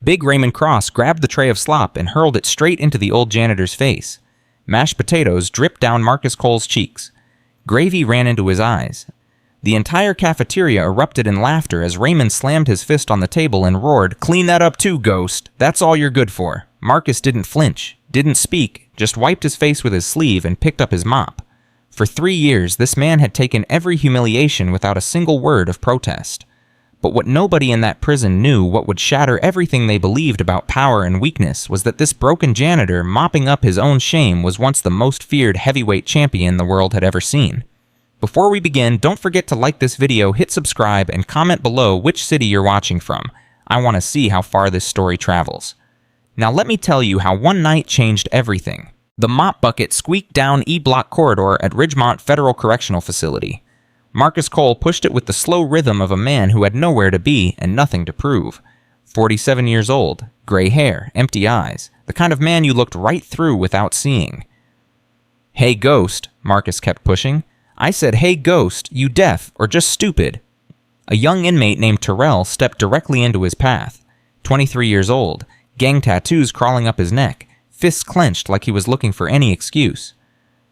Big Raymond Cross grabbed the tray of slop and hurled it straight into the old janitor's face. Mashed potatoes dripped down Marcus Cole's cheeks. Gravy ran into his eyes. The entire cafeteria erupted in laughter as Raymond slammed his fist on the table and roared, "Clean that up too, Ghost. That's all you're good for." Marcus didn't flinch, didn't speak, just wiped his face with his sleeve and picked up his mop. For 3 years, this man had taken every humiliation without a single word of protest. But what nobody in that prison knew, what would shatter everything they believed about power and weakness, was that this broken janitor mopping up his own shame was once the most feared heavyweight champion the world had ever seen. Before we begin, don't forget to like this video, hit subscribe, and comment below which city you're watching from. I want to see how far this story travels. Now let me tell you how one night changed everything. The mop bucket squeaked down E-block corridor at Ridgemont Federal Correctional Facility. Marcus Cole pushed it with the slow rhythm of a man who had nowhere to be and nothing to prove. 47 years old, gray hair, empty eyes, the kind of man you looked right through without seeing. "Hey, Ghost," Marcus kept pushing. "I said, hey, Ghost, you deaf or just stupid?" A young inmate named Terrell stepped directly into his path. 23 years old, gang tattoos crawling up his neck, fists clenched like he was looking for any excuse.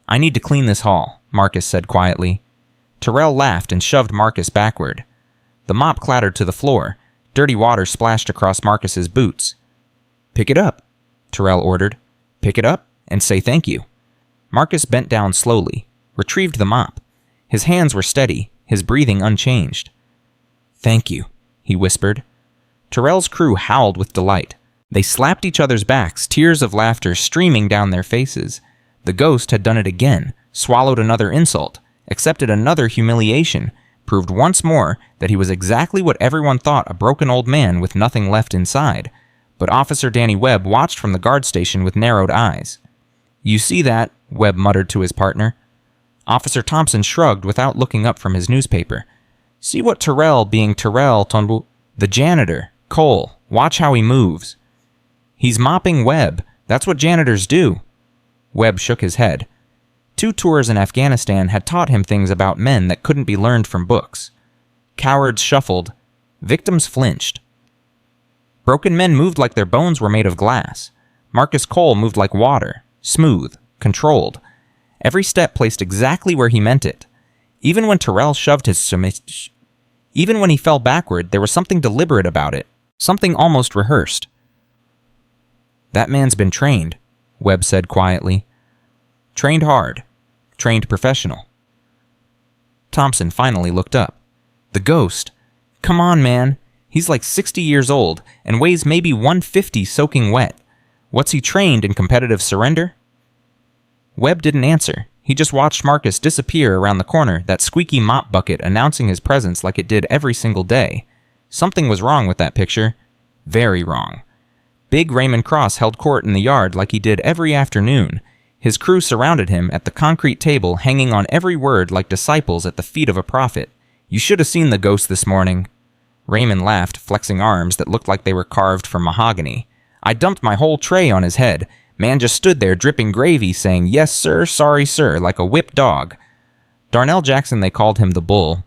"I need to clean this hall," Marcus said quietly. Terrell laughed and shoved Marcus backward. The mop clattered to the floor. Dirty water splashed across Marcus's boots. "Pick it up," Terrell ordered. "Pick it up and say thank you." Marcus bent down slowly, retrieved the mop. His hands were steady, his breathing unchanged. "Thank you," he whispered. Terrell's crew howled with delight. They slapped each other's backs, tears of laughter streaming down their faces. The Ghost had done it again, swallowed another insult, accepted another humiliation, proved once more that he was exactly what everyone thought, a broken old man with nothing left inside. But Officer Danny Webb watched from the guard station with narrowed eyes. "You see that?" Webb muttered to his partner. Officer Thompson shrugged without looking up from his newspaper. "See what Terrell being Terrell Tonbu? The janitor, Cole. Watch how he moves." "He's mopping Webb. That's what janitors do." Webb shook his head. 2 tours in Afghanistan had taught him things about men that couldn't be learned from books. Cowards shuffled. Victims flinched. Broken men moved like their bones were made of glass. Marcus Cole moved like water, smooth, controlled. Every step placed exactly where he meant it. Even when Terrell shoved his Even when he fell backward, there was something deliberate about it, something almost rehearsed. "That man's been trained," Webb said quietly. "Trained hard. Trained professional." Thompson finally looked up. "The Ghost? Come on, man. He's like 60 years old and weighs maybe 150 soaking wet. What's he trained in competitive surrender?" Webb didn't answer. He just watched Marcus disappear around the corner, that squeaky mop bucket announcing his presence like it did every single day. Something was wrong with that picture. Very wrong. Big Raymond Cross held court in the yard like he did every afternoon. His crew surrounded him at the concrete table, hanging on every word like disciples at the feet of a prophet. "You should have seen the Ghost this morning." Raymond laughed, flexing arms that looked like they were carved from mahogany. "I dumped my whole tray on his head. Man just stood there dripping gravy saying, 'Yes, sir, sorry, sir,' like a whipped dog." Darnell Jackson, they called him the Bull,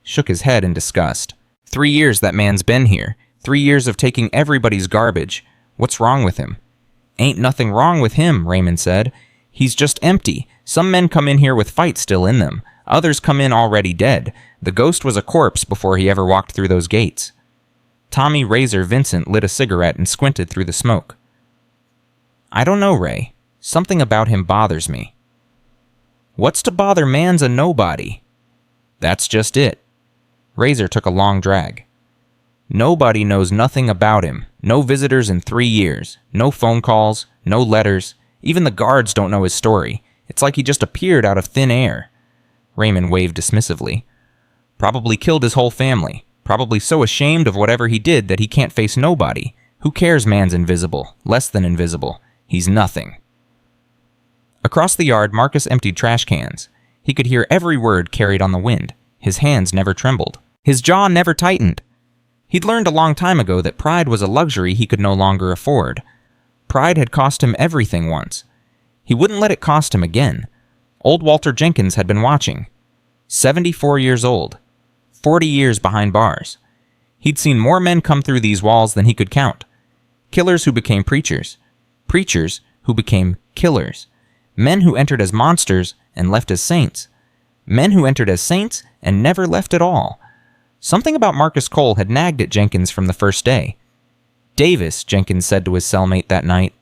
shook his head in disgust. 3 years that man's been here. 3 years of taking everybody's garbage. What's wrong with him? "Ain't nothing wrong with him," Raymond said. "He's just empty. Some men come in here with fight still in them. Others come in already dead. The Ghost was a corpse before he ever walked through those gates." Tommy Razor Vincent lit a cigarette and squinted through the smoke. "I don't know, Ray. Something about him bothers me." "What's to bother man's a nobody." "That's just it." Razor took a long drag. "Nobody knows nothing about him. No visitors in 3 years. No phone calls. No letters. Even the guards don't know his story. It's like he just appeared out of thin air." Raymond waved dismissively. "Probably killed his whole family. Probably so ashamed of whatever he did that he can't face nobody. Who cares man's invisible? Less than invisible. He's nothing." Across the yard, Marcus emptied trash cans. He could hear every word carried on the wind. His hands never trembled. His jaw never tightened. He'd learned a long time ago that pride was a luxury he could no longer afford. Pride had cost him everything once. He wouldn't let it cost him again. Old Walter Jenkins had been watching. 74 years old. 40 years behind bars. He'd seen more men come through these walls than he could count. Killers who became preachers. Preachers who became killers. Men who entered as monsters and left as saints. Men who entered as saints and never left at all. Something about Marcus Cole had nagged at Jenkins from the first day. "Davis," Jenkins said to his cellmate that night,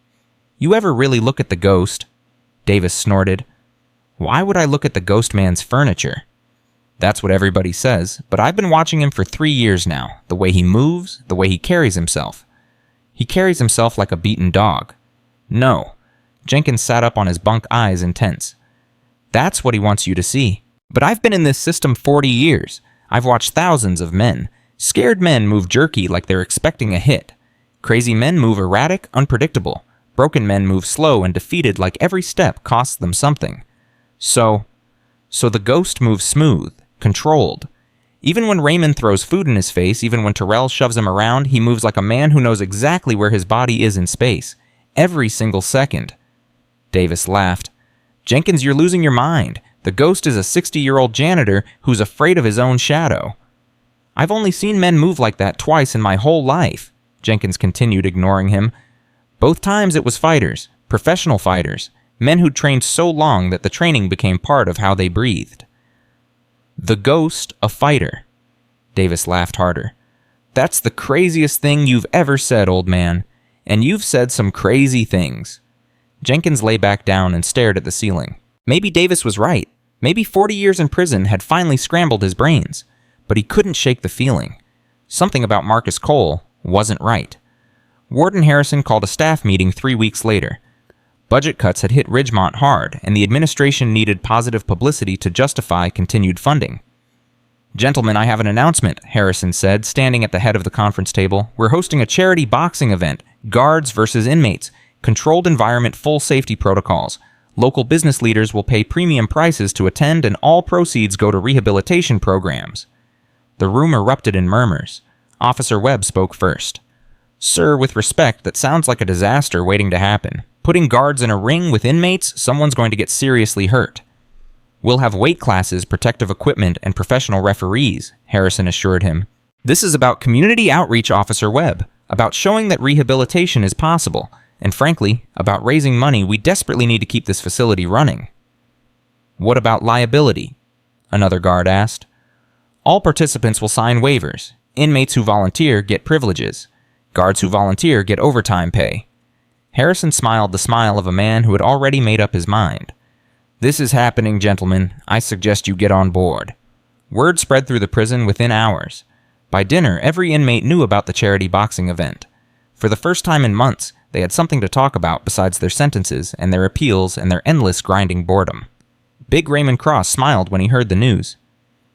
"you ever really look at the ghost?" Davis snorted. "Why would I look at the ghost man's furniture?" "That's what everybody says, but I've been watching him for 3 years now, the way he moves, the way he carries himself. He carries himself like a beaten dog." "No." Jenkins sat up on his bunk, eyes intense. "That's what he wants you to see. But I've been in this system 40 years. I've watched thousands of men. Scared men move jerky like they're expecting a hit. Crazy men move erratic, unpredictable. Broken men move slow and defeated like every step costs them something. So the ghost moves smooth, controlled. Even when Raymond throws food in his face, even when Terrell shoves him around, he moves like a man who knows exactly where his body is in space. Every single second." Davis laughed. "Jenkins, you're losing your mind. The ghost is a 60-year-old janitor who's afraid of his own shadow." "I've only seen men move like that twice in my whole life," Jenkins continued, ignoring him. "Both times it was fighters, professional fighters, men who'd trained so long that the training became part of how they breathed." "The ghost a fighter." Davis laughed harder. "That's the craziest thing you've ever said, old man. And you've said some crazy things." Jenkins lay back down and stared at the ceiling. Maybe Davis was right. Maybe 40 years in prison had finally scrambled his brains. But he couldn't shake the feeling. Something about Marcus Cole wasn't right. Warden Harrison called a staff meeting 3 weeks later. Budget cuts had hit Ridgemont hard, and the administration needed positive publicity to justify continued funding. "Gentlemen, I have an announcement," Harrison said, standing at the head of the conference table. "We're hosting a charity boxing event. Guards versus inmates. Controlled environment, full safety protocols. Local business leaders will pay premium prices to attend, and all proceeds go to rehabilitation programs." The room erupted in murmurs. Officer Webb spoke first. "Sir, with respect, that sounds like a disaster waiting to happen. Putting guards in a ring with inmates, someone's going to get seriously hurt." "We'll have weight classes, protective equipment, and professional referees," Harrison assured him. "This is about community outreach, Officer Webb, about showing that rehabilitation is possible, and frankly, about raising money. We desperately need to keep this facility running." "What about liability?" another guard asked. "All participants will sign waivers. Inmates who volunteer get privileges. Guards who volunteer get overtime pay." Harrison smiled the smile of a man who had already made up his mind. "This is happening, gentlemen. I suggest you get on board." Word spread through the prison within hours. By dinner, every inmate knew about the charity boxing event. For the first time in months, they had something to talk about besides their sentences and their appeals and their endless grinding boredom. Big Raymond Cross smiled when he heard the news.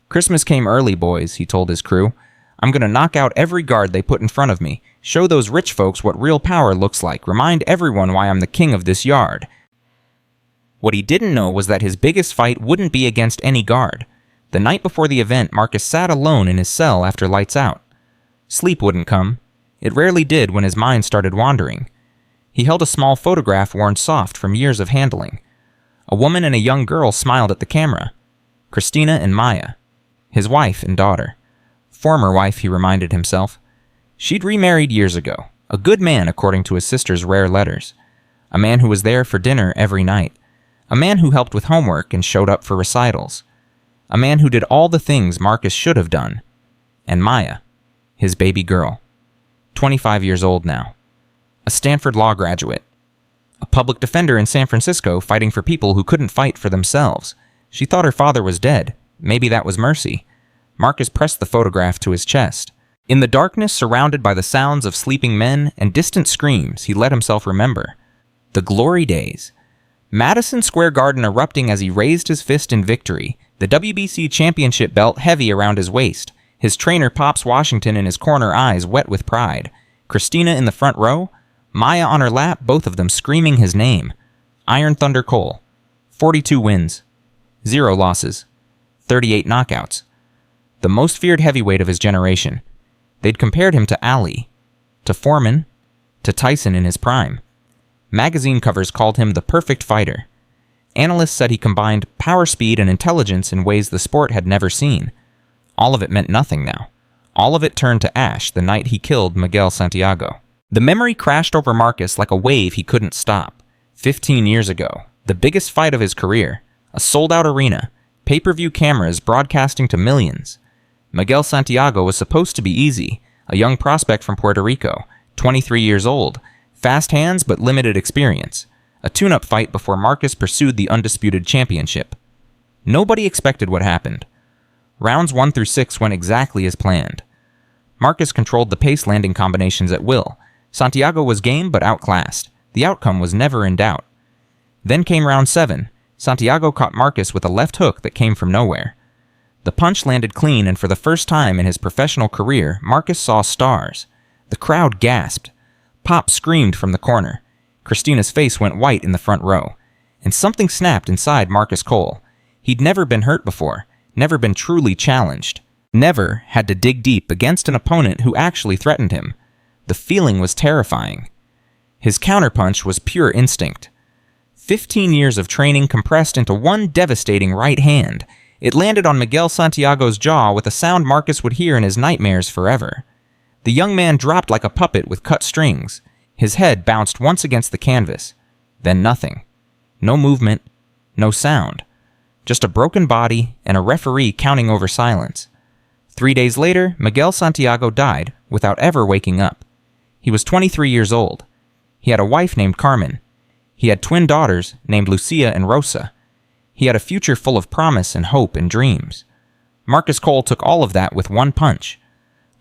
"Christmas came early, boys," he told his crew. "I'm going to knock out every guard they put in front of me, show those rich folks what real power looks like, remind everyone why I'm the king of this yard." What he didn't know was that his biggest fight wouldn't be against any guard. The night before the event, Marcus sat alone in his cell after lights out. Sleep wouldn't come. It rarely did when his mind started wandering. He held a small photograph worn soft from years of handling. A woman and a young girl smiled at the camera. Christina and Maya. His wife and daughter. Former wife, he reminded himself. She'd remarried years ago. A good man, according to his sister's rare letters. A man who was there for dinner every night. A man who helped with homework and showed up for recitals. A man who did all the things Marcus should have done. And Maya, his baby girl. 25 years old now. A Stanford law graduate. A public defender in San Francisco fighting for people who couldn't fight for themselves. She thought her father was dead. Maybe that was mercy. Marcus pressed the photograph to his chest. In the darkness, surrounded by the sounds of sleeping men and distant screams, he let himself remember. The glory days. Madison Square Garden erupting as he raised his fist in victory, the WBC championship belt heavy around his waist, his trainer Pops Washington in his corner, eyes wet with pride, Christina in the front row, Maya on her lap, both of them screaming his name. Iron Thunder Cole. 42 wins. 0 losses. 38 knockouts. The most feared heavyweight of his generation. They'd compared him to Ali, to Foreman, to Tyson in his prime. Magazine covers called him the perfect fighter. Analysts said he combined power, speed, and intelligence in ways the sport had never seen. All of it meant nothing now. All of it turned to ash the night he killed Miguel Santiago. The memory crashed over Marcus like a wave he couldn't stop. 15 years ago, the biggest fight of his career, a sold-out arena, pay-per-view cameras broadcasting to millions. Miguel Santiago was supposed to be easy, a young prospect from Puerto Rico, 23 years old, fast hands but limited experience. A tune-up fight before Marcus pursued the undisputed championship. Nobody expected what happened. Rounds 1 through 6 went exactly as planned. Marcus controlled the pace landing combinations at will. Santiago was game but outclassed. The outcome was never in doubt. Then came round 7. Santiago caught Marcus with a left hook that came from nowhere. The punch landed clean, and for the first time in his professional career, Marcus saw stars. The crowd gasped. Pop screamed from the corner. Christina's face went white in the front row. And something snapped inside Marcus Cole. He'd never been hurt before, never been truly challenged, never had to dig deep against an opponent who actually threatened him. The feeling was terrifying. His counterpunch was pure instinct. 15 years of training compressed into one devastating right hand. It landed on Miguel Santiago's jaw with a sound Marcus would hear in his nightmares forever. The young man dropped like a puppet with cut strings. His head bounced once against the canvas. Then nothing. No movement, no sound. Just a broken body and a referee counting over silence. 3 days later, Miguel Santiago died without ever waking up. He was 23 years old. He had a wife named Carmen. He had twin daughters named Lucia and Rosa. He had a future full of promise and hope and dreams. Marcus Cole took all of that with one punch.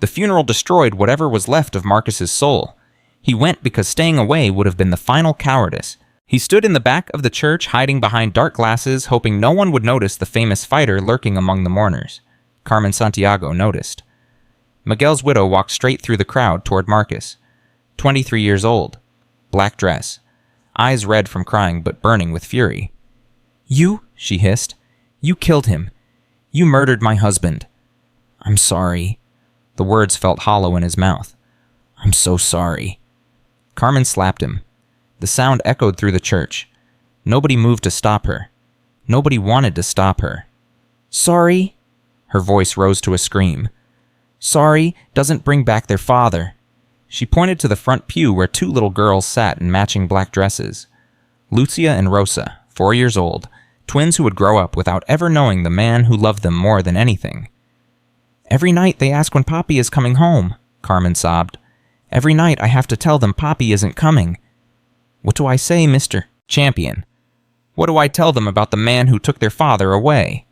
The funeral destroyed whatever was left of Marcus's soul. He went because staying away would have been the final cowardice. He stood in the back of the church hiding behind dark glasses, hoping no one would notice the famous fighter lurking among the mourners. Carmen Santiago noticed. Miguel's widow walked straight through the crowd toward Marcus. 23 years old. Black dress. Eyes red from crying but burning with fury. "You," she hissed. "You killed him. You murdered my husband. I'm sorry." The words felt hollow in his mouth. "I'm so sorry." Carmen slapped him. The sound echoed through the church. Nobody moved to stop her. Nobody wanted to stop her. "Sorry?" Her voice rose to a scream. "Sorry doesn't bring back their father." She pointed to the front pew where 2 little girls sat in matching black dresses. Lucia and Rosa, 4 years old, twins who would grow up without ever knowing the man who loved them more than anything. "Every night they ask when Papi is coming home," Carmen sobbed. "Every night I have to tell them Papi isn't coming. What do I say, Mr. Champion? What do I tell them about the man who took their father away?"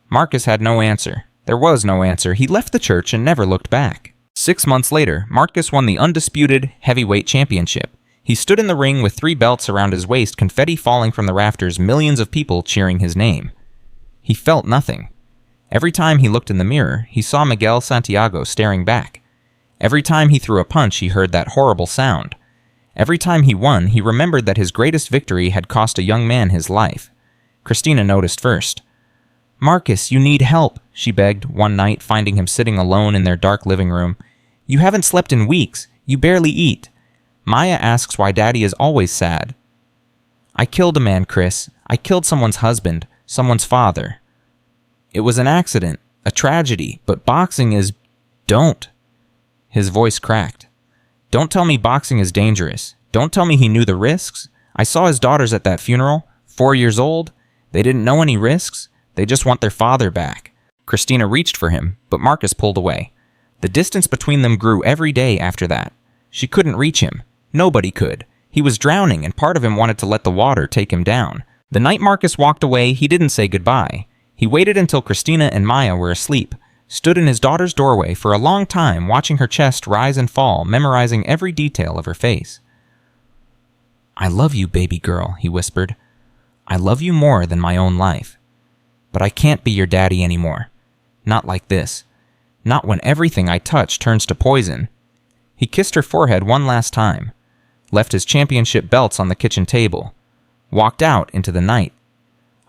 Marcus had no answer. There was no answer. He left the church and never looked back. 6 months later, Marcus won the undisputed heavyweight championship. He stood in the ring with 3 belts around his waist, confetti falling from the rafters, millions of people cheering his name. He felt nothing. Every time he looked in the mirror, he saw Miguel Santiago staring back. Every time he threw a punch, he heard that horrible sound. Every time he won, he remembered that his greatest victory had cost a young man his life. Christina noticed first. "Marcus, you need help," she begged one night, finding him sitting alone in their dark living room. "You haven't slept in weeks. You barely eat. Maya asks why Daddy is always sad." "I killed a man, Chris. I killed someone's husband, someone's father. It was an accident, a tragedy, but boxing is... Don't." His voice cracked. "Don't tell me boxing is dangerous. Don't tell me he knew the risks. I saw his daughters at that funeral, 4 years old. They didn't know any risks. They just want their father back." Christina reached for him, but Marcus pulled away. The distance between them grew every day after that. She couldn't reach him. Nobody could. He was drowning, and part of him wanted to let the water take him down. The night Marcus walked away, he didn't say goodbye. He waited until Christina and Maya were asleep, stood in his daughter's doorway for a long time, watching her chest rise and fall, memorizing every detail of her face. "I love you, baby girl," he whispered. "I love you more than my own life. But I can't be your daddy anymore. Not like this. Not when everything I touch turns to poison." He kissed her forehead one last time, left his championship belts on the kitchen table, walked out into the night.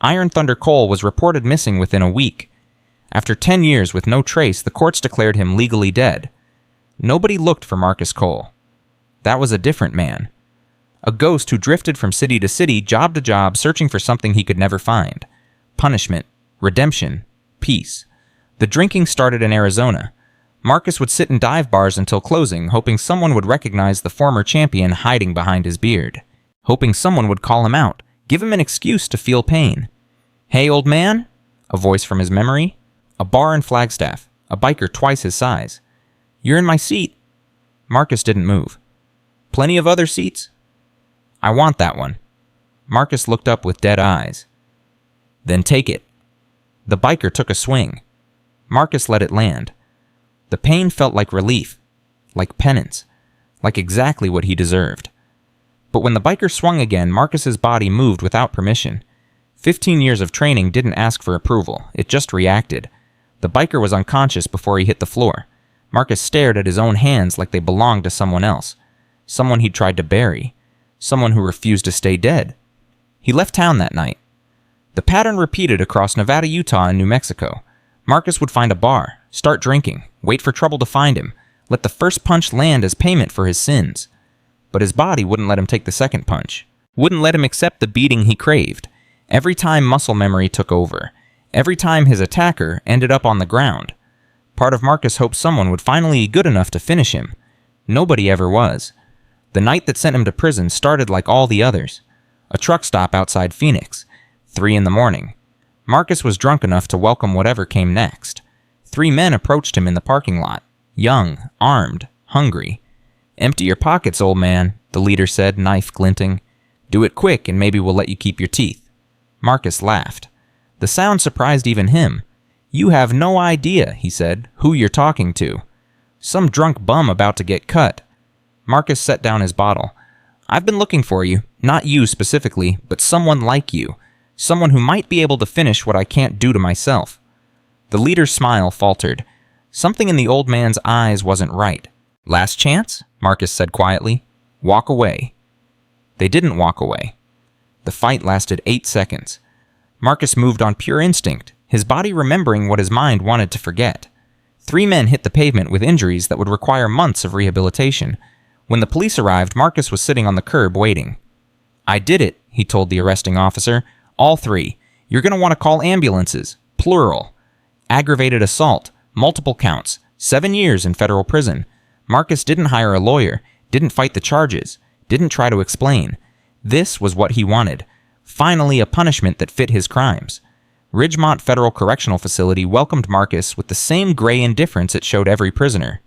Iron Thunder Cole was reported missing within a week. After 10 years with no trace, the courts declared him legally dead. Nobody looked for Marcus Cole. That was a different man. A ghost who drifted from city to city, job to job, searching for something he could never find. Punishment, redemption, peace. The drinking started in Arizona. Marcus would sit in dive bars until closing, hoping someone would recognize the former champion hiding behind his beard. Hoping someone would call him out, give him an excuse to feel pain. "Hey, old man?" A voice from his memory. A bar in Flagstaff. A biker twice his size. "You're in my seat." Marcus didn't move. "Plenty of other seats?" "I want that one." Marcus looked up with dead eyes. "Then take it." The biker took a swing. Marcus let it land. The pain felt like relief, like penance, like exactly what he deserved. But when the biker swung again, Marcus's body moved without permission. 15 years of training didn't ask for approval, it just reacted. The biker was unconscious before he hit the floor. Marcus stared at his own hands like they belonged to someone else. Someone he'd tried to bury. Someone who refused to stay dead. He left town that night. The pattern repeated across Nevada, Utah, and New Mexico. Marcus would find a bar, start drinking, wait for trouble to find him, let the first punch land as payment for his sins. But his body wouldn't let him take the second punch, wouldn't let him accept the beating he craved. Every time muscle memory took over, every time his attacker ended up on the ground. Part of Marcus hoped someone would finally be good enough to finish him. Nobody ever was. The night that sent him to prison started like all the others. A truck stop outside Phoenix, 3 a.m. Marcus was drunk enough to welcome whatever came next. 3 men approached him in the parking lot, young, armed, hungry. "Empty your pockets, old man," the leader said, knife glinting. "Do it quick and maybe we'll let you keep your teeth." Marcus laughed. The sound surprised even him. "You have no idea," he said, "who you're talking to. Some drunk bum about to get cut." Marcus set down his bottle. "I've been looking for you, not you specifically, but someone like you. Someone who might be able to finish what I can't do to myself." The leader's smile faltered. Something in the old man's eyes wasn't right. "Last chance?" Marcus said quietly. "Walk away." They didn't walk away. The fight lasted 8 seconds. Marcus moved on pure instinct, his body remembering what his mind wanted to forget. 3 men hit the pavement with injuries that would require months of rehabilitation. When the police arrived, Marcus was sitting on the curb waiting. "I did it," he told the arresting officer. "All 3. You're going to want to call ambulances. Plural. Aggravated assault. Multiple counts. 7 years in federal prison." Marcus didn't hire a lawyer, didn't fight the charges, didn't try to explain. This was what he wanted. Finally, a punishment that fit his crimes. Ridgemont Federal Correctional Facility welcomed Marcus with the same gray indifference it showed every prisoner.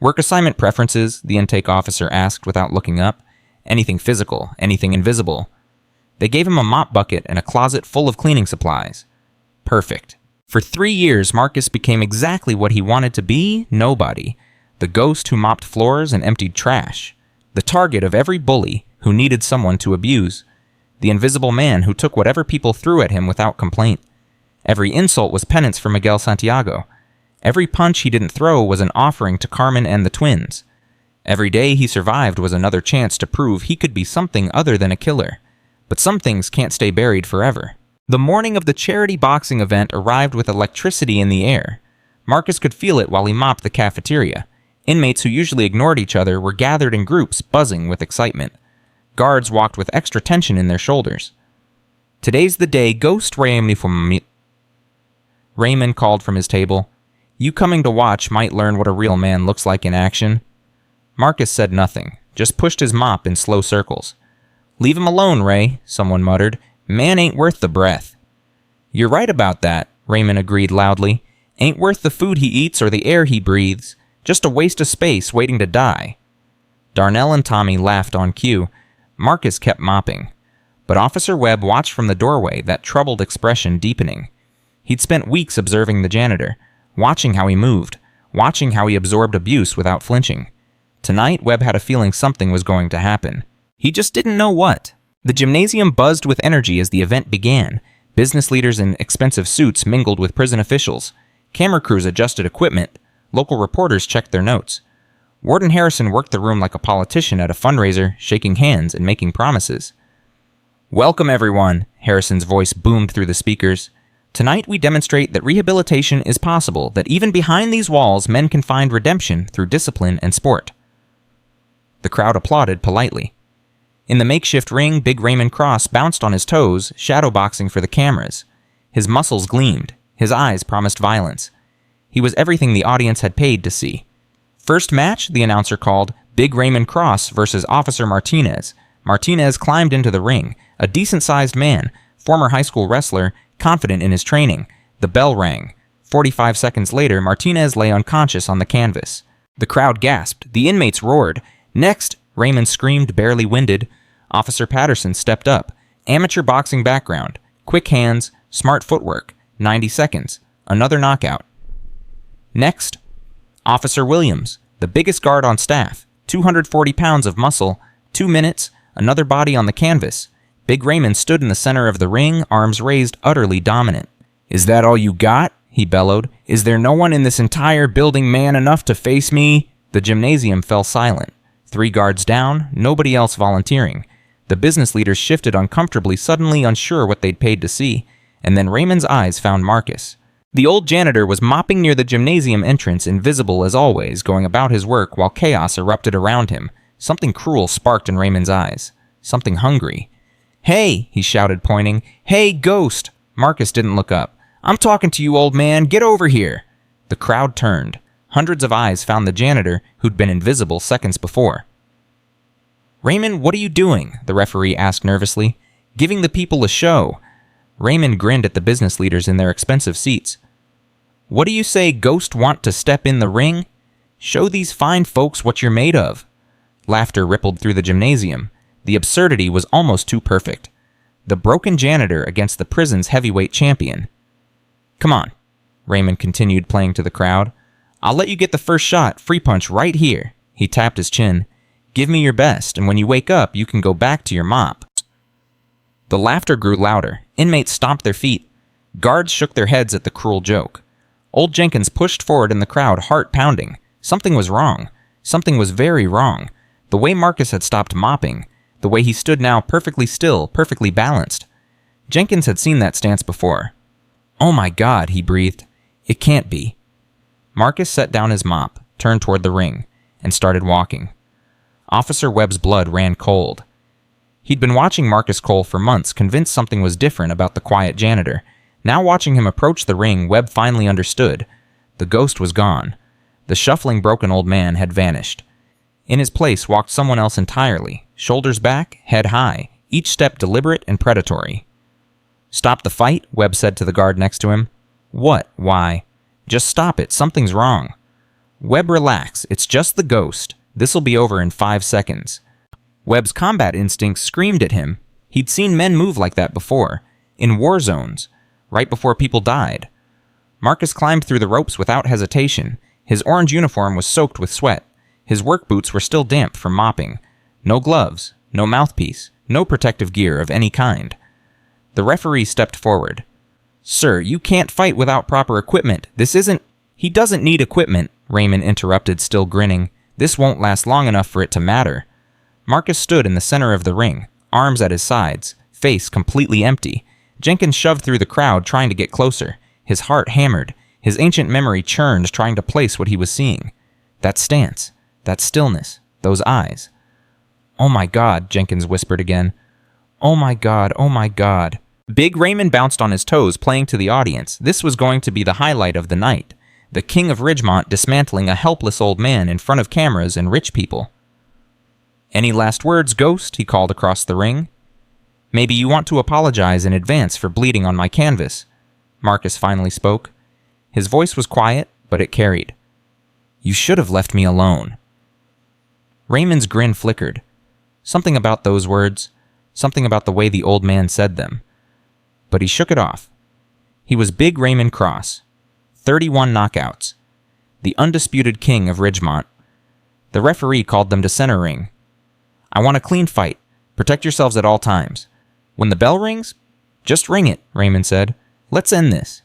"Work assignment preferences?" the intake officer asked without looking up. "Anything physical, anything invisible." They gave him a mop bucket and a closet full of cleaning supplies. Perfect. For 3 years, Marcus became exactly what he wanted to be: nobody. The ghost who mopped floors and emptied trash. The target of every bully who needed someone to abuse. The invisible man who took whatever people threw at him without complaint. Every insult was penance for Miguel Santiago. Every punch he didn't throw was an offering to Carmen and the twins. Every day he survived was another chance to prove he could be something other than a killer. But some things can't stay buried forever. The morning of the charity boxing event arrived with electricity in the air. Marcus could feel it while he mopped the cafeteria. Inmates who usually ignored each other were gathered in groups, buzzing with excitement. Guards walked with extra tension in their shoulders. "Today's the day Ghost Raymond called from his table. You coming to watch might learn what a real man looks like in action." Marcus said nothing, just pushed his mop in slow circles. "Leave him alone, Ray," someone muttered. "Man ain't worth the breath." "You're right about that," Raymond agreed loudly. "Ain't worth the food he eats or the air he breathes. Just a waste of space waiting to die." Darnell and Tommy laughed on cue. Marcus kept mopping. But Officer Webb watched from the doorway, that troubled expression deepening. He'd spent weeks observing the janitor, watching how he moved, watching how he absorbed abuse without flinching. Tonight, Webb had a feeling something was going to happen. He just didn't know what. The gymnasium buzzed with energy as the event began. Business leaders in expensive suits mingled with prison officials. Camera crews adjusted equipment. Local reporters checked their notes. Warden Harrison worked the room like a politician at a fundraiser, shaking hands and making promises. "Welcome, everyone," Harrison's voice boomed through the speakers. "Tonight we demonstrate that rehabilitation is possible, that even behind these walls men can find redemption through discipline and sport." The crowd applauded politely. In the makeshift ring, Big Raymond Cross bounced on his toes, shadowboxing for the cameras. His muscles gleamed. His eyes promised violence. He was everything the audience had paid to see. First match, the announcer called Big Raymond Cross versus Officer Martinez. Martinez climbed into the ring, a decent-sized man, former high school wrestler, confident in his training. The bell rang. 45 seconds later, Martinez lay unconscious on the canvas. The crowd gasped. The inmates roared. Next, Raymond screamed, barely winded. Officer Patterson stepped up. Amateur boxing background. Quick hands, smart footwork. 90 seconds. Another knockout. Next, Officer Williams, the biggest guard on staff. 240 pounds of muscle. 2 minutes. Another body on the canvas. Big Raymond stood in the center of the ring, arms raised, utterly dominant. "Is that all you got?" he bellowed. "Is there no one in this entire building man enough to face me?" The gymnasium fell silent. 3 guards down, nobody else volunteering. The business leaders shifted uncomfortably, suddenly unsure what they'd paid to see, and then Raymond's eyes found Marcus. The old janitor was mopping near the gymnasium entrance, invisible as always, going about his work while chaos erupted around him. Something cruel sparked in Raymond's eyes. Something hungry. "Hey!" he shouted, pointing. "Hey, ghost!" Marcus didn't look up. "I'm talking to you, old man. Get over here!" The crowd turned. Hundreds of eyes found the janitor, who'd been invisible seconds before. "Raymond, what are you doing?" the referee asked nervously. "Giving the people a show." Raymond grinned at the business leaders in their expensive seats. "What do you say, ghost want to step in the ring? Show these fine folks what you're made of." Laughter rippled through the gymnasium. The absurdity was almost too perfect. The broken janitor against the prison's heavyweight champion. "Come on," Raymond continued, playing to the crowd. "I'll let you get the first shot, free punch right here." He tapped his chin. "Give me your best, and when you wake up, you can go back to your mop." The laughter grew louder. Inmates stomped their feet. Guards shook their heads at the cruel joke. Old Jenkins pushed forward in the crowd, heart pounding. Something was wrong. Something was very wrong. The way Marcus had stopped mopping. The way he stood now, perfectly still, perfectly balanced. Jenkins had seen that stance before. "Oh my God," he breathed. "It can't be." Marcus set down his mop, turned toward the ring, and started walking. Officer Webb's blood ran cold. He'd been watching Marcus Cole for months, convinced something was different about the quiet janitor. Now watching him approach the ring, Webb finally understood. The ghost was gone. The shuffling, broken old man had vanished. In his place walked someone else entirely, shoulders back, head high, each step deliberate and predatory. "Stop the fight," Webb said to the guard next to him. "What? Why?" "Just stop it. Something's wrong." "Webb, relax. It's just the ghost. This'll be over in 5 seconds." Webb's combat instincts screamed at him. He'd seen men move like that before, in war zones, right before people died. Marcus climbed through the ropes without hesitation. His orange uniform was soaked with sweat. His work boots were still damp from mopping. No gloves, no mouthpiece, no protective gear of any kind. The referee stepped forward. "Sir, you can't fight without proper equipment. This isn't—" "He doesn't need equipment," Raymond interrupted, still grinning. "This won't last long enough for it to matter." Marcus stood in the center of the ring, arms at his sides, face completely empty. Jenkins shoved through the crowd, trying to get closer. His heart hammered. His ancient memory churned, trying to place what he was seeing. That stance, that stillness, those eyes. "Oh my God," Jenkins whispered again. "Oh my God, oh my God." Big Raymond bounced on his toes, playing to the audience. This was going to be the highlight of the night. The king of Ridgemont dismantling a helpless old man in front of cameras and rich people. "Any last words, Ghost?" he called across the ring. "Maybe you want to apologize in advance for bleeding on my canvas." Marcus finally spoke. His voice was quiet, but it carried. "You should have left me alone." Raymond's grin flickered. Something about those words, something about the way the old man said them. But he shook it off. He was Big Raymond Cross. 31 knockouts. The undisputed king of Ridgemont. The referee called them to center ring. "I want a clean fight. Protect yourselves at all times. When the bell rings, just ring it," Raymond said. "Let's end this."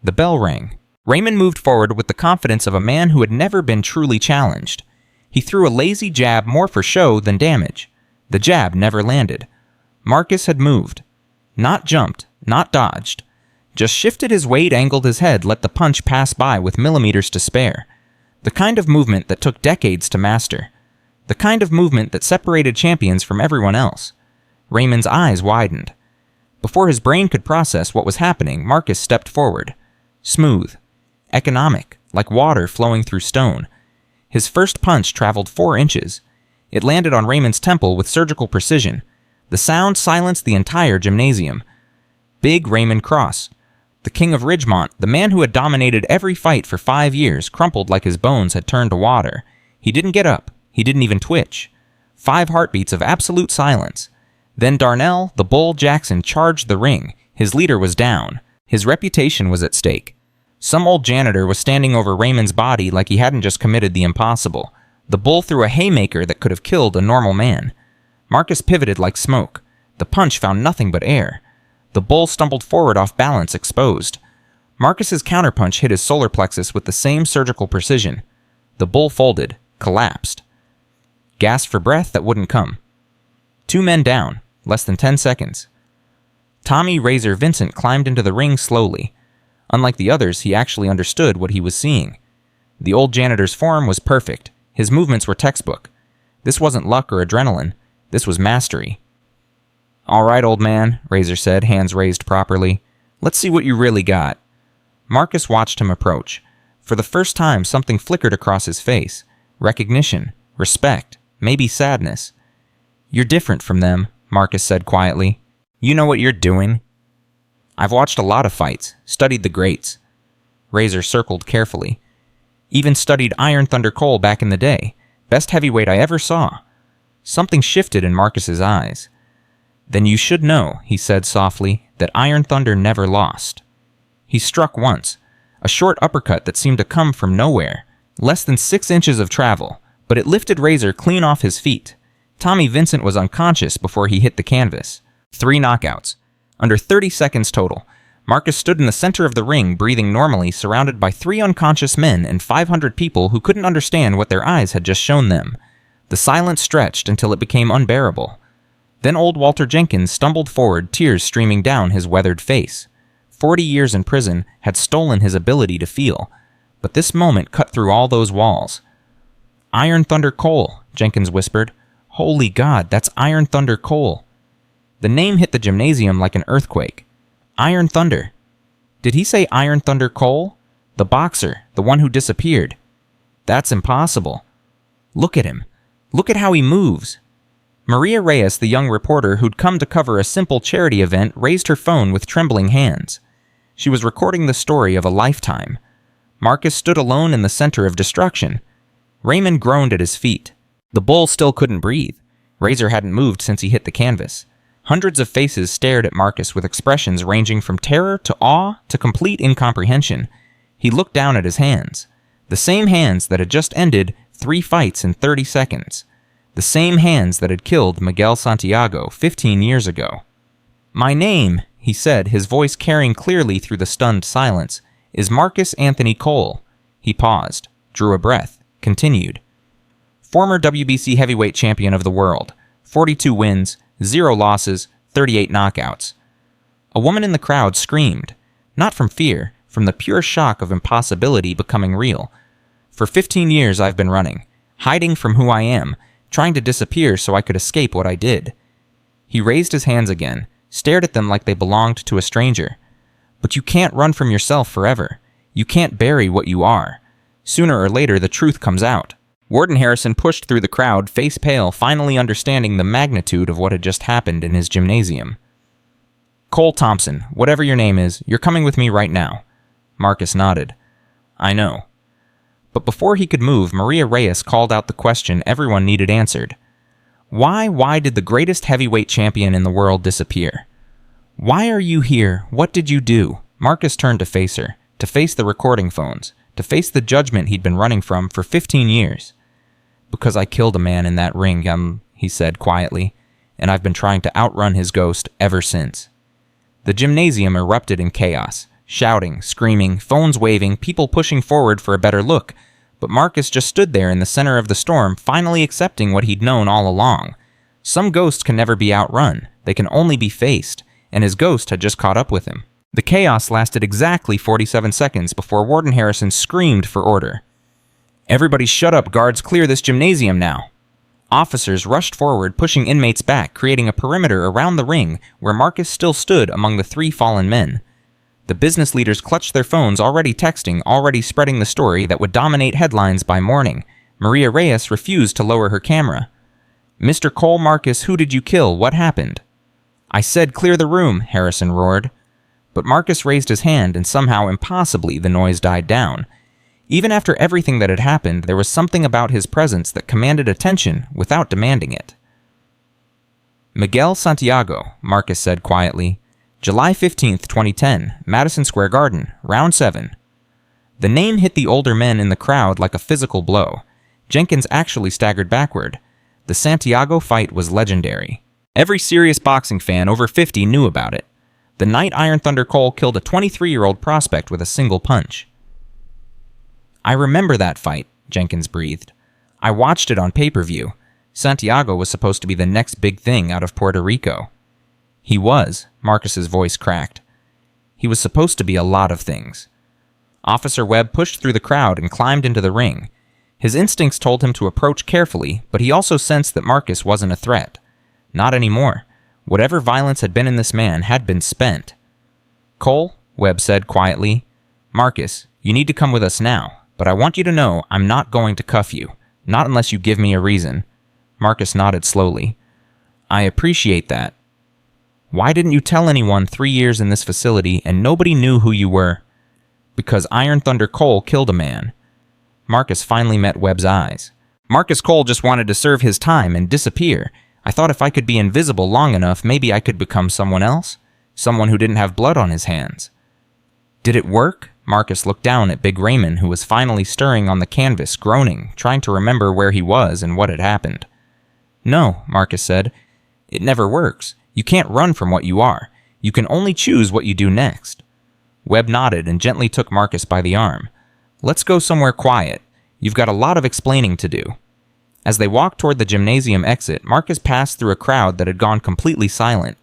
The bell rang. Raymond moved forward with the confidence of a man who had never been truly challenged. He threw a lazy jab more for show than damage. The jab never landed. Marcus had moved. Not jumped, not dodged. Just shifted his weight, angled his head, let the punch pass by with millimeters to spare. The kind of movement that took decades to master. The kind of movement that separated champions from everyone else. Raymond's eyes widened. Before his brain could process what was happening, Marcus stepped forward. Smooth. Economic. like water flowing through stone. His first punch traveled 4 inches. It landed on Raymond's temple with surgical precision. The sound silenced the entire gymnasium. Big Raymond Cross, the king of Ridgemont, the man who had dominated every fight for 5 years, crumpled like his bones had turned to water. He didn't get up. He didn't even twitch. 5 heartbeats of absolute silence. Then Darnell, the Bull Jackson, charged the ring. His leader was down. His reputation was at stake. Some old janitor was standing over Raymond's body like he hadn't just committed the impossible. The Bull threw a haymaker that could have killed a normal man. Marcus pivoted like smoke. The punch found nothing but air. The Bull stumbled forward off balance, exposed. Marcus's counterpunch hit his solar plexus with the same surgical precision. The Bull folded, collapsed. Gasped for breath that wouldn't come. 2 men down, less than 10 seconds. Tommy Razor Vincent climbed into the ring slowly. Unlike the others, he actually understood what he was seeing. The old janitor's form was perfect. His movements were textbook. This wasn't luck or adrenaline. This was mastery. "All right, old man," Razor said, hands raised properly. "Let's see what you really got." Marcus watched him approach. For the first time, something flickered across his face. Recognition, respect, maybe sadness. "You're different from them," Marcus said quietly. "You know what you're doing." "I've watched a lot of fights, studied the greats." Razor circled carefully. "Even studied Iron Thunder Cole back in the day. Best heavyweight I ever saw." Something shifted in Marcus's eyes. "Then you should know," he said softly, "that Iron Thunder never lost." He struck once, a short uppercut that seemed to come from nowhere. Less than 6 inches of travel, but it lifted Razor clean off his feet. Tommy Vincent was unconscious before he hit the canvas. 3 knockouts. Under 30 seconds total. Marcus stood in the center of the ring, breathing normally, surrounded by 3 unconscious men and 500 people who couldn't understand what their eyes had just shown them. The silence stretched until it became unbearable. Then old Walter Jenkins stumbled forward, tears streaming down his weathered face. 40 years in prison had stolen his ability to feel, but this moment cut through all those walls. "Iron Thunder Cole," Jenkins whispered. "Holy God, that's Iron Thunder Cole." The name hit the gymnasium like an earthquake. Iron Thunder. Did he say Iron Thunder Cole? The boxer, the one who disappeared. That's impossible. Look at him. Look at how he moves. Maria Reyes, the young reporter who'd come to cover a simple charity event, raised her phone with trembling hands. She was recording the story of a lifetime. Marcus stood alone in the center of destruction. Raymond groaned at his feet. The Bull still couldn't breathe. Razor hadn't moved since he hit the canvas. Hundreds of faces stared at Marcus with expressions ranging from terror to awe to complete incomprehension. He looked down at his hands. The same hands that had just ended 3 fights in 30 seconds. The same hands that had killed Miguel Santiago 15 years ago. "My name," he said, his voice carrying clearly through the stunned silence, "is Marcus Anthony Cole." He paused, drew a breath, continued. "Former WBC heavyweight champion of the world. 42 wins, 0 losses, 38 knockouts." A woman in the crowd screamed, not from fear, from the pure shock of impossibility becoming real. "For 15 years I've been running, hiding from who I am, trying to disappear so I could escape what I did." He raised his hands again, stared at them like they belonged to a stranger. "But you can't run from yourself forever. You can't bury what you are. Sooner or later the truth comes out." Warden Harrison pushed through the crowd, face pale, finally understanding the magnitude of what had just happened in his gymnasium. "Cole Thompson, whatever your name is, you're coming with me right now." Marcus nodded. "I know." But before he could move, Maria Reyes called out the question everyone needed answered. Why did the greatest heavyweight champion in the world disappear? "Why are you here? What did you do?" Marcus turned to face her, to face the recording phones, to face the judgment he'd been running from for 15 years. "Because I killed a man in that ring, he said quietly, "and I've been trying to outrun his ghost ever since." The gymnasium erupted in chaos, shouting, screaming, phones waving, people pushing forward for a better look, but Marcus just stood there in the center of the storm, finally accepting what he'd known all along. Some ghosts can never be outrun, they can only be faced, and his ghost had just caught up with him. The chaos lasted exactly 47 seconds before Warden Harrison screamed for order. "Everybody shut up, guards, clear this gymnasium now." Officers rushed forward, pushing inmates back, creating a perimeter around the ring where Marcus still stood among the 3 fallen men. The business leaders clutched their phones, already texting, already spreading the story that would dominate headlines by morning. Maria Reyes refused to lower her camera. "Mr. Cole Marcus, who did you kill? What happened?" "I said clear the room," Harrison roared. But Marcus raised his hand, and somehow, impossibly, the noise died down. Even after everything that had happened, there was something about his presence that commanded attention without demanding it. "Miguel Santiago," Marcus said quietly. "July 15th, 2010, Madison Square Garden, round 7. The name hit the older men in the crowd like a physical blow. Jenkins actually staggered backward. The Santiago fight was legendary. Every serious boxing fan over 50 knew about it. The night Iron Thunder Cole killed a 23-year-old prospect with a single punch. "I remember that fight," Jenkins breathed. "I watched it on pay-per-view. Santiago was supposed to be the next big thing out of Puerto Rico." "He was," Marcus's voice cracked. "He was supposed to be a lot of things." Officer Webb pushed through the crowd and climbed into the ring. His instincts told him to approach carefully, but he also sensed that Marcus wasn't a threat. Not anymore. Whatever violence had been in this man had been spent. "Cole," Webb said quietly, "Marcus, you need to come with us now, but I want you to know I'm not going to cuff you. Not unless you give me a reason." Marcus nodded slowly. "I appreciate that." "Why didn't you tell anyone 3 years in this facility and nobody knew who you were?" "Because Iron Thunder Cole killed a man." Marcus finally met Webb's eyes. "Marcus Cole just wanted to serve his time and disappear. I thought if I could be invisible long enough, maybe I could become someone else. Someone who didn't have blood on his hands." "Did it work?" Marcus looked down at Big Raymond, who was finally stirring on the canvas, groaning, trying to remember where he was and what had happened. "No," Marcus said. "It never works. You can't run from what you are. You can only choose what you do next." Webb nodded and gently took Marcus by the arm. "Let's go somewhere quiet. You've got a lot of explaining to do." As they walked toward the gymnasium exit, Marcus passed through a crowd that had gone completely silent.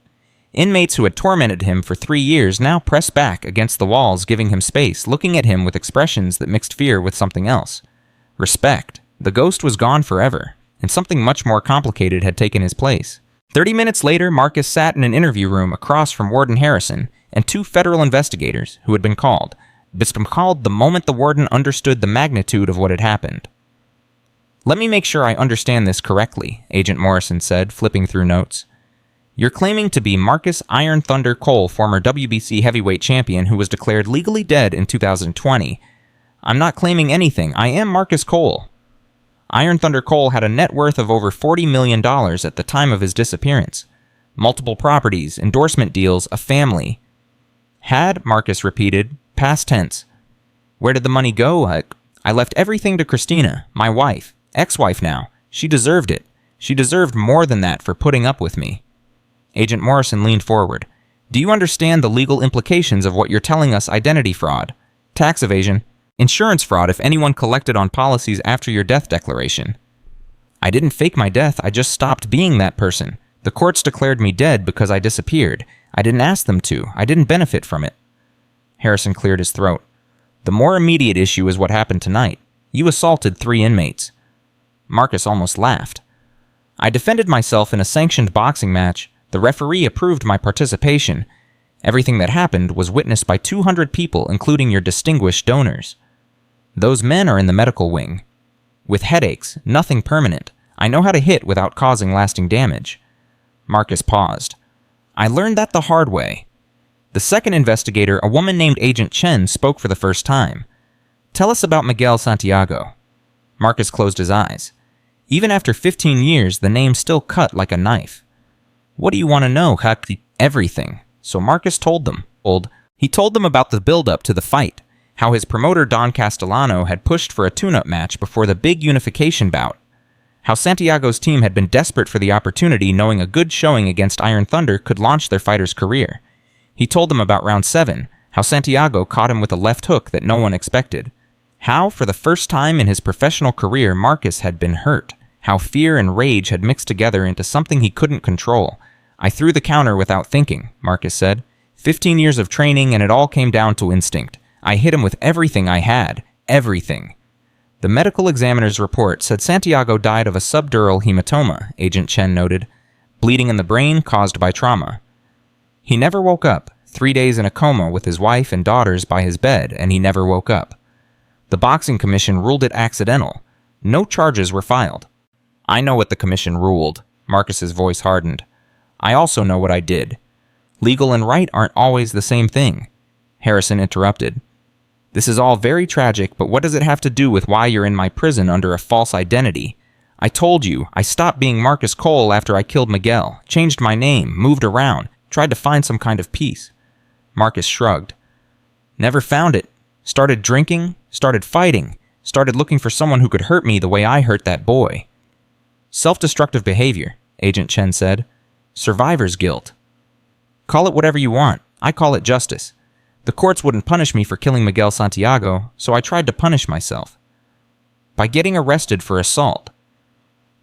Inmates who had tormented him for 3 years now pressed back against the walls, giving him space, looking at him with expressions that mixed fear with something else. Respect. The ghost was gone forever, and something much more complicated had taken his place. 30 minutes later, Marcus sat in an interview room across from Warden Harrison and 2 federal investigators who had been called the moment the warden understood the magnitude of what had happened. "Let me make sure I understand this correctly," Agent Morrison said, flipping through notes. "You're claiming to be Marcus Iron Thunder Cole, former WBC heavyweight champion who was declared legally dead in 2020. I'm not claiming anything. I am Marcus Cole. Iron Thunder Cole had a net worth of over $40 million at the time of his disappearance. Multiple properties, endorsement deals, a family." "Had," Marcus repeated, past tense. "Where did the money go? I left everything to Christina, my wife. Ex-wife now. She deserved it. She deserved more than that for putting up with me." Agent Morrison leaned forward. "Do you understand the legal implications of what you're telling us? Identity fraud, tax evasion, insurance fraud if anyone collected on policies after your death declaration." "I didn't fake my death. I just stopped being that person. The courts declared me dead because I disappeared. I didn't ask them to. I didn't benefit from it." Harrison cleared his throat. "The more immediate issue is what happened tonight. You assaulted 3 inmates." Marcus almost laughed. "I defended myself in a sanctioned boxing match. The referee approved my participation. Everything that happened was witnessed by 200 people, including your distinguished donors. Those men are in the medical wing. With headaches, nothing permanent. I know how to hit without causing lasting damage." Marcus paused. "I learned that the hard way." The second investigator, a woman named Agent Chen, spoke for the first time. "Tell us about Miguel Santiago." Marcus closed his eyes. Even after 15 years, the name still cut like a knife. "What do you want to know, Huck?" "Everything." So Marcus told them. He told them about the build-up to the fight, how his promoter Don Castellano had pushed for a tune-up match before the big unification bout, how Santiago's team had been desperate for the opportunity, knowing a good showing against Iron Thunder could launch their fighter's career. He told them about round 7, how Santiago caught him with a left hook that no one expected. How, for the first time in his professional career, Marcus had been hurt. How fear and rage had mixed together into something he couldn't control. "I threw the counter without thinking," Marcus said. 15 years of training, and it all came down to instinct. I hit him with everything I had. Everything. The medical examiner's report said Santiago died of a subdural hematoma, Agent Chen noted. Bleeding in the brain caused by trauma. He never woke up. 3 days in a coma with his wife and daughters by his bed, and he never woke up. The boxing commission ruled it accidental. No charges were filed. I know what the commission ruled. Marcus's voice hardened. I also know what I did. Legal and right aren't always the same thing. Harrison interrupted. This is all very tragic, but what does it have to do with why you're in my prison under a false identity? I told you, I stopped being Marcus Cole after I killed Miguel, changed my name, moved around, tried to find some kind of peace. Marcus shrugged. Never found it. Started drinking, started fighting, started looking for someone who could hurt me the way I hurt that boy. Self-destructive behavior, Agent Chen said. Survivor's guilt. Call it whatever you want. I call it justice. The courts wouldn't punish me for killing Miguel Santiago, so I tried to punish myself. By getting arrested for assault.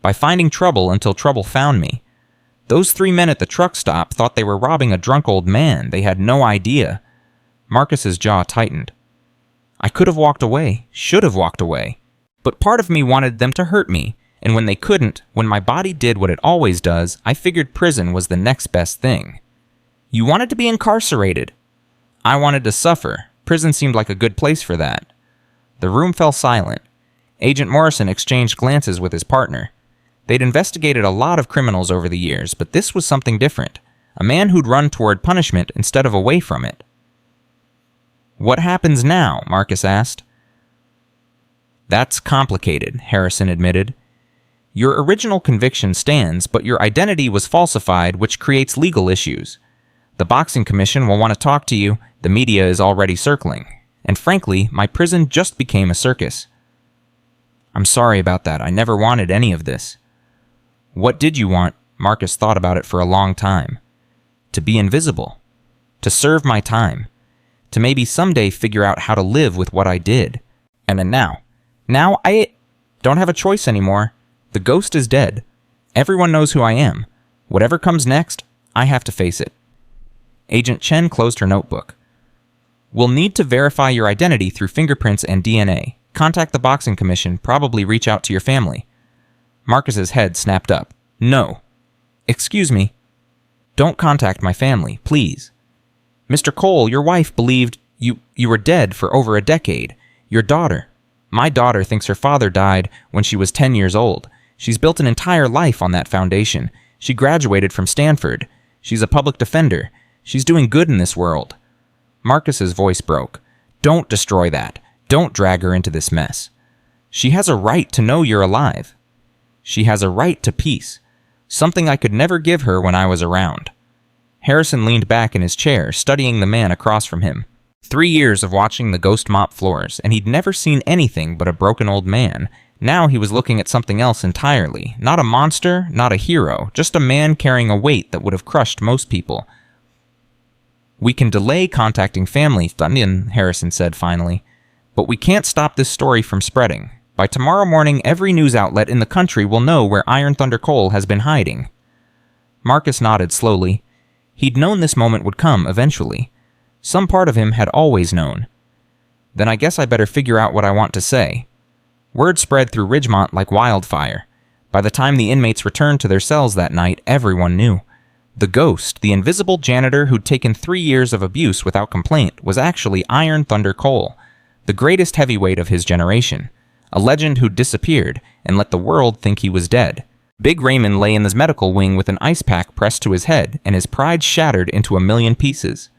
By finding trouble until trouble found me. Those 3 men at the truck stop thought they were robbing a drunk old man. They had no idea. Marcus's jaw tightened. I could have walked away, should have walked away. But part of me wanted them to hurt me, and when they couldn't, when my body did what it always does, I figured prison was the next best thing. You wanted to be incarcerated. I wanted to suffer. Prison seemed like a good place for that. The room fell silent. Agent Morrison exchanged glances with his partner. They'd investigated a lot of criminals over the years, but this was something different. A man who'd run toward punishment instead of away from it. What happens now? Marcus asked. That's complicated, Harrison admitted. Your original conviction stands, but your identity was falsified, which creates legal issues. The boxing commission will want to talk to you. The media is already circling. And frankly, my prison just became a circus. I'm sorry about that. I never wanted any of this. What did you want? Marcus thought about it for a long time. To be invisible. To serve my time. To maybe someday figure out how to live with what I did. And then now I don't have a choice anymore. The ghost is dead. Everyone knows who I am. Whatever comes next, I have to face it. Agent Chen closed her notebook. We'll need to verify your identity through fingerprints and DNA. Contact the boxing commission, probably reach out to your family. Marcus's head snapped up. No. Excuse me. Don't contact my family, please. Mr. Cole, your wife believed you were dead for over a decade. Your daughter. My daughter thinks her father died when she was 10 years old. She's built an entire life on that foundation. She graduated from Stanford. She's a public defender. She's doing good in this world. Marcus's voice broke. Don't destroy that. Don't drag her into this mess. She has a right to know you're alive. She has a right to peace. Something I could never give her when I was around. Harrison leaned back in his chair, studying the man across from him. 3 years of watching the ghost mop floors, and he'd never seen anything but a broken old man. Now he was looking at something else entirely. Not a monster, not a hero, just a man carrying a weight that would have crushed most people. We can delay contacting family, Harrison said finally. But we can't stop this story from spreading. By tomorrow morning, every news outlet in the country will know where Iron Thunder Cole has been hiding. Marcus nodded slowly. He'd known this moment would come eventually. Some part of him had always known. Then I guess I better figure out what I want to say. Word spread through Ridgemont like wildfire. By the time the inmates returned to their cells that night, everyone knew. The ghost, the invisible janitor who'd taken 3 years of abuse without complaint, was actually Iron Thunder Cole, the greatest heavyweight of his generation, a legend who'd disappeared and let the world think he was dead. Big Raymond lay in his medical wing with an ice pack pressed to his head, and his pride shattered into a million pieces.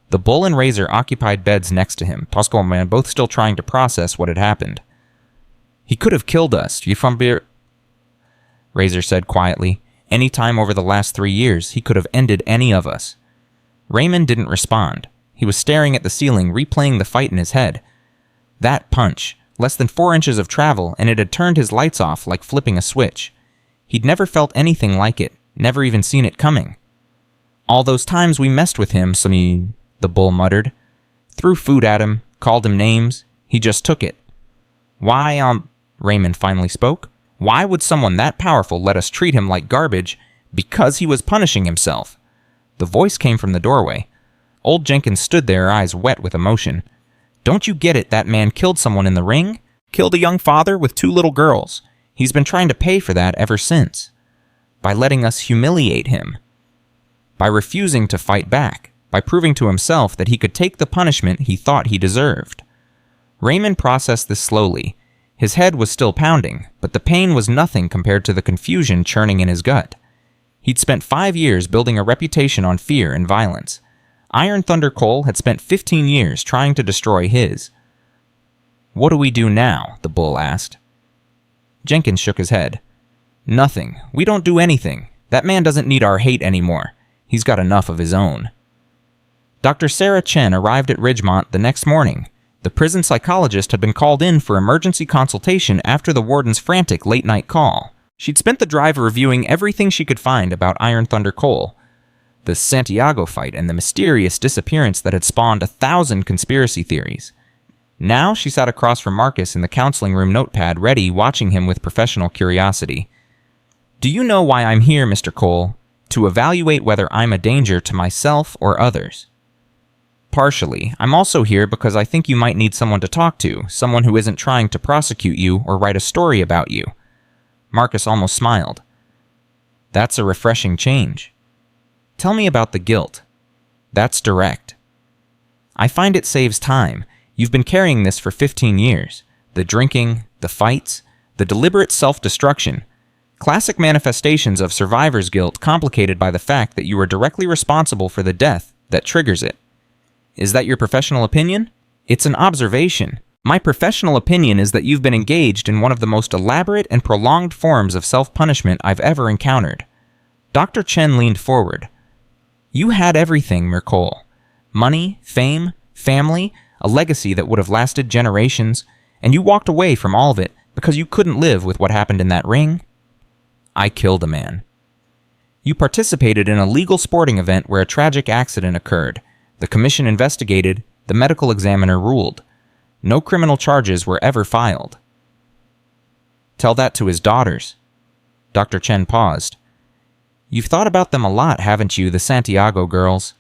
The Bull and Razor occupied beds next to him, Tosco and Man both still trying to process what had happened. He could have killed us, Razor said quietly. Any time over the last 3 years, he could have ended any of us. Raymond didn't respond. He was staring at the ceiling, replaying the fight in his head. That punch, less than 4 inches of travel, and it had turned his lights off like flipping a switch. He'd never felt anything like it, never even seen it coming. All those times we messed with him, the Bull muttered. Threw food at him, called him names. He just took it. Why, Raymond finally spoke. Why would someone that powerful let us treat him like garbage because he was punishing himself? The voice came from the doorway. Old Jenkins stood there, eyes wet with emotion. Don't you get it? That man killed someone in the ring? Killed a young father with 2 little girls. He's been trying to pay for that ever since. By letting us humiliate him. By refusing to fight back. by proving to himself that he could take the punishment he thought he deserved. Raymond processed this slowly. His head was still pounding, but the pain was nothing compared to the confusion churning in his gut. He'd spent 5 years building a reputation on fear and violence. Iron Thunder Cole had spent 15 years trying to destroy his. "What do we do now?" the bull asked. Jenkins shook his head. "Nothing. We don't do anything. That man doesn't need our hate anymore. He's got enough of his own." Dr. Sarah Chen arrived at Ridgemont the next morning. The prison psychologist had been called in for emergency consultation after the warden's frantic late-night call. She'd spent the drive reviewing everything she could find about Iron Thunder Cole, the Santiago fight, and the mysterious disappearance that had spawned 1,000 conspiracy theories. Now she sat across from Marcus in the counseling room notepad ready, watching him with professional curiosity. "Do you know why I'm here, Mr. Cole? To evaluate whether I'm a danger to myself or others." "Partially. I'm also here because I think you might need someone to talk to, someone who isn't trying to prosecute you or write a story about you." Marcus almost smiled. "That's a refreshing change. Tell me about the guilt." "That's direct. I find it saves time. You've been carrying this for 15 years. The drinking, the fights, the deliberate self-destruction. Classic manifestations of survivor's guilt complicated by the fact that you are directly responsible for the death that triggers it. Is that your professional opinion? It's an observation. My professional opinion is that you've been engaged in one of the most elaborate and prolonged forms of self-punishment I've ever encountered." Dr. Chen leaned forward. "You had everything, Mercole. Money, fame, family, a legacy that would have lasted generations, and you walked away from all of it because you couldn't live with what happened in that ring." "I killed a man." "You participated in a legal sporting event where a tragic accident occurred. The commission investigated, the medical examiner ruled. No criminal charges were ever filed." "Tell that to his daughters." Dr. Chen paused. "You've thought about them a lot, haven't you, the Santiago girls?"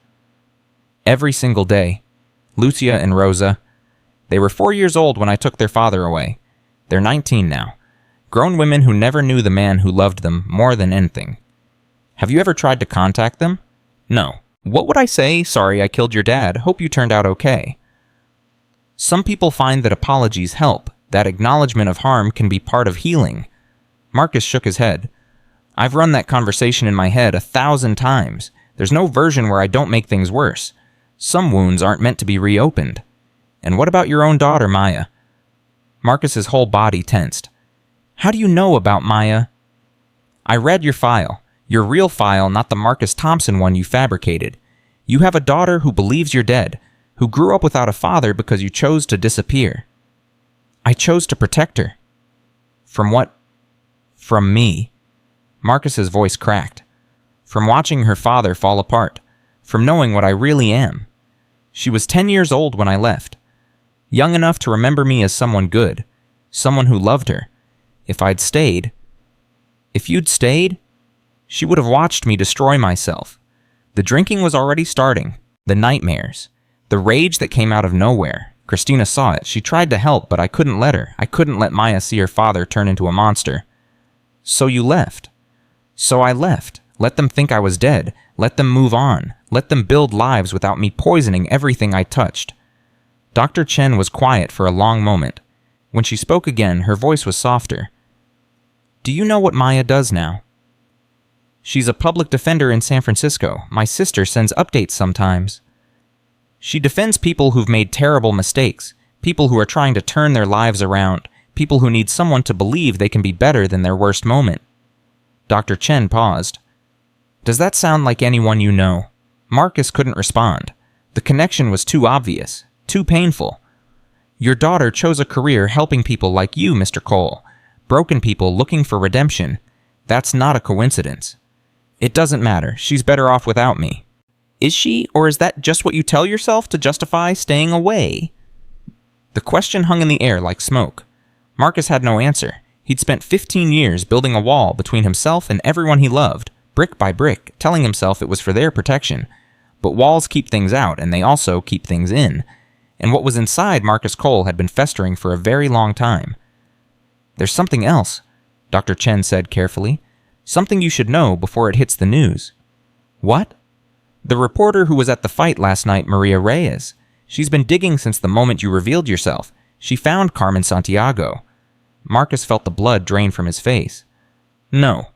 "Every single day. Lucia and Rosa. They were 4 years old when I took their father away. They're 19 now. Grown women who never knew the man who loved them more than anything. Have you ever tried to contact them?" "No." "What would I say? Sorry, I killed your dad. Hope you turned out okay." Some people find that apologies help. That acknowledgement of harm can be part of healing. Marcus shook his head. "I've run that conversation in my head 1,000 times. There's no version where I don't make things worse. Some wounds aren't meant to be reopened. And what about your own daughter, Maya?" Marcus's whole body tensed. "How do you know about Maya?" "I read your file. Your real file, not the Marcus Thompson one you fabricated. You have a daughter who believes you're dead, who grew up without a father because you chose to disappear." "I chose to protect her." "From what?" "From me." Marcus's voice cracked. "From watching her father fall apart. From knowing what I really am. She was 10 years old when I left. Young enough to remember me as someone good. Someone who loved her. If I'd stayed..." "If you'd stayed?" "She would have watched me destroy myself. The drinking was already starting. The nightmares. The rage that came out of nowhere. Christina saw it. She tried to help, but I couldn't let her. I couldn't let Maya see her father turn into a monster." "So you left?" "So I left. Let them think I was dead. Let them move on. Let them build lives without me poisoning everything I touched." Dr. Chen was quiet for a long moment. When she spoke again, her voice was softer. "Do you know what Maya does now?" "She's a public defender in San Francisco. My sister sends updates sometimes. She defends people who've made terrible mistakes, people who are trying to turn their lives around, people who need someone to believe they can be better than their worst moment." Dr. Chen paused. "Does that sound like anyone you know?" Marcus couldn't respond. The connection was too obvious, too painful. "Your daughter chose a career helping people like you, Mr. Cole. Broken people looking for redemption. That's not a coincidence. It doesn't matter. She's better off without me." "Is she, or is that just what you tell yourself to justify staying away?" The question hung in the air like smoke. Marcus had no answer. He'd spent 15 years building a wall between himself and everyone he loved, brick by brick, telling himself it was for their protection. But walls keep things out, and they also keep things in. And what was inside Marcus Cole had been festering for a very long time. "There's something else," Dr. Chen said carefully. "Something you should know before it hits the news." "What?" The reporter who was at the fight last night, Maria Reyes. She's been digging since the moment you revealed yourself. She found Carmen Santiago. Marcus felt the blood drain from his face. No.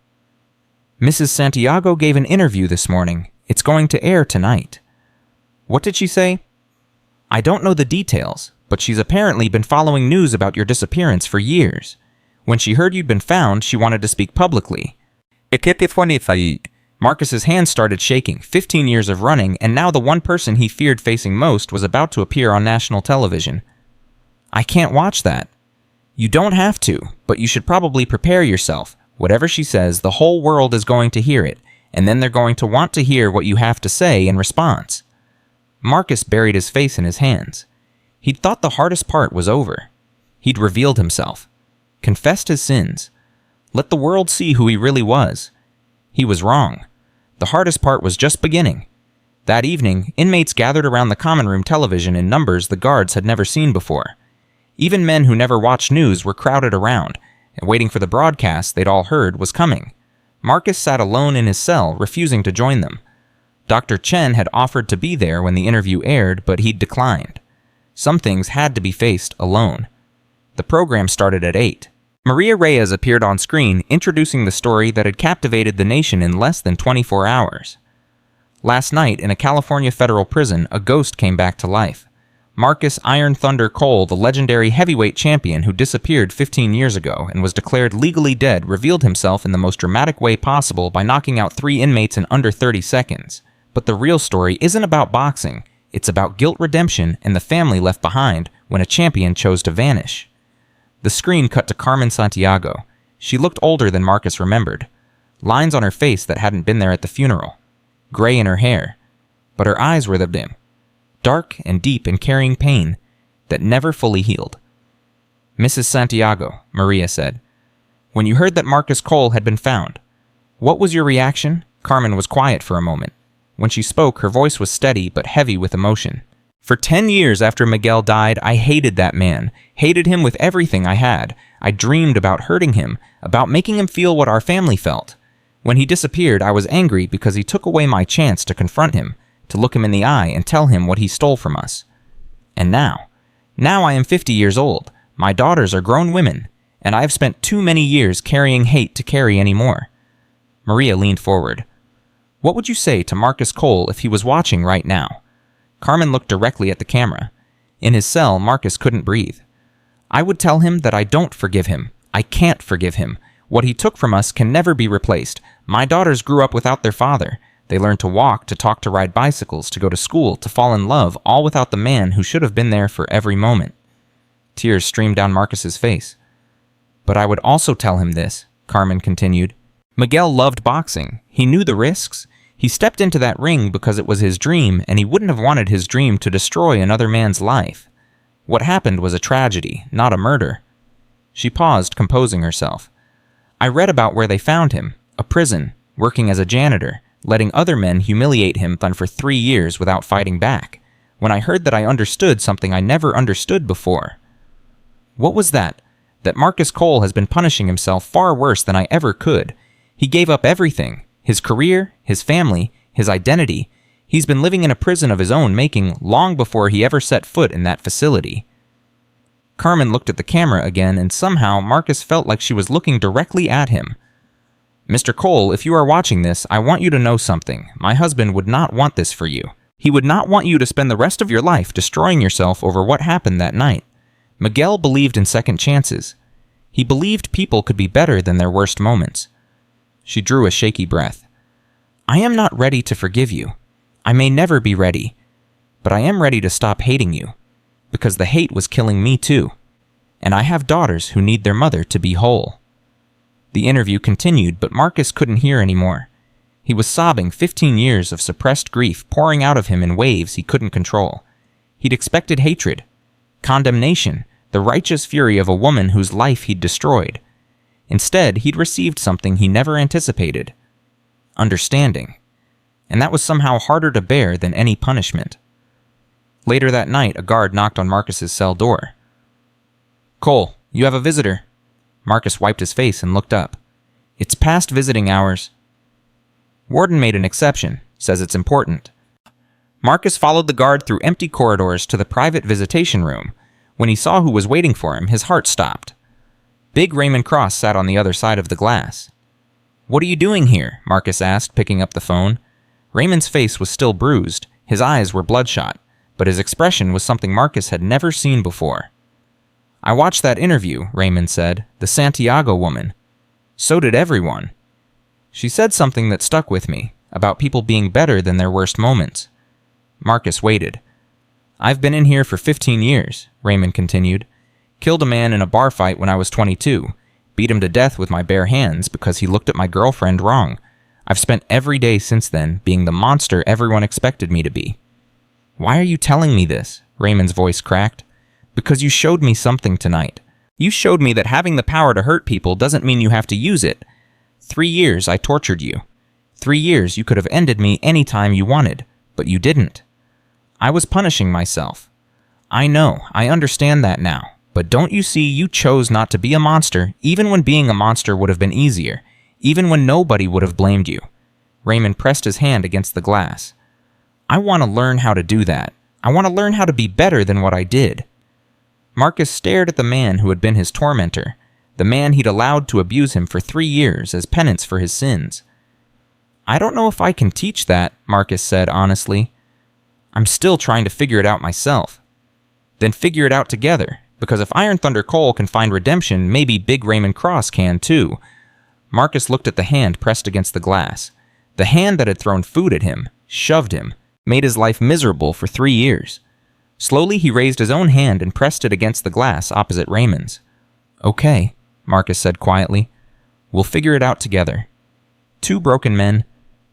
Mrs. Santiago gave an interview this morning. It's going to air tonight. What did she say? I don't know the details, but she's apparently been following news about your disappearance for years. When she heard you'd been found, she wanted to speak publicly. Marcus's hands started shaking. 15 years of running, and now the one person he feared facing most was about to appear on national television. I can't watch that. You don't have to, but you should probably prepare yourself. Whatever she says, the whole world is going to hear it, and then they're going to want to hear what you have to say in response. Marcus buried his face in his hands. He'd thought the hardest part was over. He'd revealed himself, confessed his sins, let the world see who he really was. He was wrong. The hardest part was just beginning. That evening, inmates gathered around the common room television in numbers the guards had never seen before. Even men who never watched news were crowded around, and waiting for the broadcast they'd all heard was coming. Marcus sat alone in his cell, refusing to join them. Dr. Chen had offered to be there when the interview aired, but he'd declined. Some things had to be faced alone. The program started at 8. Maria Reyes appeared on screen, introducing the story that had captivated the nation in less than 24 hours. Last night, in a California federal prison, a ghost came back to life. Marcus Iron Thunder Cole, the legendary heavyweight champion who disappeared 15 years ago and was declared legally dead, revealed himself in the most dramatic way possible by knocking out 3 inmates in under 30 seconds. But the real story isn't about boxing. It's about guilt redemption and the family left behind when a champion chose to vanish. The screen cut to Carmen Santiago. She looked older than Marcus remembered. Lines on her face that hadn't been there at the funeral. Gray in her hair. But her eyes were the dim. Dark and deep and carrying pain that never fully healed. Mrs. Santiago, Maria said, when you heard that Marcus Cole had been found, what was your reaction? Carmen was quiet for a moment. When she spoke, her voice was steady but heavy with emotion. For 10 years after Miguel died, I hated that man, hated him with everything I had. I dreamed about hurting him, about making him feel what our family felt. When he disappeared, I was angry because he took away my chance to confront him, to look him in the eye and tell him what he stole from us. And now I am 50 years old. My daughters are grown women, and I have spent too many years carrying hate to carry any more. Maria leaned forward. What would you say to Marcus Cole if he was watching right now? Carmen looked directly at the camera. In his cell, Marcus couldn't breathe. I would tell him that I don't forgive him. I can't forgive him. What he took from us can never be replaced. My daughters grew up without their father. They learned to walk, to talk, to ride bicycles, to go to school, to fall in love, all without the man who should have been there for every moment. Tears streamed down Marcus's face. But I would also tell him this, Carmen continued. Miguel loved boxing. He knew the risks. He stepped into that ring because it was his dream, and he wouldn't have wanted his dream to destroy another man's life. What happened was a tragedy, not a murder. She paused, composing herself. I read about where they found him, a prison, working as a janitor, letting other men humiliate him for 3 years without fighting back. When I heard that, I understood something I never understood before. What was that? That Marcus Cole has been punishing himself far worse than I ever could. He gave up everything. His career, his family, his identity. He's been living in a prison of his own making long before he ever set foot in that facility. Carmen looked at the camera again, and somehow Marcus felt like she was looking directly at him. Mr. Cole, if you are watching this, I want you to know something. My husband would not want this for you. He would not want you to spend the rest of your life destroying yourself over what happened that night. Miguel believed in second chances. He believed people could be better than their worst moments. She drew a shaky breath. I am not ready to forgive you. I may never be ready, but I am ready to stop hating you, because the hate was killing me too, and I have daughters who need their mother to be whole. The interview continued, but Marcus couldn't hear anymore. He was sobbing, 15 years of suppressed grief pouring out of him in waves he couldn't control. He'd expected hatred, condemnation, the righteous fury of a woman whose life he'd destroyed. Instead, he'd received something he never anticipated. Understanding. And that was somehow harder to bear than any punishment. Later that night, a guard knocked on Marcus's cell door. Cole, you have a visitor. Marcus wiped his face and looked up. It's past visiting hours. Warden made an exception, says it's important. Marcus followed the guard through empty corridors to the private visitation room. When he saw who was waiting for him, his heart stopped. Big Raymond Cross sat on the other side of the glass. "What are you doing here?" Marcus asked, picking up the phone. Raymond's face was still bruised, his eyes were bloodshot, but his expression was something Marcus had never seen before. "I watched that interview," Raymond said, "the Santiago woman. So did everyone. She said something that stuck with me, about people being better than their worst moments." Marcus waited. "I've been in here for 15 years, Raymond continued. "Killed a man in a bar fight when I was 22. Beat him to death with my bare hands because he looked at my girlfriend wrong. I've spent every day since then being the monster everyone expected me to be." "Why are you telling me this?" Raymond's voice cracked. "Because you showed me something tonight. You showed me that having the power to hurt people doesn't mean you have to use it. 3 years I tortured you. 3 years you could have ended me any time you wanted, but you didn't. I was punishing myself. I know, I understand that now, but don't you see you chose not to be a monster even when being a monster would have been easier, even when nobody would have blamed you." Raymond pressed his hand against the glass. "I want to learn how to do that. I want to learn how to be better than what I did." Marcus stared at the man who had been his tormentor, the man he'd allowed to abuse him for 3 years as penance for his sins. "I don't know if I can teach that," Marcus said honestly. "I'm still trying to figure it out myself." "Then figure it out together, because if Iron Thunder Cole can find redemption, maybe Big Raymond Cross can too." Marcus looked at the hand pressed against the glass. The hand that had thrown food at him, shoved him, made his life miserable for 3 years. Slowly he raised his own hand and pressed it against the glass opposite Raymond's. "Okay," Marcus said quietly. "We'll figure it out together. 2 broken men,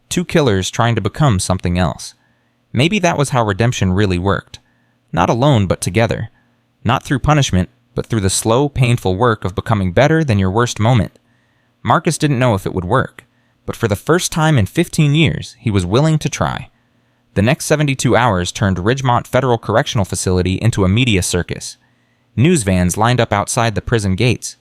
2 killers trying to become something else. Maybe that was how redemption really worked. Not alone, but together. Not through punishment, but through the slow, painful work of becoming better than your worst moment." Marcus didn't know if it would work, but for the first time in 15 years, he was willing to try. The next 72 hours turned Ridgemont Federal Correctional Facility into a media circus. News vans lined up outside the prison gates.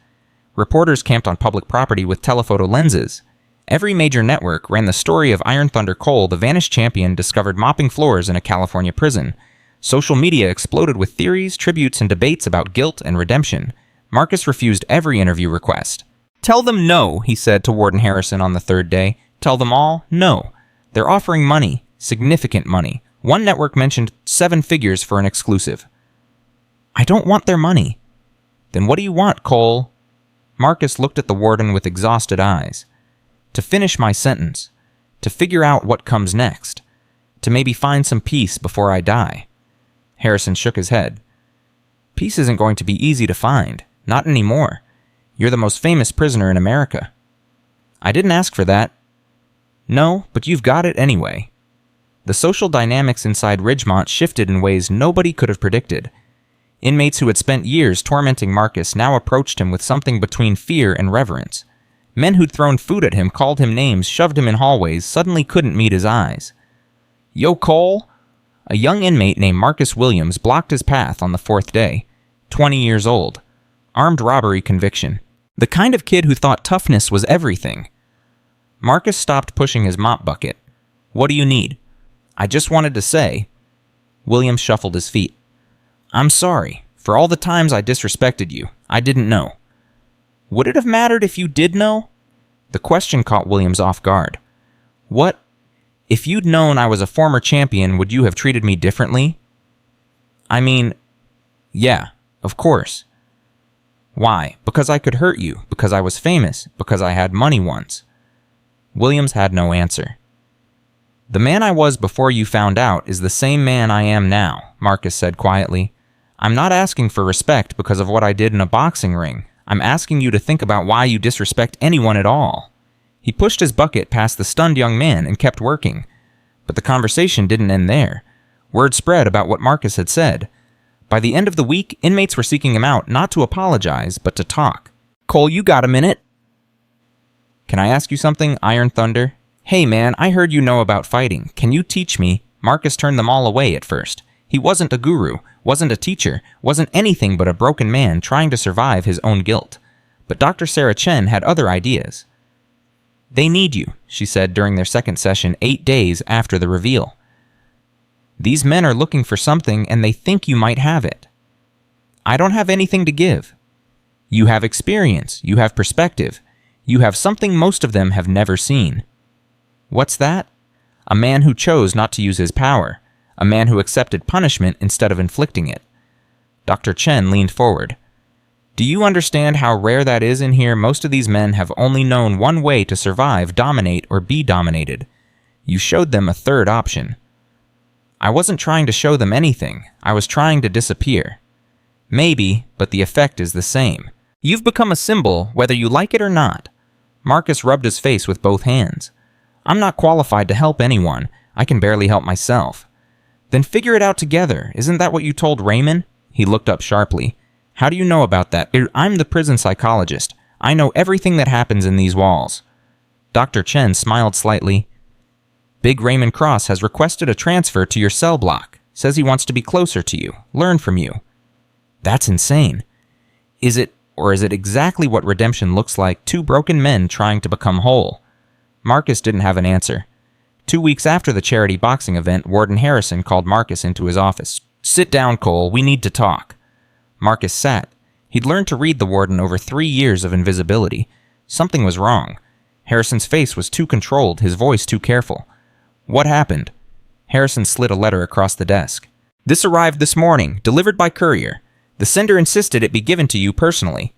Reporters camped on public property with telephoto lenses. Every major network ran the story of Iron Thunder Cole, the vanished champion discovered mopping floors in a California prison. Social media exploded with theories, tributes, and debates about guilt and redemption. Marcus refused every interview request. "Tell them no," he said to Warden Harrison on the 3rd day. "Tell them all no. They're offering money, significant money. One network mentioned 7 figures for an exclusive." "I don't want their money." "Then what do you want, Cole?" Marcus looked at the warden with exhausted eyes. "To finish my sentence. To figure out what comes next. To maybe find some peace before I die." Harrison shook his head. "Peace isn't going to be easy to find. Not anymore. You're the most famous prisoner in America." "I didn't ask for that." "No, but you've got it anyway." The social dynamics inside Ridgemont shifted in ways nobody could have predicted. Inmates who had spent years tormenting Marcus now approached him with something between fear and reverence. Men who'd thrown food at him, called him names, shoved him in hallways, suddenly couldn't meet his eyes. "Yo, Cole!" A young inmate named Marcus Williams blocked his path on the 4th day. 20 years old. Armed robbery conviction. The kind of kid who thought toughness was everything. Marcus stopped pushing his mop bucket. "What do you need?" "I just wanted to say..." Williams shuffled his feet. "I'm sorry. For all the times I disrespected you. I didn't know." "Would it have mattered if you did know?" The question caught Williams off guard. "What? If you'd known I was a former champion, would you have treated me differently?" "I mean, yeah, of course." "Why? Because I could hurt you, because I was famous, because I had money once." Williams had no answer. "The man I was before you found out is the same man I am now," Marcus said quietly. "I'm not asking for respect because of what I did in a boxing ring. I'm asking you to think about why you disrespect anyone at all." He pushed his bucket past the stunned young man and kept working. But the conversation didn't end there. Word spread about what Marcus had said. By the end of the week, inmates were seeking him out not to apologize, but to talk. "Cole, you got a minute?" "Can I ask you something, Iron Thunder?" "Hey man, I heard you know about fighting. Can you teach me?" Marcus turned them all away at first. He wasn't a guru, wasn't a teacher, wasn't anything but a broken man trying to survive his own guilt. But Dr. Sarah Chen had other ideas. "They need you," she said during their second session 8 days after the reveal. These men are looking for something and they think you might have it. I don't have anything to give. You have experience, you have perspective, you have something most of them have never seen. What's that? A man who chose not to use his power, a man who accepted punishment instead of inflicting it. Dr. Chen leaned forward. Do you understand how rare that is in here? Most of these men have only known one way to survive, dominate, or be dominated. You showed them a third option. I wasn't trying to show them anything. I was trying to disappear. Maybe, but the effect is the same. You've become a symbol, whether you like it or not. Marcus rubbed his face with both hands. I'm not qualified to help anyone. I can barely help myself. Then figure it out together. Isn't that what you told Raymond? He looked up sharply. How do you know about that? I'm the prison psychologist. I know everything that happens in these walls. Dr. Chen smiled slightly. Big Raymond Cross has requested a transfer to your cell block. Says he wants to be closer to you, learn from you. That's insane. Is it exactly what redemption looks like? Two broken men trying to become whole. Marcus didn't have an answer. 2 weeks after the charity boxing event, Warden Harrison called Marcus into his office. Sit down, Cole. We need to talk. Marcus sat. He'd learned to read the warden over 3 years of invisibility. Something was wrong. Harrison's face was too controlled, his voice too careful. What happened? Harrison slid a letter across the desk. This arrived this morning, delivered by courier. The sender insisted it be given to you personally.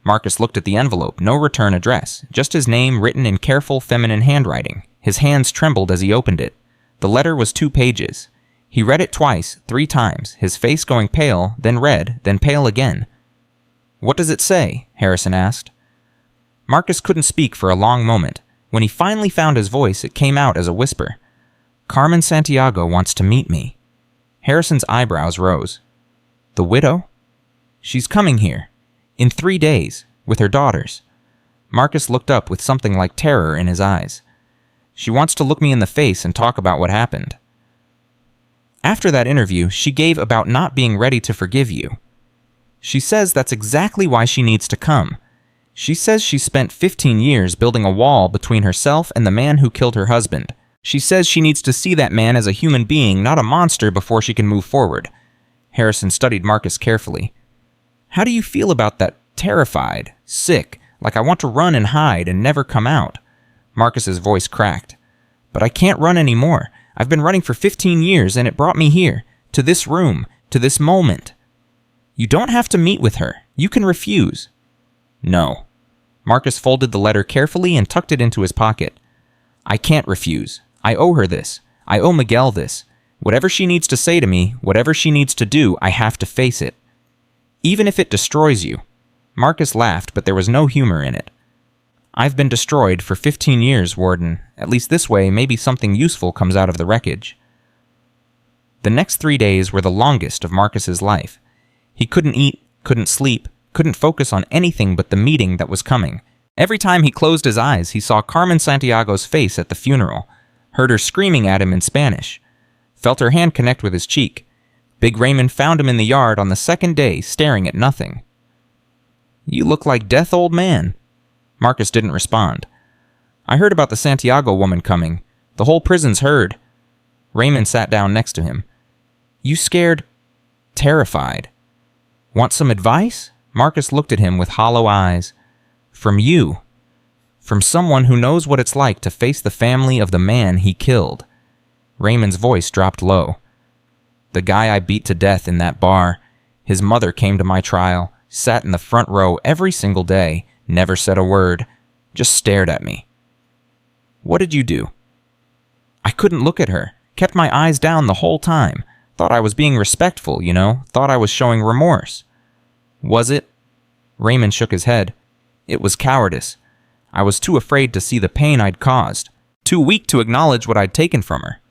Marcus looked at the envelope, no return address, just his name written in careful feminine handwriting. His hands trembled as he opened it. The letter was 2 pages. He read it twice, 3 times, his face going pale, then red, then pale again. What does it say? Harrison asked. Marcus couldn't speak for a long moment. When he finally found his voice, it came out as a whisper. Carmen Santiago wants to meet me. Harrison's eyebrows rose. The widow? She's coming here. In 3 days, with her daughters. Marcus looked up with something like terror in his eyes. She wants to look me in the face and talk about what happened. After that interview, she gave about not being ready to forgive you. She says that's exactly why she needs to come. She says she spent 15 years building a wall between herself and the man who killed her husband. She says she needs to see that man as a human being, not a monster, before she can move forward. Harrison studied Marcus carefully. How do you feel about that? Terrified, sick, like I want to run and hide and never come out. Marcus's voice cracked. But I can't run anymore. I've been running for 15 years and it brought me here, to this room, to this moment. You don't have to meet with her. You can refuse. No. Marcus folded the letter carefully and tucked it into his pocket. I can't refuse. I owe her this. I owe Miguel this. Whatever she needs to say to me, whatever she needs to do, I have to face it. Even if it destroys you. Marcus laughed, but there was no humor in it. I've been destroyed for 15 years, Warden. At least this way, maybe something useful comes out of the wreckage. The next 3 days were the longest of Marcus's life. He couldn't eat, couldn't sleep, couldn't focus on anything but the meeting that was coming. Every time he closed his eyes, he saw Carmen Santiago's face at the funeral, heard her screaming at him in Spanish, felt her hand connect with his cheek. Big Raymond found him in the yard on the second day, staring at nothing. You look like death, old man. Marcus didn't respond. I heard about the Santiago woman coming. The whole prison's heard. Raymond sat down next to him. You scared? Terrified. Want some advice? Marcus looked at him with hollow eyes. From you. From someone who knows what it's like to face the family of the man he killed. Raymond's voice dropped low. The guy I beat to death in that bar. His mother came to my trial, sat in the front row every single day, never said a word, just stared at me. What did you do? I couldn't look at her, kept my eyes down the whole time. Thought I was being respectful, thought I was showing remorse. Was it? Raymond shook his head. It was cowardice. I was too afraid to see the pain I'd caused, too weak to acknowledge what I'd taken from her.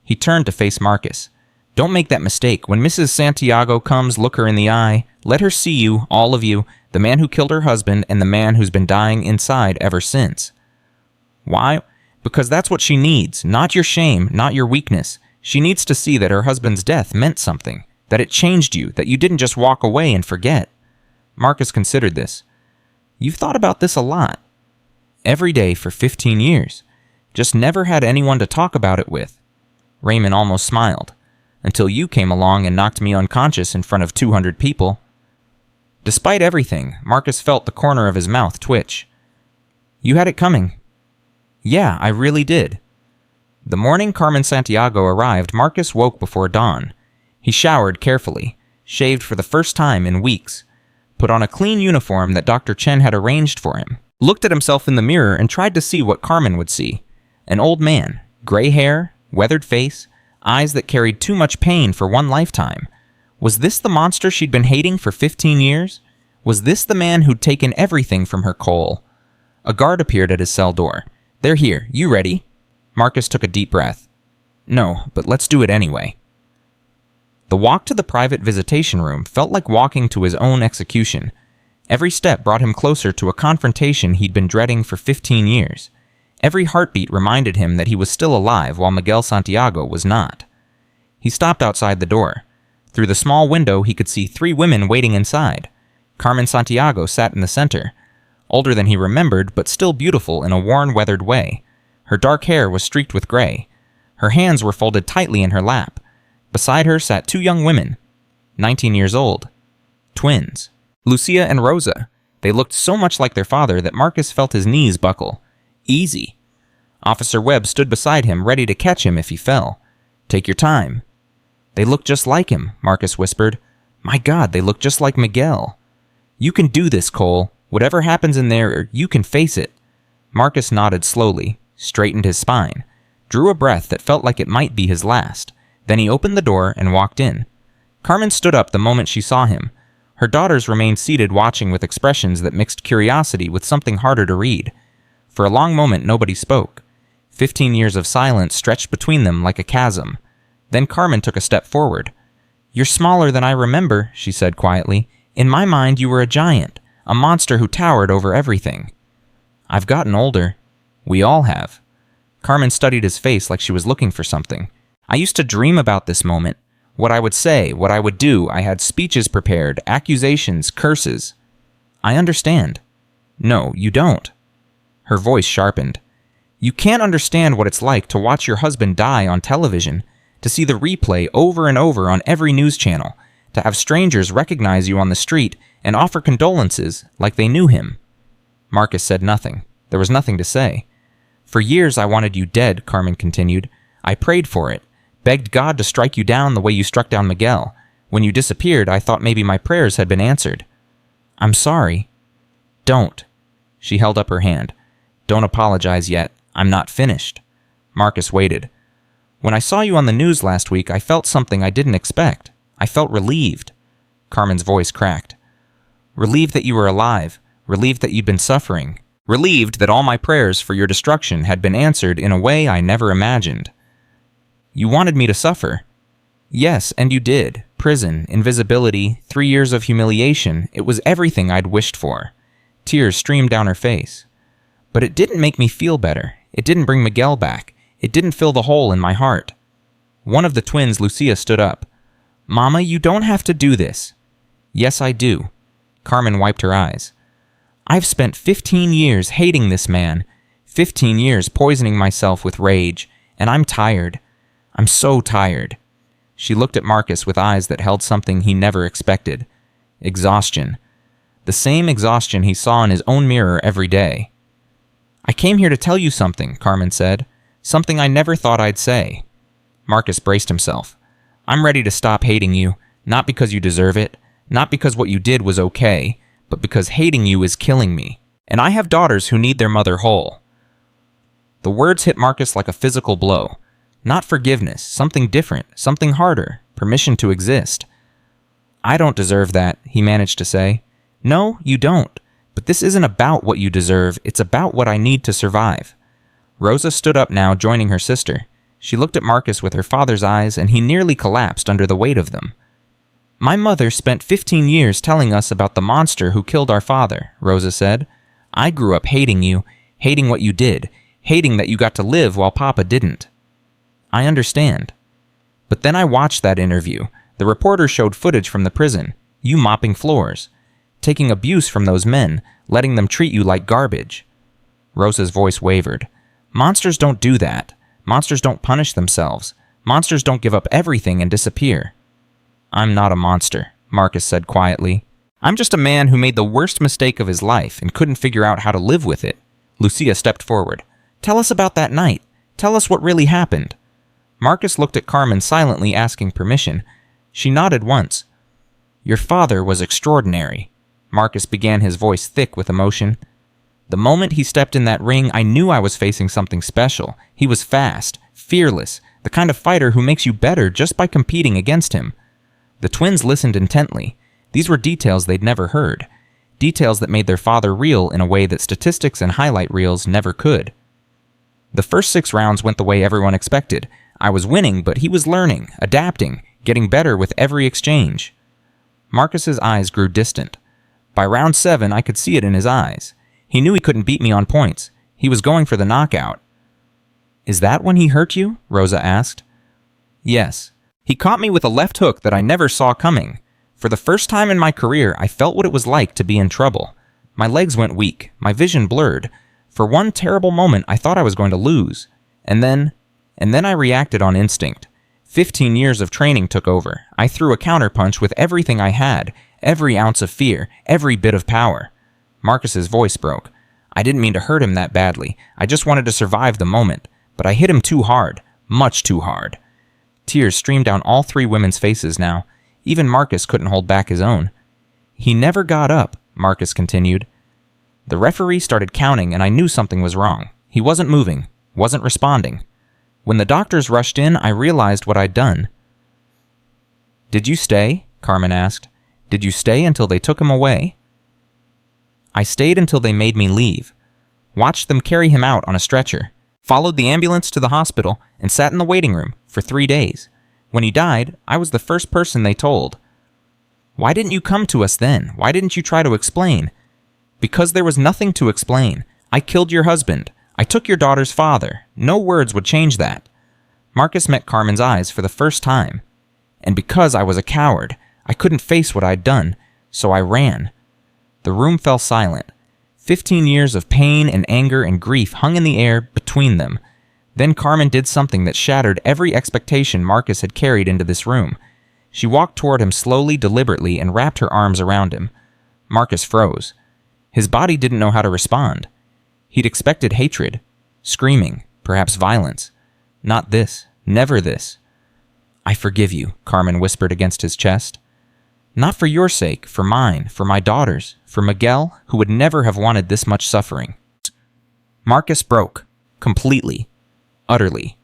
He turned to face Marcus. Don't make that mistake. When Mrs. Santiago comes, look her in the eye. Let her see you, all of you, the man who killed her husband and the man who's been dying inside ever since. Why? Because that's what she needs, not your shame, not your weakness. She needs to see that her husband's death meant something, that it changed you, that you didn't just walk away and forget. Marcus considered this. You've thought about this a lot. Every day for 15 years. Just never had anyone to talk about it with. Raymond almost smiled. until you came along and knocked me unconscious in front of 200 people. Despite everything, Marcus felt the corner of his mouth twitch. You had it coming. Yeah, I really did. The morning Carmen Santiago arrived, Marcus woke before dawn. He showered carefully, shaved for the first time in weeks, put on a clean uniform that Dr. Chen had arranged for him, looked at himself in the mirror and tried to see what Carmen would see. An old man, gray hair, weathered face, eyes that carried too much pain for one lifetime. Was this the monster she'd been hating for 15 years? Was this the man who'd taken everything from her, Cole? A guard appeared at his cell door. They're here. You ready? Marcus took a deep breath. No, but let's do it anyway. The walk to the private visitation room felt like walking to his own execution. Every step brought him closer to a confrontation he'd been dreading for 15 years. Every heartbeat reminded him that he was still alive while Miguel Santiago was not. He stopped outside the door. Through the small window, he could see 3 women waiting inside. Carmen Santiago sat in the center, older than he remembered, but still beautiful in a worn, weathered way. Her dark hair was streaked with gray. Her hands were folded tightly in her lap. Beside her sat 2 young women, 19 years old. Twins. Lucia and Rosa. They looked so much like their father that Marcus felt his knees buckle. Easy. Officer Webb stood beside him, ready to catch him if he fell. Take your time. They look just like him, Marcus whispered. My God, they look just like Miguel. You can do this, Cole. Whatever happens in there, you can face it. Marcus nodded slowly, straightened his spine, drew a breath that felt like it might be his last. Then he opened the door and walked in. Carmen stood up the moment she saw him. Her daughters remained seated watching with expressions that mixed curiosity with something harder to read. For a long moment nobody spoke. 15 years of silence stretched between them like a chasm. Then Carmen took a step forward. You're smaller than I remember, she said quietly. In my mind you were a giant, a monster who towered over everything. I've gotten older. We all have. Carmen studied his face like she was looking for something. I used to dream about this moment. What I would say, what I would do. I had speeches prepared, accusations, curses. I understand. No, you don't. Her voice sharpened. You can't understand what it's like to watch your husband die on television, to see the replay over and over on every news channel, to have strangers recognize you on the street and offer condolences like they knew him. Marcus said nothing. There was nothing to say. For years I wanted you dead, Carmen continued. I prayed for it, begged God to strike you down the way you struck down Miguel. When you disappeared, I thought maybe my prayers had been answered. I'm sorry. Don't. She held up her hand. Don't apologize yet. I'm not finished. Marcus waited. When I saw you on the news last week, I felt something I didn't expect. I felt relieved. Carmen's voice cracked. Relieved that you were alive. Relieved that you'd been suffering. Relieved that all my prayers for your destruction had been answered in a way I never imagined. You wanted me to suffer. Yes, and you did. Prison, invisibility, 3 years of humiliation. It was everything I'd wished for. Tears streamed down her face. But it didn't make me feel better. It didn't bring Miguel back. It didn't fill the hole in my heart. One of the twins, Lucia, stood up. Mama, you don't have to do this. Yes, I do. Carmen wiped her eyes. I've spent 15 years hating this man, 15 years poisoning myself with rage, and I'm tired. I'm so tired. She looked at Marcus with eyes that held something he never expected. Exhaustion. The same exhaustion he saw in his own mirror every day. I came here to tell you something, Carmen said. Something I never thought I'd say. Marcus braced himself. I'm ready to stop hating you, not because you deserve it, not because what you did was okay, but because hating you is killing me. And I have daughters who need their mother whole. The words hit Marcus like a physical blow. Not forgiveness, something different, something harder, permission to exist. I don't deserve that, he managed to say. No, you don't. But this isn't about what you deserve, it's about what I need to survive. Rosa stood up now, joining her sister. She looked at Marcus with her father's eyes, and he nearly collapsed under the weight of them. My mother spent 15 years telling us about the monster who killed our father, Rosa said. I grew up hating you, hating what you did, hating that you got to live while Papa didn't. I understand. But then I watched that interview. The reporter showed footage from the prison, you mopping floors, taking abuse from those men, letting them treat you like garbage. Rosa's voice wavered. Monsters don't do that. Monsters don't punish themselves. Monsters don't give up everything and disappear. I'm not a monster, Marcus said quietly. I'm just a man who made the worst mistake of his life and couldn't figure out how to live with it. Lucia stepped forward. Tell us about that night. Tell us what really happened. Marcus looked at Carmen silently asking permission. She nodded once. Your father was extraordinary. Marcus began, his voice thick with emotion. The moment he stepped in that ring, I knew I was facing something special. He was fast, fearless, the kind of fighter who makes you better just by competing against him. The twins listened intently. These were details they'd never heard. Details that made their father real in a way that statistics and highlight reels never could. The first 6 rounds went the way everyone expected. I was winning, but he was learning, adapting, getting better with every exchange. Marcus's eyes grew distant. By round 7, I could see it in his eyes. He knew he couldn't beat me on points. He was going for the knockout. Is that when he hurt you? Rosa asked. Yes. He caught me with a left hook that I never saw coming. For the first time in my career, I felt what it was like to be in trouble. My legs went weak, my vision blurred. For one terrible moment, I thought I was going to lose. And then I reacted on instinct. 15 years of training took over. I threw a counterpunch with everything I had, every ounce of fear, every bit of power. Marcus's voice broke. I didn't mean to hurt him that badly. I just wanted to survive the moment. But I hit him too hard, much too hard. Tears streamed down all 3 women's faces now. Even Marcus couldn't hold back his own. He never got up, Marcus continued. The referee started counting and I knew something was wrong. He wasn't moving, wasn't responding. When the doctors rushed in, I realized what I'd done. Did you stay? Carmen asked. Did you stay until they took him away? I stayed until they made me leave. Watched them carry him out on a stretcher. Followed the ambulance to the hospital and sat in the waiting room for 3 days. When he died, I was the first person they told. Why didn't you come to us then? Why didn't you try to explain? Because there was nothing to explain. I killed your husband. I took your daughter's father. No words would change that. Marcus met Carmen's eyes for the first time. And because I was a coward, I couldn't face what I'd done, so I ran. The room fell silent. 15 years of pain and anger and grief hung in the air between them. Then Carmen did something that shattered every expectation Marcus had carried into this room. She walked toward him slowly, deliberately, and wrapped her arms around him. Marcus froze. His body didn't know how to respond. He'd expected hatred, screaming, perhaps violence. Not this, never this. I forgive you, Carmen whispered against his chest. Not for your sake, for mine, for my daughter's, for Miguel, who would never have wanted this much suffering. Marcus broke, completely, utterly.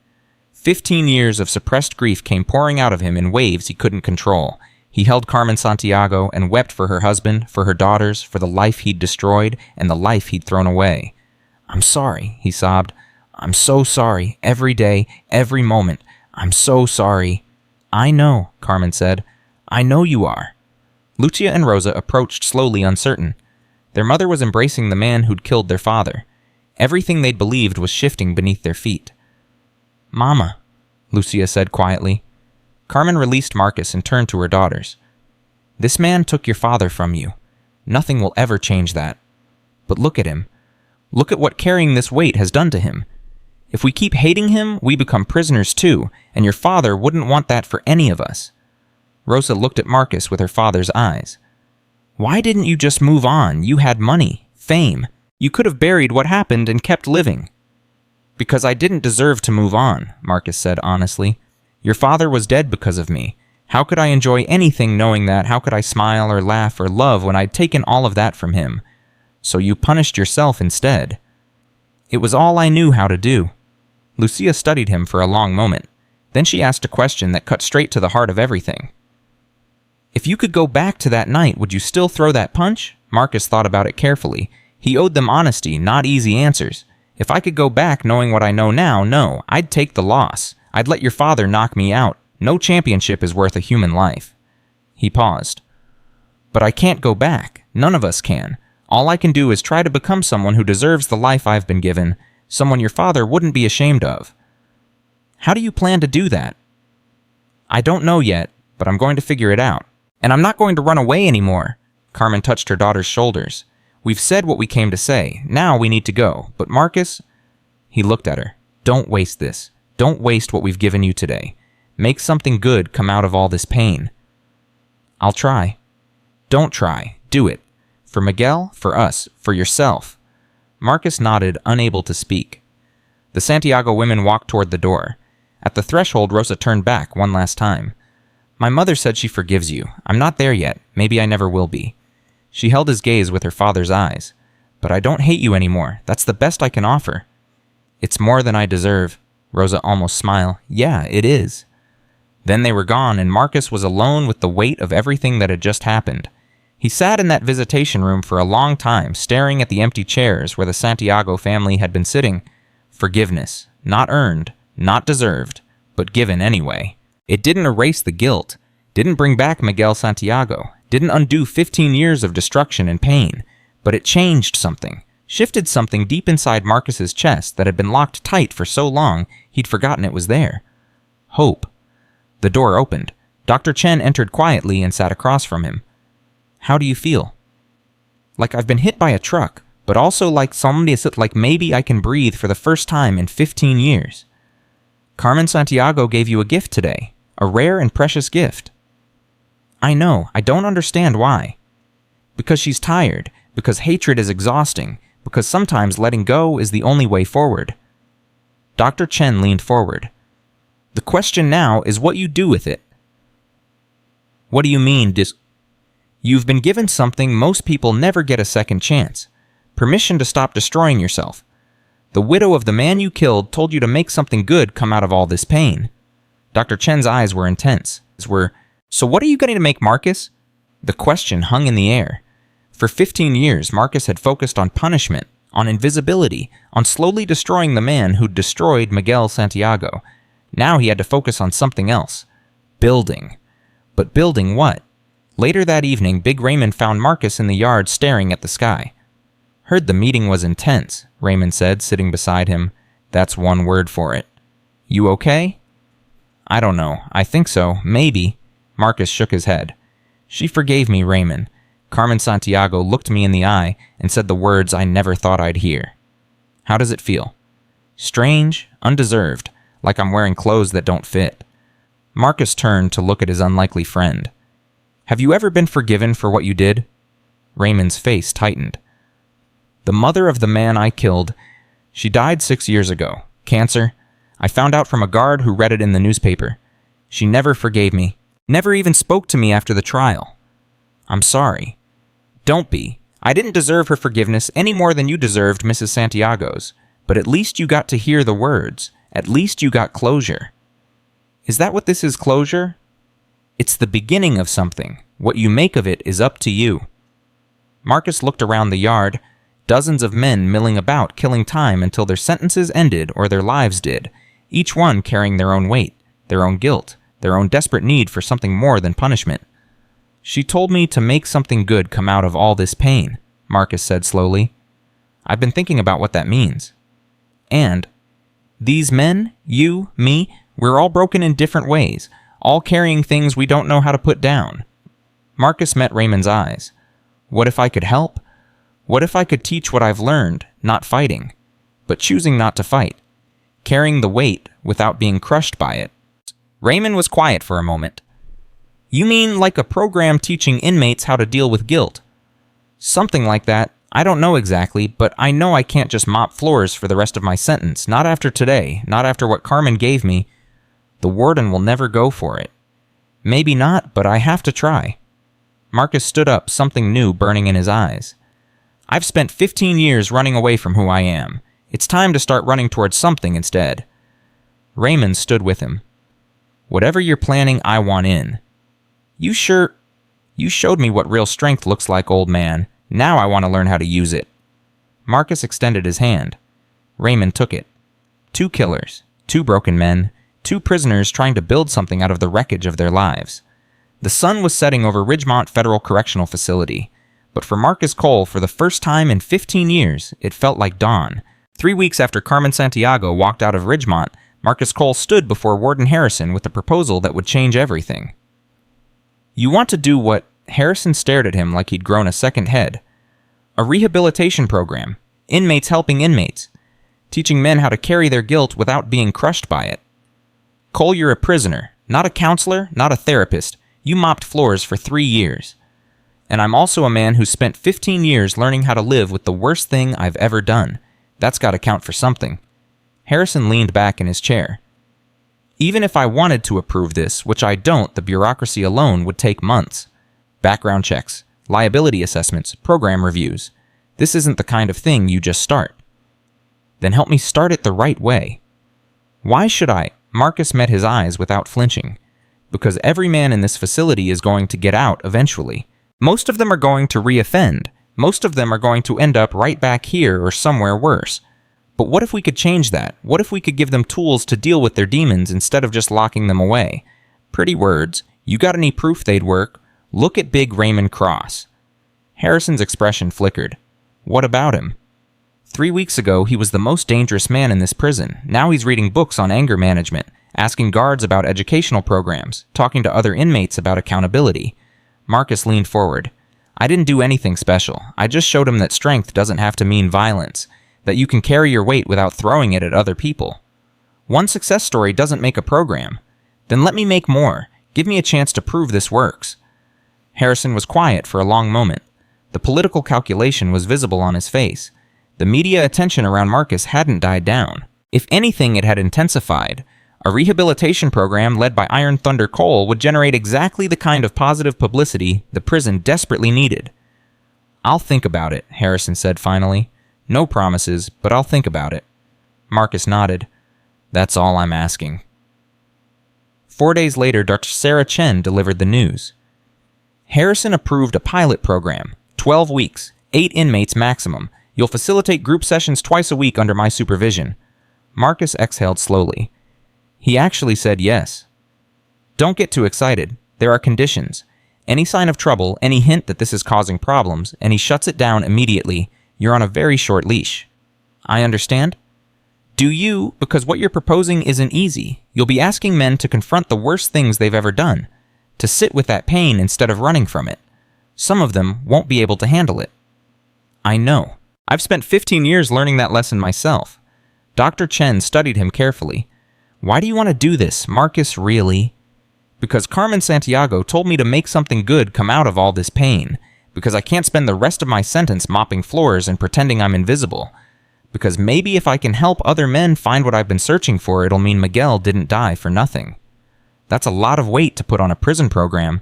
15 years of suppressed grief came pouring out of him in waves he couldn't control. He held Carmen Santiago and wept for her husband, for her daughters, for the life he'd destroyed and the life he'd thrown away. I'm sorry, he sobbed. I'm so sorry, every day, every moment. I'm so sorry. I know, Carmen said. I know you are. Lucia and Rosa approached slowly, uncertain. Their mother was embracing the man who'd killed their father. Everything they'd believed was shifting beneath their feet. Mama, Lucia said quietly. Carmen released Marcus and turned to her daughters. This man took your father from you. Nothing will ever change that. But look at him. Look at what carrying this weight has done to him. If we keep hating him, we become prisoners too, and your father wouldn't want that for any of us. Rosa looked at Marcus with her father's eyes. Why didn't you just move on? You had money, fame. You could have buried what happened and kept living. Because I didn't deserve to move on, Marcus said honestly. Your father was dead because of me. How could I enjoy anything knowing that? How could I smile or laugh or love when I'd taken all of that from him? So you punished yourself instead. It was all I knew how to do. Lucia studied him for a long moment. Then she asked a question that cut straight to the heart of everything. If you could go back to that night, would you still throw that punch? Marcus thought about it carefully. He owed them honesty, not easy answers. If I could go back knowing what I know now, no, I'd take the loss. I'd let your father knock me out. No championship is worth a human life. He paused. But I can't go back. None of us can. All I can do is try to become someone who deserves the life I've been given, someone your father wouldn't be ashamed of. How do you plan to do that? I don't know yet, but I'm going to figure it out. And I'm not going to run away anymore. Carmen touched her daughter's shoulders. We've said what we came to say. Now we need to go. But Marcus... He looked at her. Don't waste this. Don't waste what we've given you today. Make something good come out of all this pain. I'll try. Don't try. Do it. For Miguel, for us, for yourself. Marcus nodded, unable to speak. The Santiago women walked toward the door. At the threshold, Rosa turned back one last time. My mother said she forgives you. I'm not there yet. Maybe I never will be. She held his gaze with her father's eyes. But I don't hate you anymore. That's the best I can offer. It's more than I deserve. Rosa almost smiled. Yeah, it is. Then they were gone, and Marcus was alone with the weight of everything that had just happened. He sat in that visitation room for a long time, staring at the empty chairs where the Santiago family had been sitting. Forgiveness. Not earned, not deserved, but given anyway. It didn't erase the guilt, didn't bring back Miguel Santiago, didn't undo 15 years of destruction and pain, but it changed something, shifted something deep inside Marcus's chest that had been locked tight for so long he'd forgotten it was there. Hope. The door opened. Dr. Chen entered quietly and sat across from him. How do you feel? Like I've been hit by a truck, but also like maybe I can breathe for the first time in 15 years. Carmen Santiago gave you a gift today, a rare and precious gift. I know, I don't understand why. Because she's tired, because hatred is exhausting, because sometimes letting go is the only way forward. Dr. Chen leaned forward. The question now is what you do with it. What do you mean, You've been given something most people never get a second chance. Permission to stop destroying yourself. The widow of the man you killed told you to make something good come out of all this pain. Dr. Chen's eyes were intense. So what are you going to make, Marcus? The question hung in the air. For 15 years, Marcus had focused on punishment, on invisibility, on slowly destroying the man who'd destroyed Miguel Santiago. Now he had to focus on something else. Building. But building what? Later that evening, Big Raymond found Marcus in the yard staring at the sky. Heard the meeting was intense, Raymond said, sitting beside him. That's one word for it. You okay? I don't know. I think so. Maybe. Marcus shook his head. She forgave me, Raymond. Carmen Santiago looked me in the eye and said the words I never thought I'd hear. How does it feel? Strange, undeserved, like I'm wearing clothes that don't fit. Marcus turned to look at his unlikely friend. Have you ever been forgiven for what you did? Raymond's face tightened. The mother of the man I killed, she died 6 years ago. Cancer. I found out from a guard who read it in the newspaper. She never forgave me. Never even spoke to me after the trial. I'm sorry. Don't be. I didn't deserve her forgiveness any more than you deserved Mrs. Santiago's. But at least you got to hear the words. At least you got closure. Is that what this is, closure? It's the beginning of something. What you make of it is up to you. Marcus looked around the yard. Dozens of men milling about, killing time until their sentences ended or their lives did, each one carrying their own weight, their own guilt, their own desperate need for something more than punishment. She told me to make something good come out of all this pain, Marcus said slowly. I've been thinking about what that means. And these men, you, me, we're all broken in different ways, all carrying things we don't know how to put down. Marcus met Raymond's eyes. What if I could help? What if I could teach what I've learned, not fighting, but choosing not to fight, carrying the weight without being crushed by it? Raymond was quiet for a moment. You mean like a program teaching inmates how to deal with guilt? Something like that. I don't know exactly, but I know I can't just mop floors for the rest of my sentence, not after today, not after what Carmen gave me. The warden will never go for it. Maybe not, but I have to try. Marcus stood up, something new burning in his eyes. I've spent 15 years running away from who I am. It's time to start running towards something instead. Raymond stood with him. Whatever you're planning, I want in. You showed me what real strength looks like, old man. Now I want to learn how to use it. Marcus extended his hand. Raymond took it. 2 killers, 2 broken men, 2 prisoners trying to build something out of the wreckage of their lives. The sun was setting over Ridgemont Federal Correctional Facility. But for Marcus Cole, for the first time in 15 years, it felt like dawn. 3 weeks after Carmen Santiago walked out of Ridgemont, Marcus Cole stood before Warden Harrison with a proposal that would change everything. You want to do what? Harrison stared at him like he'd grown a second head. A rehabilitation program. Inmates helping inmates. Teaching men how to carry their guilt without being crushed by it. Cole, you're a prisoner. Not a counselor, not a therapist. You mopped floors for 3 years. And I'm also a man who spent 15 years learning how to live with the worst thing I've ever done. That's got to count for something. Harrison leaned back in his chair. Even if I wanted to approve this, which I don't, the bureaucracy alone would take months. Background checks, liability assessments, program reviews. This isn't the kind of thing you just start. Then help me start it the right way. Why should I? Marcus met his eyes without flinching. Because every man in this facility is going to get out eventually. Most of them are going to reoffend. Most of them are going to end up right back here or somewhere worse. But what if we could change that? What if we could give them tools to deal with their demons instead of just locking them away? Pretty words. You got any proof they'd work? Look at Big Raymond Cross. Harrison's expression flickered. What about him? 3 weeks ago, he was the most dangerous man in this prison. Now he's reading books on anger management, asking guards about educational programs, talking to other inmates about accountability. Marcus leaned forward. I didn't do anything special. I just showed him that strength doesn't have to mean violence, that you can carry your weight without throwing it at other people. One success story doesn't make a program. Then let me make more. Give me a chance to prove this works. Harrison was quiet for a long moment. The political calculation was visible on his face. The media attention around Marcus hadn't died down. If anything, it had intensified. A rehabilitation program led by Iron Thunder Cole would generate exactly the kind of positive publicity the prison desperately needed. I'll think about it, Harrison said finally. No promises, but I'll think about it. Marcus nodded. That's all I'm asking. 4 days later, Dr. Sarah Chen delivered the news. Harrison approved a pilot program. 12 weeks, 8 inmates maximum. You'll facilitate group sessions twice a week under my supervision. Marcus exhaled slowly. He actually said yes. Don't get too excited. There are conditions. Any sign of trouble, any hint that this is causing problems, and he shuts it down immediately, you're on a very short leash. I understand? Do you? Because what you're proposing isn't easy. You'll be asking men to confront the worst things they've ever done, to sit with that pain instead of running from it. Some of them won't be able to handle it. I know. I've spent 15 years learning that lesson myself. Dr. Chen studied him carefully. Why do you want to do this, Marcus, really? Because Carmen Santiago told me to make something good come out of all this pain. Because I can't spend the rest of my sentence mopping floors and pretending I'm invisible. Because maybe if I can help other men find what I've been searching for, it'll mean Miguel didn't die for nothing. That's a lot of weight to put on a prison program.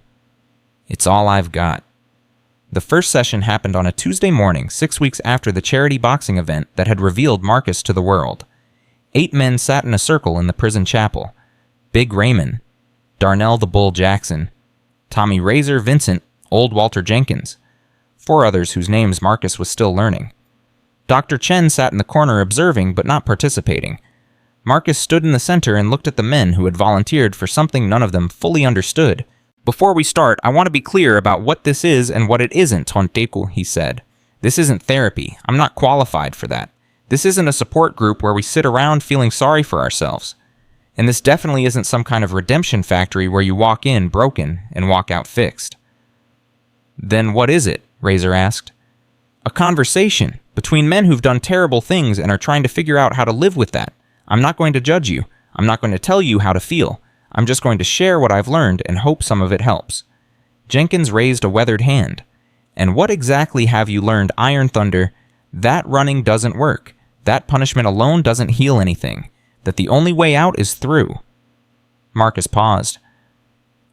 It's all I've got. The first session happened on a Tuesday morning, 6 weeks after the charity boxing event that had revealed Marcus to the world. 8 men sat in a circle in the prison chapel. Big Raymond, Darnell the Bull Jackson, Tommy Razor Vincent, Old Walter Jenkins, 4 others whose names Marcus was still learning. Dr. Chen sat in the corner observing but not participating. Marcus stood in the center and looked at the men who had volunteered for something none of them fully understood. Before we start, I want to be clear about what this is and what it isn't, Tonteku, he said. This isn't therapy. I'm not qualified for that. This isn't a support group where we sit around feeling sorry for ourselves. And this definitely isn't some kind of redemption factory where you walk in broken and walk out fixed. Then what is it? Razor asked. A conversation between men who've done terrible things and are trying to figure out how to live with that. I'm not going to judge you. I'm not going to tell you how to feel. I'm just going to share what I've learned and hope some of it helps. Jenkins raised a weathered hand. And what exactly have you learned, Iron Thunder? That running doesn't work. That punishment alone doesn't heal anything. That the only way out is through. Marcus paused.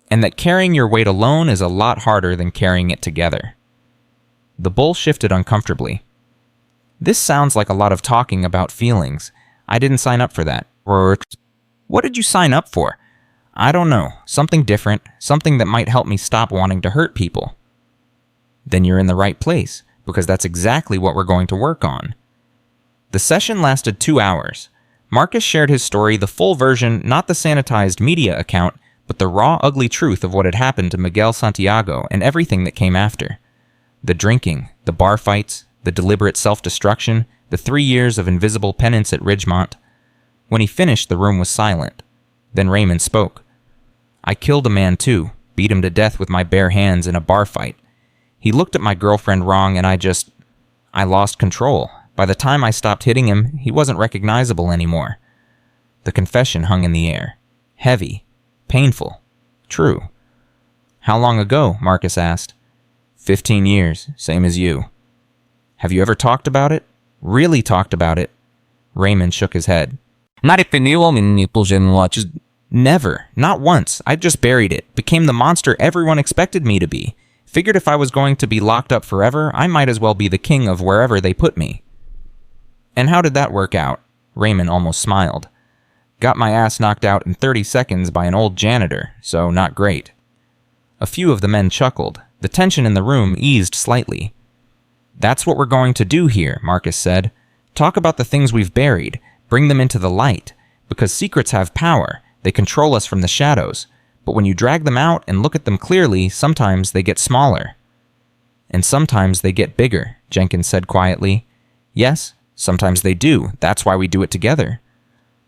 And that carrying your weight alone is a lot harder than carrying it together. The bull shifted uncomfortably. This sounds like a lot of talking about feelings. I didn't sign up for that. Or, what did you sign up for? I don't know. Something different. Something that might help me stop wanting to hurt people. Then you're in the right place, because that's exactly what we're going to work on. The session lasted 2 hours. Marcus shared his story, the full version, not the sanitized media account, but the raw, ugly truth of what had happened to Miguel Santiago and everything that came after. The drinking, the bar fights, the deliberate self-destruction, the 3 years of invisible penance at Ridgemont. When he finished, the room was silent. Then Raymond spoke. I killed a man too, beat him to death with my bare hands in a bar fight. He looked at my girlfriend wrong and I lost control. By the time I stopped hitting him, he wasn't recognizable anymore. The confession hung in the air. Heavy. Painful. True. How long ago? Marcus asked. 15 years, same as you. Have you ever talked about it? Really talked about it? Raymond shook his head. Never. Not once. I just buried it. Became the monster everyone expected me to be. Figured if I was going to be locked up forever, I might as well be the king of wherever they put me. And how did that work out? Raymond almost smiled. Got my ass knocked out in 30 seconds by an old janitor, so not great. A few of the men chuckled. The tension in the room eased slightly. That's what we're going to do here, Marcus said. Talk about the things we've buried, bring them into the light, because secrets have power. They control us from the shadows. But when you drag them out and look at them clearly, sometimes they get smaller. And sometimes they get bigger, Jenkins said quietly. Yes, sometimes they do. That's why we do it together.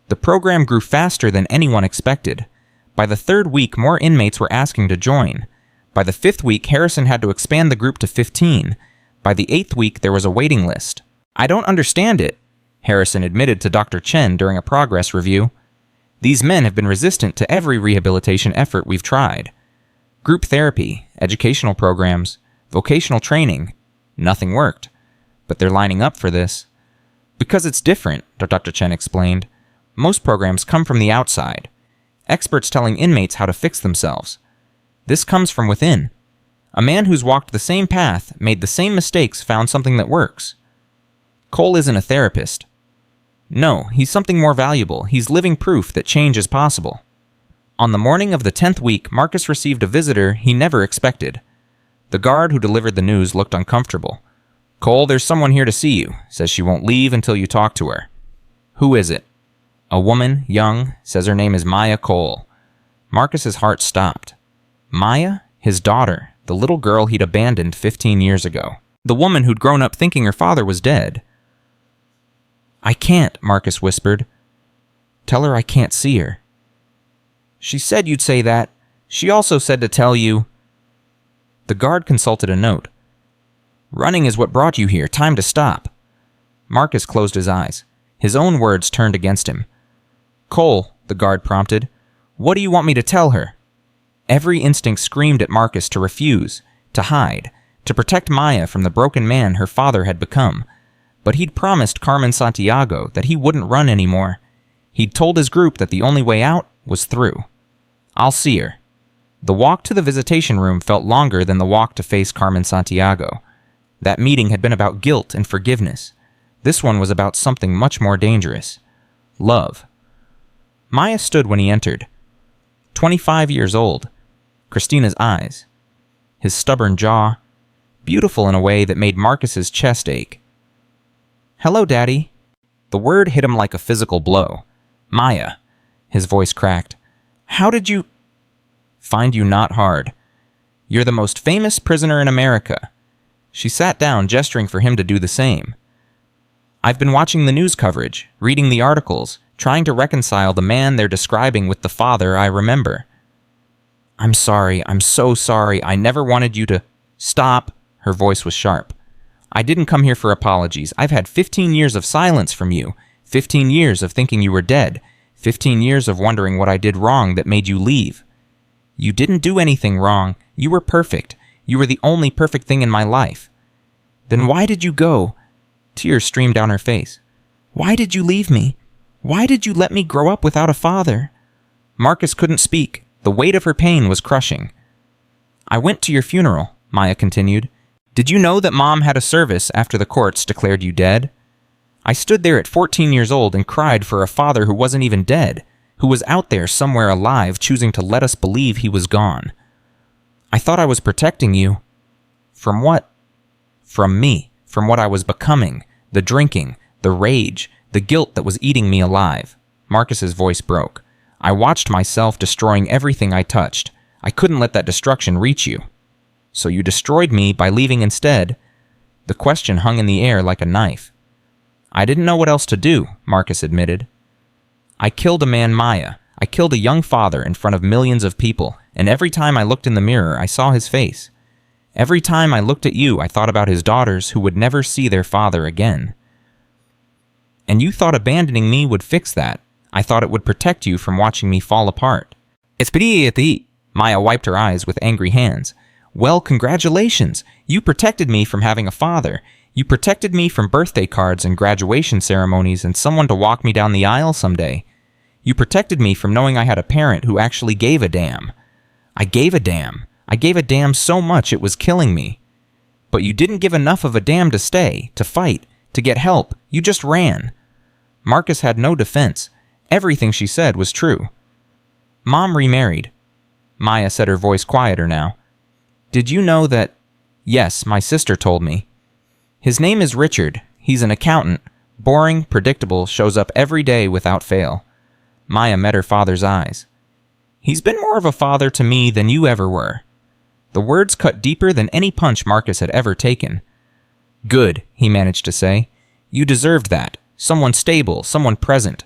The program grew faster than anyone expected. By the 3rd week, more inmates were asking to join. By the 5th week, Harrison had to expand the group to 15. By the 8th week, there was a waiting list. I don't understand it, Harrison admitted to Dr. Chen during a progress review. These men have been resistant to every rehabilitation effort we've tried. Group therapy, educational programs, vocational training. Nothing worked. But they're lining up for this. Because it's different, Dr. Chen explained. Most programs come from the outside. Experts telling inmates how to fix themselves. This comes from within. A man who's walked the same path, made the same mistakes, found something that works. Cole isn't a therapist. No, he's something more valuable. He's living proof that change is possible. On the morning of the 10th week, Marcus received a visitor he never expected. The guard who delivered the news looked uncomfortable. Cole, there's someone here to see you. Says she won't leave until you talk to her. Who is it? A woman, young, says her name is Maya Cole. Marcus's heart stopped. Maya? His daughter, the little girl he'd abandoned 15 years ago. The woman who'd grown up thinking her father was dead. I can't, Marcus whispered. Tell her I can't see her. She said you'd say that. She also said to tell you... The guard consulted a note. Running is what brought you here. Time to stop. Marcus closed his eyes. His own words turned against him. Cole, the guard prompted, what do you want me to tell her? Every instinct screamed at Marcus to refuse, to hide, to protect Maya from the broken man her father had become. But he'd promised Carmen Santiago that he wouldn't run anymore. He'd told his group that the only way out was through. I'll see her. The walk to the visitation room felt longer than the walk to face Carmen Santiago. That meeting had been about guilt and forgiveness. This one was about something much more dangerous. Love. Maya stood when he entered. 25 years old. Christina's eyes. His stubborn jaw. Beautiful in a way that made Marcus's chest ache. Hello, Daddy. The word hit him like a physical blow. Maya. His voice cracked. How did you... Find you not hard. You're the most famous prisoner in America. She sat down, gesturing for him to do the same. I've been watching the news coverage, reading the articles, trying to reconcile the man they're describing with the father I remember. I'm sorry. I'm so sorry. I never wanted you to... Stop. Her voice was sharp. I didn't come here for apologies. I've had 15 years of silence from you. 15 years of thinking you were dead. 15 years of wondering what I did wrong that made you leave. You didn't do anything wrong. You were perfect. You were the only perfect thing in my life. Then why did you go? Tears streamed down her face. Why did you leave me? Why did you let me grow up without a father? Marcus couldn't speak. The weight of her pain was crushing. I went to your funeral, Maya continued. Did you know that Mom had a service after the courts declared you dead? I stood there at 14 years old and cried for a father who wasn't even dead, who was out there somewhere alive choosing to let us believe he was gone. I thought I was protecting you. From what? From me, from what I was becoming, the drinking, the rage, the guilt that was eating me alive. Marcus's voice broke. I watched myself destroying everything I touched. I couldn't let that destruction reach you. So you destroyed me by leaving instead. The question hung in the air like a knife. I didn't know what else to do, Marcus admitted. I killed a man, Maya. I killed a young father in front of millions of people, and every time I looked in the mirror, I saw his face. Every time I looked at you, I thought about his daughters who would never see their father again. And you thought abandoning me would fix that. I thought it would protect you from watching me fall apart. It's pretty. Maya wiped her eyes with angry hands. Well, congratulations. You protected me from having a father. You protected me from birthday cards and graduation ceremonies and someone to walk me down the aisle someday. You protected me from knowing I had a parent who actually gave a damn. I gave a damn. I gave a damn so much it was killing me. But you didn't give enough of a damn to stay, to fight, to get help. You just ran. Marcus had no defense. Everything she said was true. Mom remarried. Maya said, her voice quieter now. Did you know that... Yes, my sister told me. His name is Richard. He's an accountant. Boring, predictable, shows up every day without fail. Maya met her father's eyes. He's been more of a father to me than you ever were. The words cut deeper than any punch Marcus had ever taken. Good, he managed to say. You deserved that. Someone stable, someone present.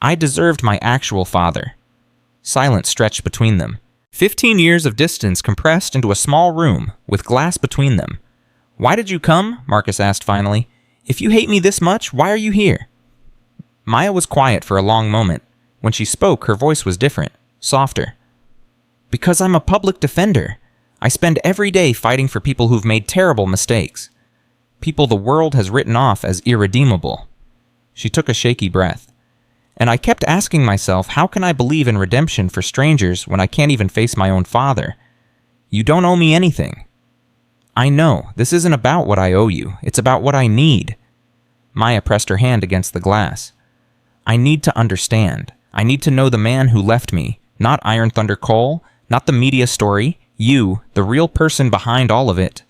I deserved my actual father. Silence stretched between them. 15 years of distance compressed into a small room with glass between them. Why did you come? Marcus asked finally. If you hate me this much, why are you here? Maya was quiet for a long moment. When she spoke, her voice was different, softer. Because I'm a public defender. I spend every day fighting for people who've made terrible mistakes. People the world has written off as irredeemable. She took a shaky breath. And I kept asking myself, how can I believe in redemption for strangers when I can't even face my own father? You don't owe me anything. I know, this isn't about what I owe you. It's about what I need. Maya pressed her hand against the glass. I need to understand. I need to know the man who left me. Not Iron Thunder Cole, not the media story. You, the real person behind all of it.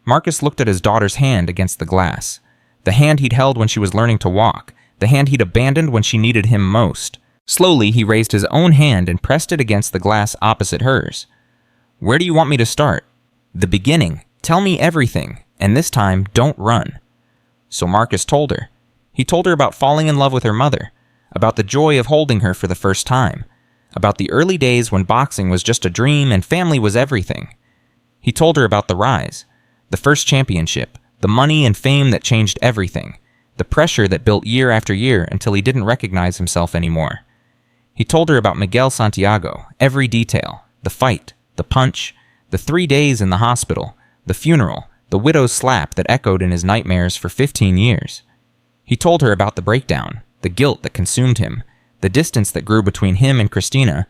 Marcus looked at his daughter's hand against the glass. The hand he'd held when she was learning to walk. The hand he'd abandoned when she needed him most. Slowly, he raised his own hand and pressed it against the glass opposite hers. Where do you want me to start? The beginning. Tell me everything, and this time, don't run. So Marcus told her. He told her about falling in love with her mother, about the joy of holding her for the first time, about the early days when boxing was just a dream and family was everything. He told her about the rise, the first championship, the money and fame that changed everything, the pressure that built year after year until he didn't recognize himself anymore. He told her about Miguel Santiago, every detail, the fight, the punch, the 3 days in the hospital, the funeral, the widow's slap that echoed in his nightmares for 15 years. He told her about the breakdown, the guilt that consumed him, the distance that grew between him and Christina,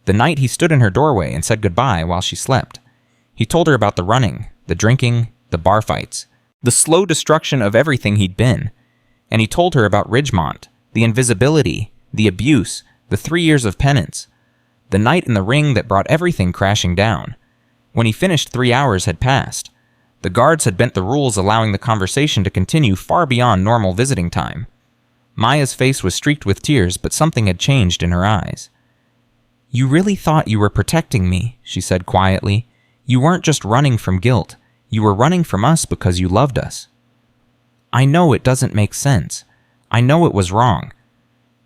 the night he stood in her doorway and said goodbye while she slept. He told her about the running, the drinking, the bar fights, the slow destruction of everything he'd been. And he told her about Ridgemont, the invisibility, the abuse, the 3 years of penance, the night in the ring that brought everything crashing down. When he finished, 3 hours had passed. The guards had bent the rules, allowing the conversation to continue far beyond normal visiting time. Maya's face was streaked with tears, but something had changed in her eyes. You really thought you were protecting me, she said quietly. You weren't just running from guilt. You were running from us because you loved us. I know it doesn't make sense. I know it was wrong.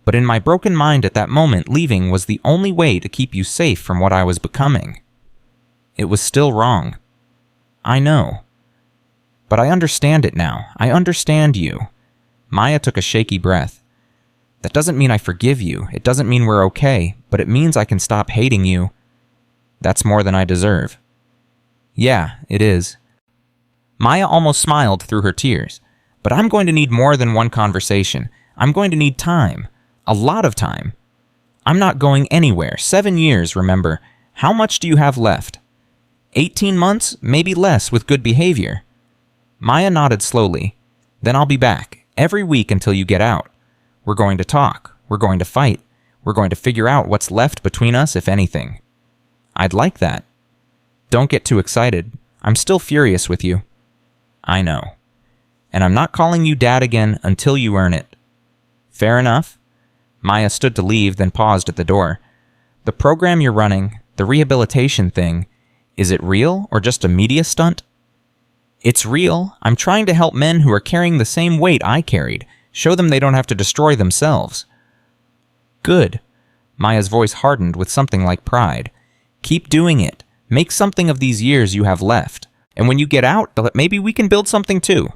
But in my broken mind at that moment, leaving was the only way to keep you safe from what I was becoming. It was still wrong. I know. But I understand it now. I understand you. Maya took a shaky breath. That doesn't mean I forgive you. It doesn't mean we're okay, but it means I can stop hating you. That's more than I deserve. Yeah, it is. Maya almost smiled through her tears. But I'm going to need more than one conversation. I'm going to need time. A lot of time. I'm not going anywhere. 7 years, remember. How much do you have left? 18 months? Maybe less with good behavior. Maya nodded slowly. Then I'll be back. Every week until you get out. We're going to talk. We're going to fight. We're going to figure out what's left between us, if anything. I'd like that. Don't get too excited. I'm still furious with you. I know. And I'm not calling you Dad again until you earn it. Fair enough? Maya stood to leave, then paused at the door. The program you're running, the rehabilitation thing, is it real or just a media stunt? It's real. I'm trying to help men who are carrying the same weight I carried, show them they don't have to destroy themselves. Good. Maya's voice hardened with something like pride. Keep doing it. Make something of these years you have left. And when you get out, maybe we can build something too.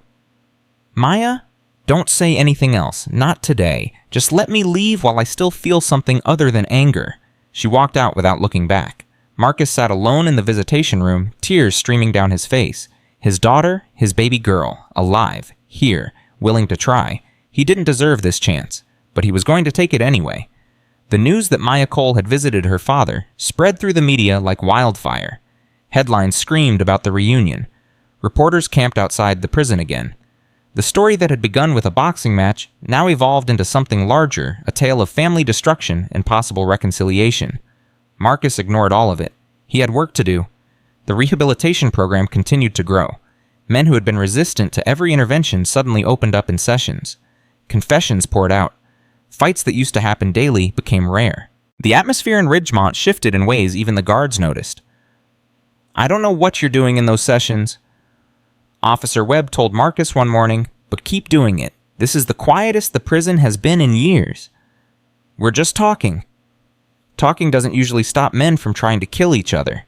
Maya, don't say anything else. Not today. Just let me leave while I still feel something other than anger. She walked out without looking back. Marcus sat alone in the visitation room, tears streaming down his face. His daughter, his baby girl, alive, here, willing to try. He didn't deserve this chance, but he was going to take it anyway. The news that Maya Cole had visited her father spread through the media like wildfire. Headlines screamed about the reunion. Reporters camped outside the prison again. The story that had begun with a boxing match now evolved into something larger, a tale of family destruction and possible reconciliation. Marcus ignored all of it. He had work to do. The rehabilitation program continued to grow. Men who had been resistant to every intervention suddenly opened up in sessions. Confessions poured out. Fights that used to happen daily became rare. The atmosphere in Ridgemont shifted in ways even the guards noticed. "I don't know what you're doing in those sessions," Officer Webb told Marcus one morning, "but keep doing it. This is the quietest the prison has been in years. We're just talking." Talking doesn't usually stop men from trying to kill each other.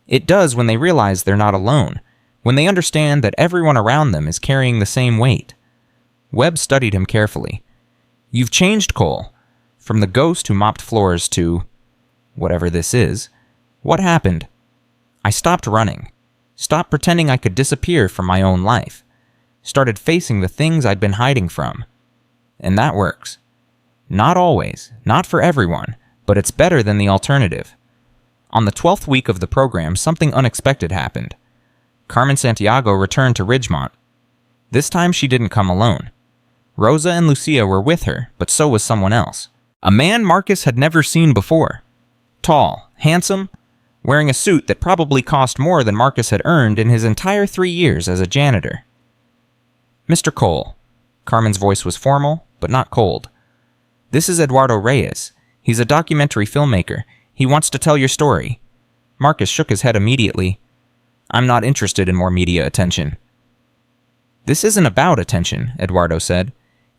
It does when they realize they're not alone, when they understand that everyone around them is carrying the same weight. Webb studied him carefully. "You've changed, Cole. From the ghost who mopped floors to whatever this is. What happened?" "I stopped running. Stopped pretending I could disappear from my own life. Started facing the things I'd been hiding from. And that works. Not always, not for everyone, but it's better than the alternative." On the 12th week of the program, something unexpected happened. Carmen Santiago returned to Ridgemont. This time she didn't come alone. Rosa and Lucia were with her, but so was someone else. A man Marcus had never seen before. Tall, handsome, wearing a suit that probably cost more than Marcus had earned in his entire 3 years as a janitor. "Mr. Cole." Carmen's voice was formal, but not cold. "This is Eduardo Reyes. He's a documentary filmmaker. He wants to tell your story." Marcus shook his head immediately. "I'm not interested in more media attention." "This isn't about attention," Eduardo said.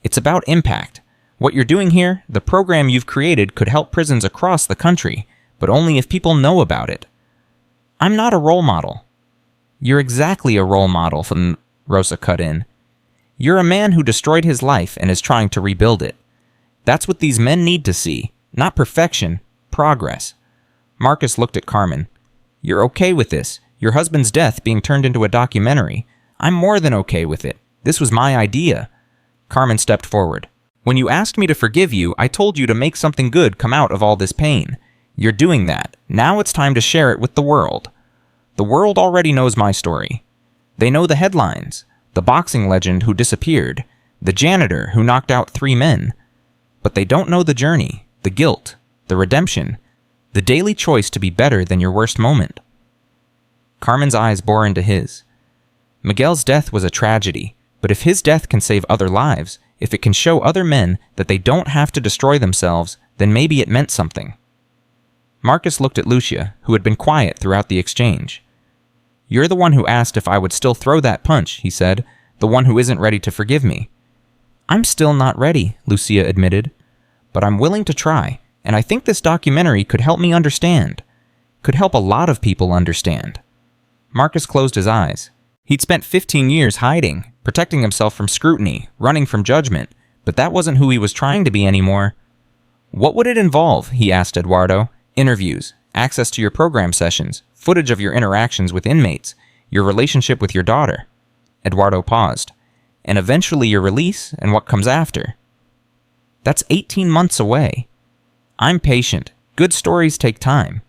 "It's about impact. What you're doing here, the program you've created, could help prisons across the country, but only if people know about it." "I'm not a role model." "You're exactly a role model," Rosa cut in. "You're a man who destroyed his life and is trying to rebuild it. That's what these men need to see. Not perfection, progress." Marcus looked at Carmen. "You're okay with this, your husband's death being turned into a documentary. I'm more than okay with it. This was my idea." Carmen stepped forward. "When you asked me to forgive you, I told you to make something good come out of all this pain. You're doing that. Now it's time to share it with the world. The world already knows my story. They know the headlines, the boxing legend who disappeared, the janitor who knocked out 3 men. But they don't know the journey, the guilt, the redemption, the daily choice to be better than your worst moment." Carmen's eyes bore into his. Miguel's death was a tragedy, but if his death can save other lives, if it can show other men that they don't have to destroy themselves, then maybe it meant something. Marcus looked at Lucia, who had been quiet throughout the exchange. "You're the one who asked if I would still throw that punch," he said, "the one who isn't ready to forgive me." "I'm still not ready," Lucia admitted. "But I'm willing to try, and I think this documentary could help me understand. Could help a lot of people understand." Marcus closed his eyes. He'd spent 15 years hiding, protecting himself from scrutiny, running from judgment, but that wasn't who he was trying to be anymore. "What would it involve?" he asked Eduardo. "Interviews, access to your program sessions, footage of your interactions with inmates, your relationship with your daughter." Eduardo paused. "And eventually your release and what comes after." "That's 18 months away." "I'm patient. Good stories take time."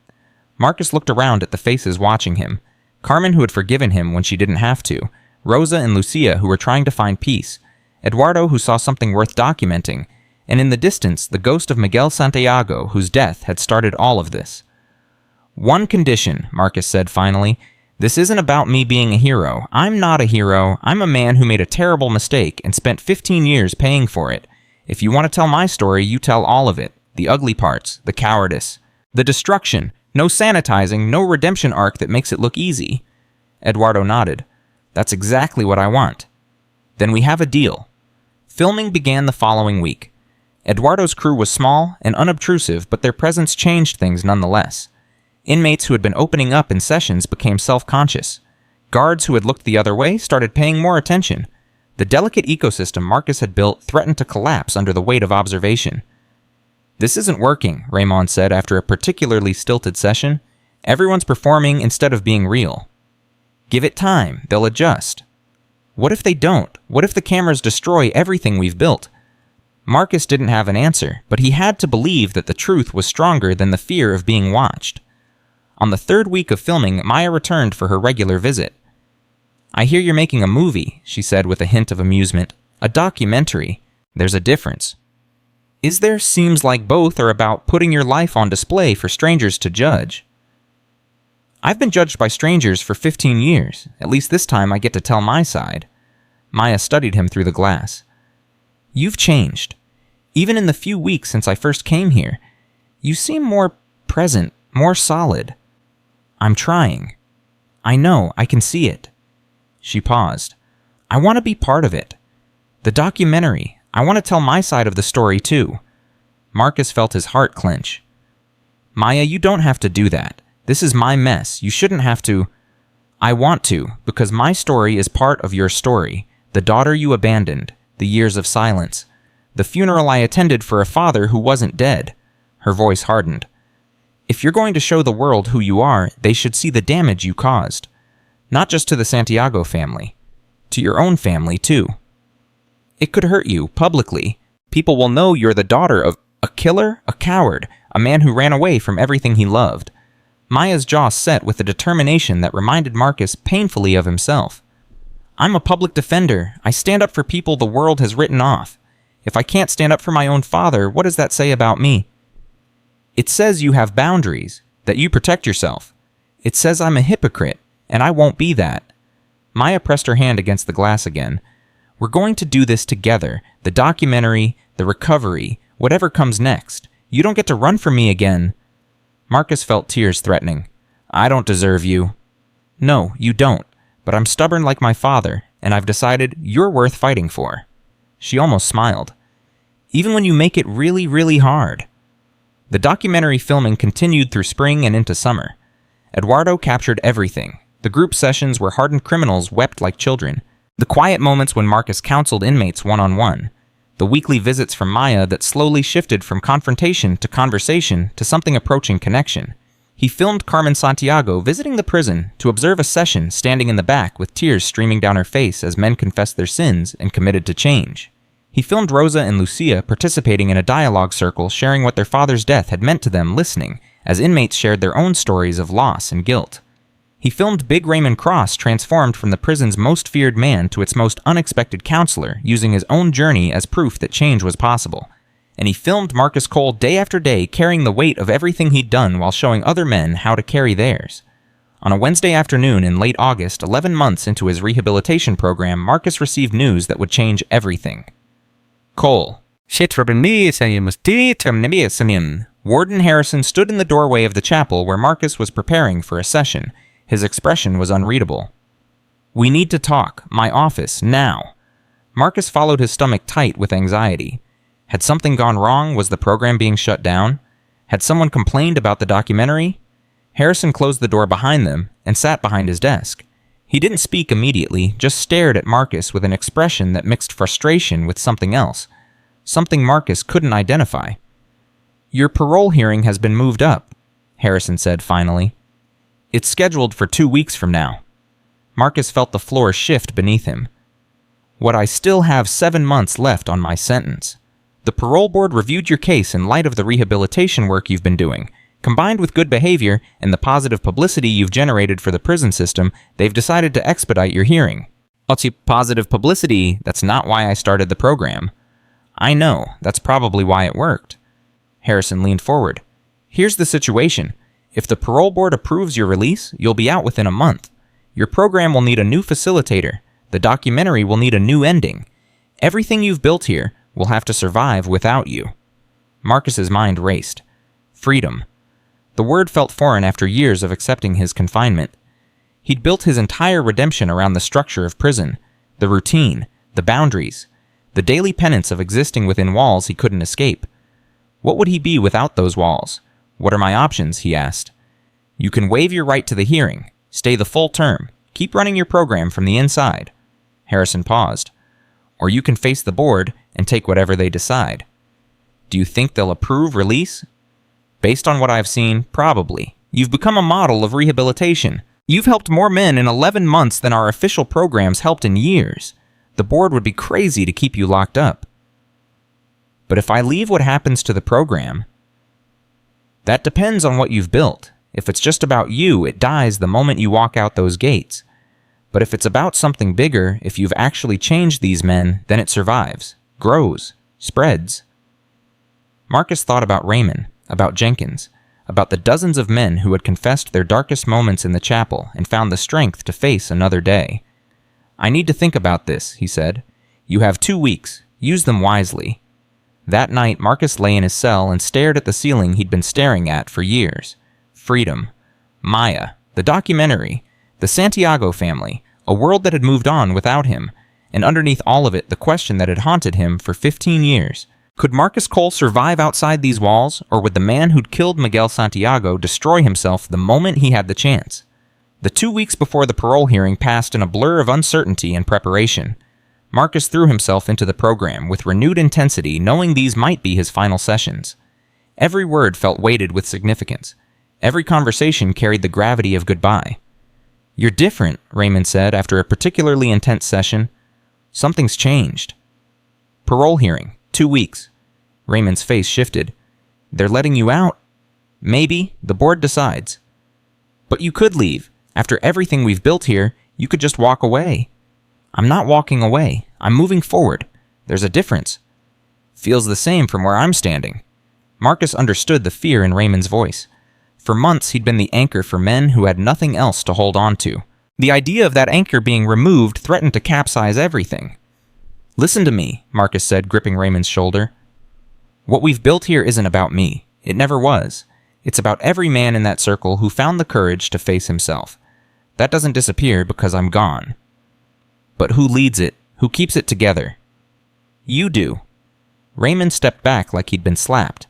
Marcus looked around at the faces watching him. Carmen, who had forgiven him when she didn't have to. Rosa and Lucia, who were trying to find peace. Eduardo, who saw something worth documenting. And in the distance, the ghost of Miguel Santiago, whose death had started all of this. "One condition," Marcus said finally. "This isn't about me being a hero. I'm not a hero. I'm a man who made a terrible mistake and spent 15 years paying for it. If you want to tell my story, you tell all of it. The ugly parts, the cowardice, the destruction. No sanitizing, no redemption arc that makes it look easy." Eduardo nodded. "That's exactly what I want." "Then we have a deal." Filming began the following week. Eduardo's crew was small and unobtrusive, but their presence changed things nonetheless. Inmates who had been opening up in sessions became self-conscious. Guards who had looked the other way started paying more attention. The delicate ecosystem Marcus had built threatened to collapse under the weight of observation. This isn't working, Raymond said after a particularly stilted session. Everyone's performing instead of being real. Give it time, they'll adjust. What if they don't? What if the cameras destroy everything we've built? Marcus didn't have an answer, but he had to believe that the truth was stronger than the fear of being watched. On the third week of filming, Maya returned for her regular visit. I hear you're making a movie, she said with a hint of amusement. A documentary. There's a difference. Is there? Seems like both are about putting your life on display for strangers to judge. I've been judged by strangers for 15 years. At least this time I get to tell my side. Maya studied him through the glass. You've changed. Even in the few weeks since I first came here, you seem more present, more solid. I'm trying. I know, I can see it. She paused. I want to be part of it. The documentary. I want to tell my side of the story too. Marcus felt his heart clench. Maya, you don't have to do that. This is my mess. You shouldn't have to. I want to, because my story is part of your story. The daughter you abandoned. The years of silence. The funeral I attended for a father who wasn't dead. Her voice hardened. If you're going to show the world who you are, they should see the damage you caused. Not just to the Santiago family. To your own family, too. It could hurt you, publicly. People will know you're the daughter of a killer, a coward, a man who ran away from everything he loved. Maya's jaw set with a determination that reminded Marcus painfully of himself. I'm a public defender. I stand up for people the world has written off. If I can't stand up for my own father, what does that say about me? It says you have boundaries, that you protect yourself. It says I'm a hypocrite, and I won't be that. Maya pressed her hand against the glass again. We're going to do this together. The documentary, the recovery, whatever comes next. You don't get to run from me again. Marcus felt tears threatening. I don't deserve you. No, you don't. But I'm stubborn like my father, and I've decided you're worth fighting for. She almost smiled. Even when you make it really, really hard. The documentary filming continued through spring and into summer. Eduardo captured everything. The group sessions where hardened criminals wept like children. The quiet moments when Marcus counseled inmates one-on-one. The weekly visits from Maya that slowly shifted from confrontation to conversation to something approaching connection. He filmed Carmen Santiago visiting the prison to observe a session standing in the back with tears streaming down her face as men confessed their sins and committed to change. He filmed Rosa and Lucia participating in a dialogue circle sharing what their father's death had meant to them listening as inmates shared their own stories of loss and guilt. He filmed Big Raymond Cross transformed from the prison's most feared man to its most unexpected counselor, using his own journey as proof that change was possible. And he filmed Marcus Cole day after day carrying the weight of everything he'd done while showing other men how to carry theirs. On a Wednesday afternoon in late August, 11 months into his rehabilitation program, Marcus received news that would change everything. Cole. Warden Harrison stood in the doorway of the chapel where Marcus was preparing for a session. His expression was unreadable. We need to talk. My office, now. Marcus followed his stomach tight with anxiety. Had something gone wrong? Was the program being shut down? Had someone complained about the documentary? Harrison closed the door behind them and sat behind his desk. He didn't speak immediately, just stared at Marcus with an expression that mixed frustration with something else. Something Marcus couldn't identify. Your parole hearing has been moved up, Harrison said finally. It's scheduled for 2 weeks from now. Marcus felt the floor shift beneath him. What I still have 7 months left on my sentence. The parole board reviewed your case in light of the rehabilitation work you've been doing. Combined with good behavior and the positive publicity you've generated for the prison system, they've decided to expedite your hearing. Positive publicity, that's not why I started the program. I know, that's probably why it worked. Harrison leaned forward. Here's the situation. If the parole board approves your release, you'll be out within a month. Your program will need a new facilitator. The documentary will need a new ending. Everything you've built here will have to survive without you. Marcus's mind raced. Freedom. The word felt foreign after years of accepting his confinement. He'd built his entire redemption around the structure of prison, the routine, the boundaries, the daily penance of existing within walls he couldn't escape. What would he be without those walls? What are my options? He asked. You can waive your right to the hearing, stay the full term, keep running your program from the inside. Harrison paused. Or you can face the board and take whatever they decide. Do you think they'll approve release? Based on what I've seen, probably. You've become a model of rehabilitation. You've helped more men in 11 months than our official programs helped in years. The board would be crazy to keep you locked up. But if I leave, what happens to the program? That depends on what you've built. If it's just about you, it dies the moment you walk out those gates. But if it's about something bigger, if you've actually changed these men, then it survives, grows, spreads. Marcus thought about Raymond, about Jenkins, about the dozens of men who had confessed their darkest moments in the chapel and found the strength to face another day. I need to think about this, he said. You have 2 weeks. Use them wisely. That night, Marcus lay in his cell and stared at the ceiling he'd been staring at for years. Freedom. Maya. The documentary. The Santiago family. A world that had moved on without him. And underneath all of it, the question that had haunted him for 15 years. Could Marcus Cole survive outside these walls, or would the man who'd killed Miguel Santiago destroy himself the moment he had the chance? The 2 weeks before the parole hearing passed in a blur of uncertainty and preparation. Marcus threw himself into the program with renewed intensity, knowing these might be his final sessions. Every word felt weighted with significance. Every conversation carried the gravity of goodbye. You're different, Raymond said after a particularly intense session. Something's changed. Parole hearing, 2 weeks. Raymond's face shifted. They're letting you out? Maybe. The board decides. But you could leave. After everything we've built here, you could just walk away. I'm not walking away. I'm moving forward. There's a difference. Feels the same from where I'm standing. Marcus understood the fear in Raymond's voice. For months, he'd been the anchor for men who had nothing else to hold on to. The idea of that anchor being removed threatened to capsize everything. Listen to me, Marcus said, gripping Raymond's shoulder. What we've built here isn't about me. It never was. It's about every man in that circle who found the courage to face himself. That doesn't disappear because I'm gone. But who leads it? Who keeps it together? You do. Raymond stepped back like he'd been slapped.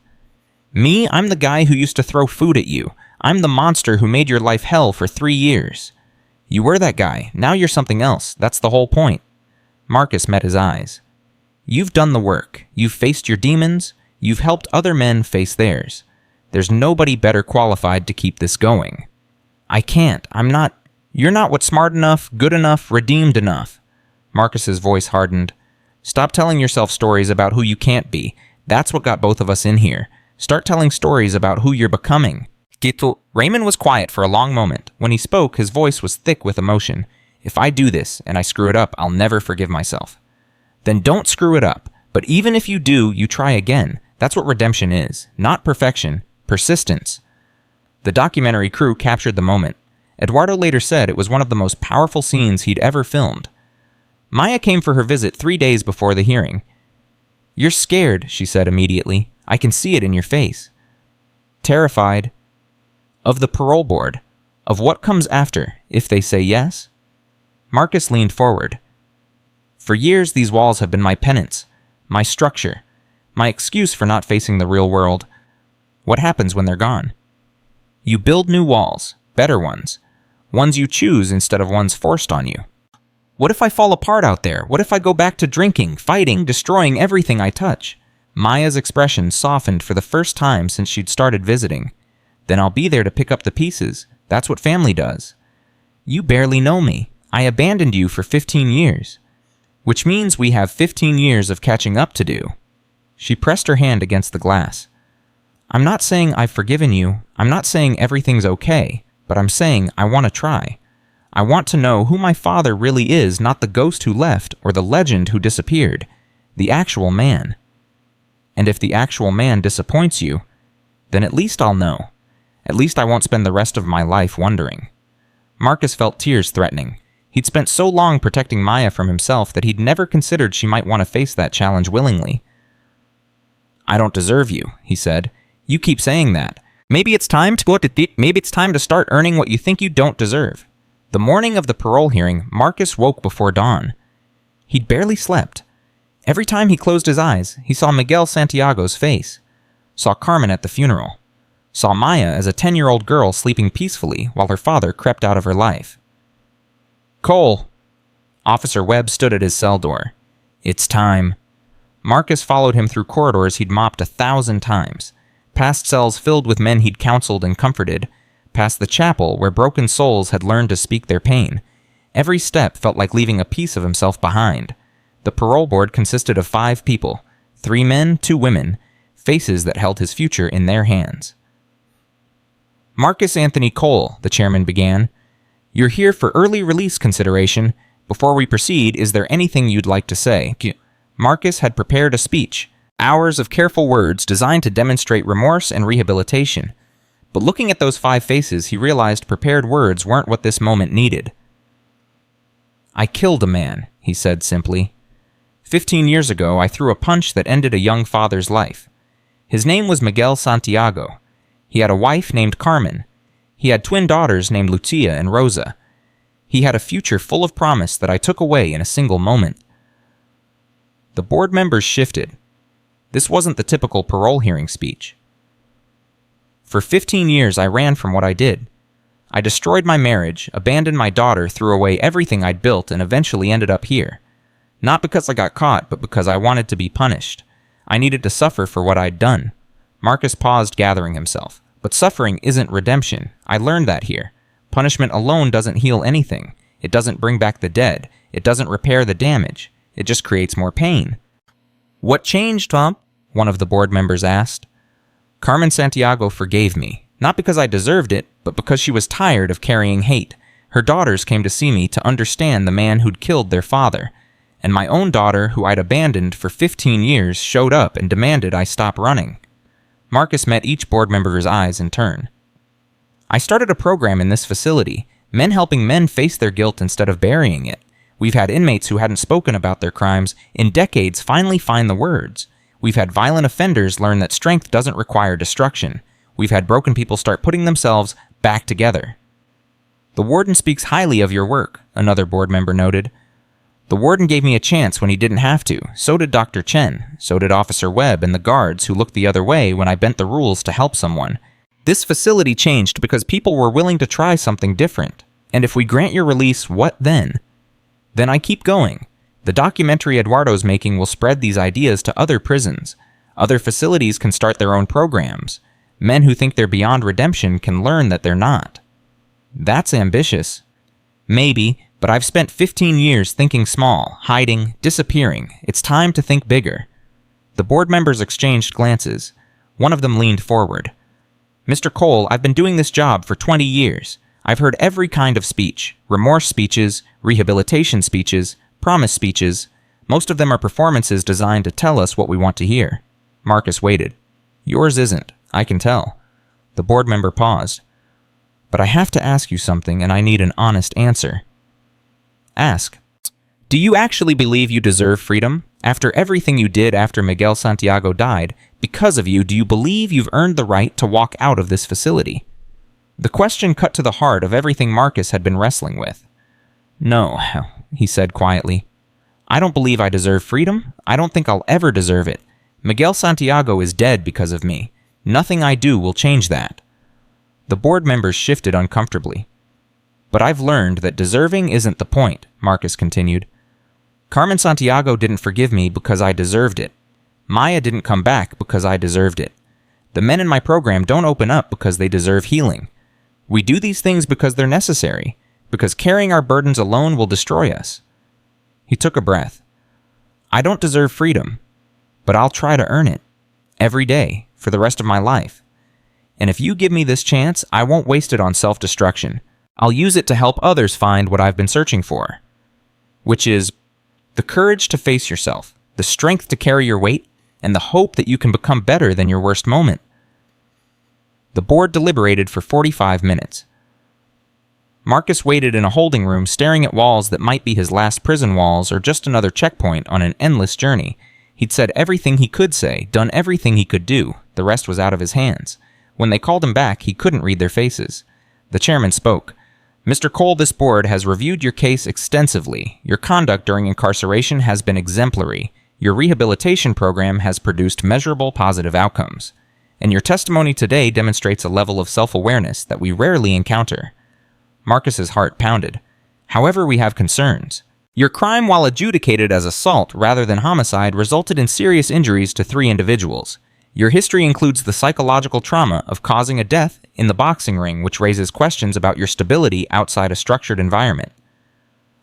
Me? I'm the guy who used to throw food at you. I'm the monster who made your life hell for 3 years. You were that guy. Now you're something else. That's the whole point. Marcus met his eyes. You've done the work. You've faced your demons. You've helped other men face theirs. There's nobody better qualified to keep this going. I can't. I'm not. You're not what's smart enough, good enough, redeemed enough. Marcus's voice hardened. Stop telling yourself stories about who you can't be. That's what got both of us in here. Start telling stories about who you're becoming. Raymond was quiet for a long moment. When he spoke, his voice was thick with emotion. If I do this and I screw it up, I'll never forgive myself. Then don't screw it up. But even if you do, you try again. That's what redemption is. Not perfection. Persistence. The documentary crew captured the moment. Eduardo later said it was one of the most powerful scenes he'd ever filmed. Maya came for her visit 3 days before the hearing. You're scared, she said immediately. I can see it in your face. Terrified. Of the parole board. Of what comes after, if they say yes? Marcus leaned forward. For years, these walls have been my penance, my structure, my excuse for not facing the real world. What happens when they're gone? You build new walls, better ones you choose instead of ones forced on you. What if I fall apart out there? What if I go back to drinking, fighting, destroying everything I touch? Maya's expression softened for the first time since she'd started visiting. Then I'll be there to pick up the pieces. That's what family does. You barely know me. I abandoned you for 15 years. Which means we have 15 years of catching up to do. She pressed her hand against the glass. I'm not saying I've forgiven you. I'm not saying everything's okay. But I'm saying I want to try. I want to know who my father really is, not the ghost who left or the legend who disappeared. The actual man. And if the actual man disappoints you, then at least I'll know. At least I won't spend the rest of my life wondering. Marcus felt tears threatening. He'd spent so long protecting Maya from himself that he'd never considered she might want to face that challenge willingly. I don't deserve you, he said. You keep saying that. Maybe it's time to start earning what you think you don't deserve. The morning of the parole hearing, Marcus woke before dawn. He'd barely slept. Every time he closed his eyes, he saw Miguel Santiago's face, saw Carmen at the funeral, saw Maya as a 10-year-old girl sleeping peacefully while her father crept out of her life. Cole! Officer Webb stood at his cell door. It's time. Marcus followed him through corridors he'd mopped 1,000 times, past cells filled with men he'd counseled and comforted, past the chapel where broken souls had learned to speak their pain. Every step felt like leaving a piece of himself behind. The parole board consisted of 5 people, 3 men, 2 women, faces that held his future in their hands. Marcus Anthony Cole, the chairman began. You're here for early release consideration. Before we proceed, is there anything you'd like to say? Marcus had prepared a speech, hours of careful words designed to demonstrate remorse and rehabilitation. But looking at those 5 faces, he realized prepared words weren't what this moment needed. I killed a man, he said simply. 15 years ago, I threw a punch that ended a young father's life. His name was Miguel Santiago. He had a wife named Carmen. He had twin daughters named Lucia and Rosa. He had a future full of promise that I took away in a single moment. The board members shifted. This wasn't the typical parole hearing speech. For 15 years, I ran from what I did. I destroyed my marriage, abandoned my daughter, threw away everything I'd built, and eventually ended up here. Not because I got caught, but because I wanted to be punished. I needed to suffer for what I'd done. Marcus paused, gathering himself. But suffering isn't redemption. I learned that here. Punishment alone doesn't heal anything. It doesn't bring back the dead. It doesn't repair the damage. It just creates more pain. What changed, Tom? One of the board members asked. Carmen Santiago forgave me, not because I deserved it, but because she was tired of carrying hate. Her daughters came to see me to understand the man who'd killed their father. And my own daughter, who I'd abandoned for 15 years, showed up and demanded I stop running. Marcus met each board member's eyes in turn. I started a program in this facility, men helping men face their guilt instead of burying it. We've had inmates who hadn't spoken about their crimes in decades finally find the words. We've had violent offenders learn that strength doesn't require destruction. We've had broken people start putting themselves back together. The warden speaks highly of your work, another board member noted. The warden gave me a chance when he didn't have to. So did Dr. Chen. So did Officer Webb and the guards who looked the other way when I bent the rules to help someone. This facility changed because people were willing to try something different. And if we grant your release, what then? Then I keep going. The documentary Eduardo's making will spread these ideas to other prisons. Other facilities can start their own programs. Men who think they're beyond redemption can learn that they're not. That's ambitious. Maybe, but I've spent 15 years thinking small, hiding, disappearing. It's time to think bigger. The board members exchanged glances. One of them leaned forward. Mr. Cole, I've been doing this job for 20 years. I've heard every kind of speech. Remorse speeches, rehabilitation speeches, promise speeches. Most of them are performances designed to tell us what we want to hear. Marcus waited. Yours isn't, I can tell. The board member paused. But I have to ask you something, and I need an honest answer. Ask. Do you actually believe you deserve freedom? After everything you did after Miguel Santiago died, because of you, do you believe you've earned the right to walk out of this facility? The question cut to the heart of everything Marcus had been wrestling with. No, he said quietly. I don't believe I deserve freedom. I don't think I'll ever deserve it. Miguel Santiago is dead because of me. Nothing I do will change that. The board members shifted uncomfortably. But I've learned that deserving isn't the point, Marcus continued. Carmen Santiago didn't forgive me because I deserved it. Maya didn't come back because I deserved it. The men in my program don't open up because they deserve healing. We do these things because they're necessary, because carrying our burdens alone will destroy us. He took a breath. I don't deserve freedom, but I'll try to earn it. Every day, for the rest of my life. And if you give me this chance, I won't waste it on self-destruction. I'll use it to help others find what I've been searching for, which is the courage to face yourself, the strength to carry your weight, and the hope that you can become better than your worst moment. The board deliberated for 45 minutes. Marcus waited in a holding room, staring at walls that might be his last prison walls or just another checkpoint on an endless journey. He'd said everything he could say, done everything he could do. The rest was out of his hands. When they called him back, he couldn't read their faces. The chairman spoke. Mr. Cole, this board has reviewed your case extensively. Your conduct during incarceration has been exemplary. Your rehabilitation program has produced measurable positive outcomes. And your testimony today demonstrates a level of self-awareness that we rarely encounter. Marcus's heart pounded. However, we have concerns. Your crime, while adjudicated as assault rather than homicide, resulted in serious injuries to 3 individuals. Your history includes the psychological trauma of causing a death in the boxing ring, which raises questions about your stability outside a structured environment.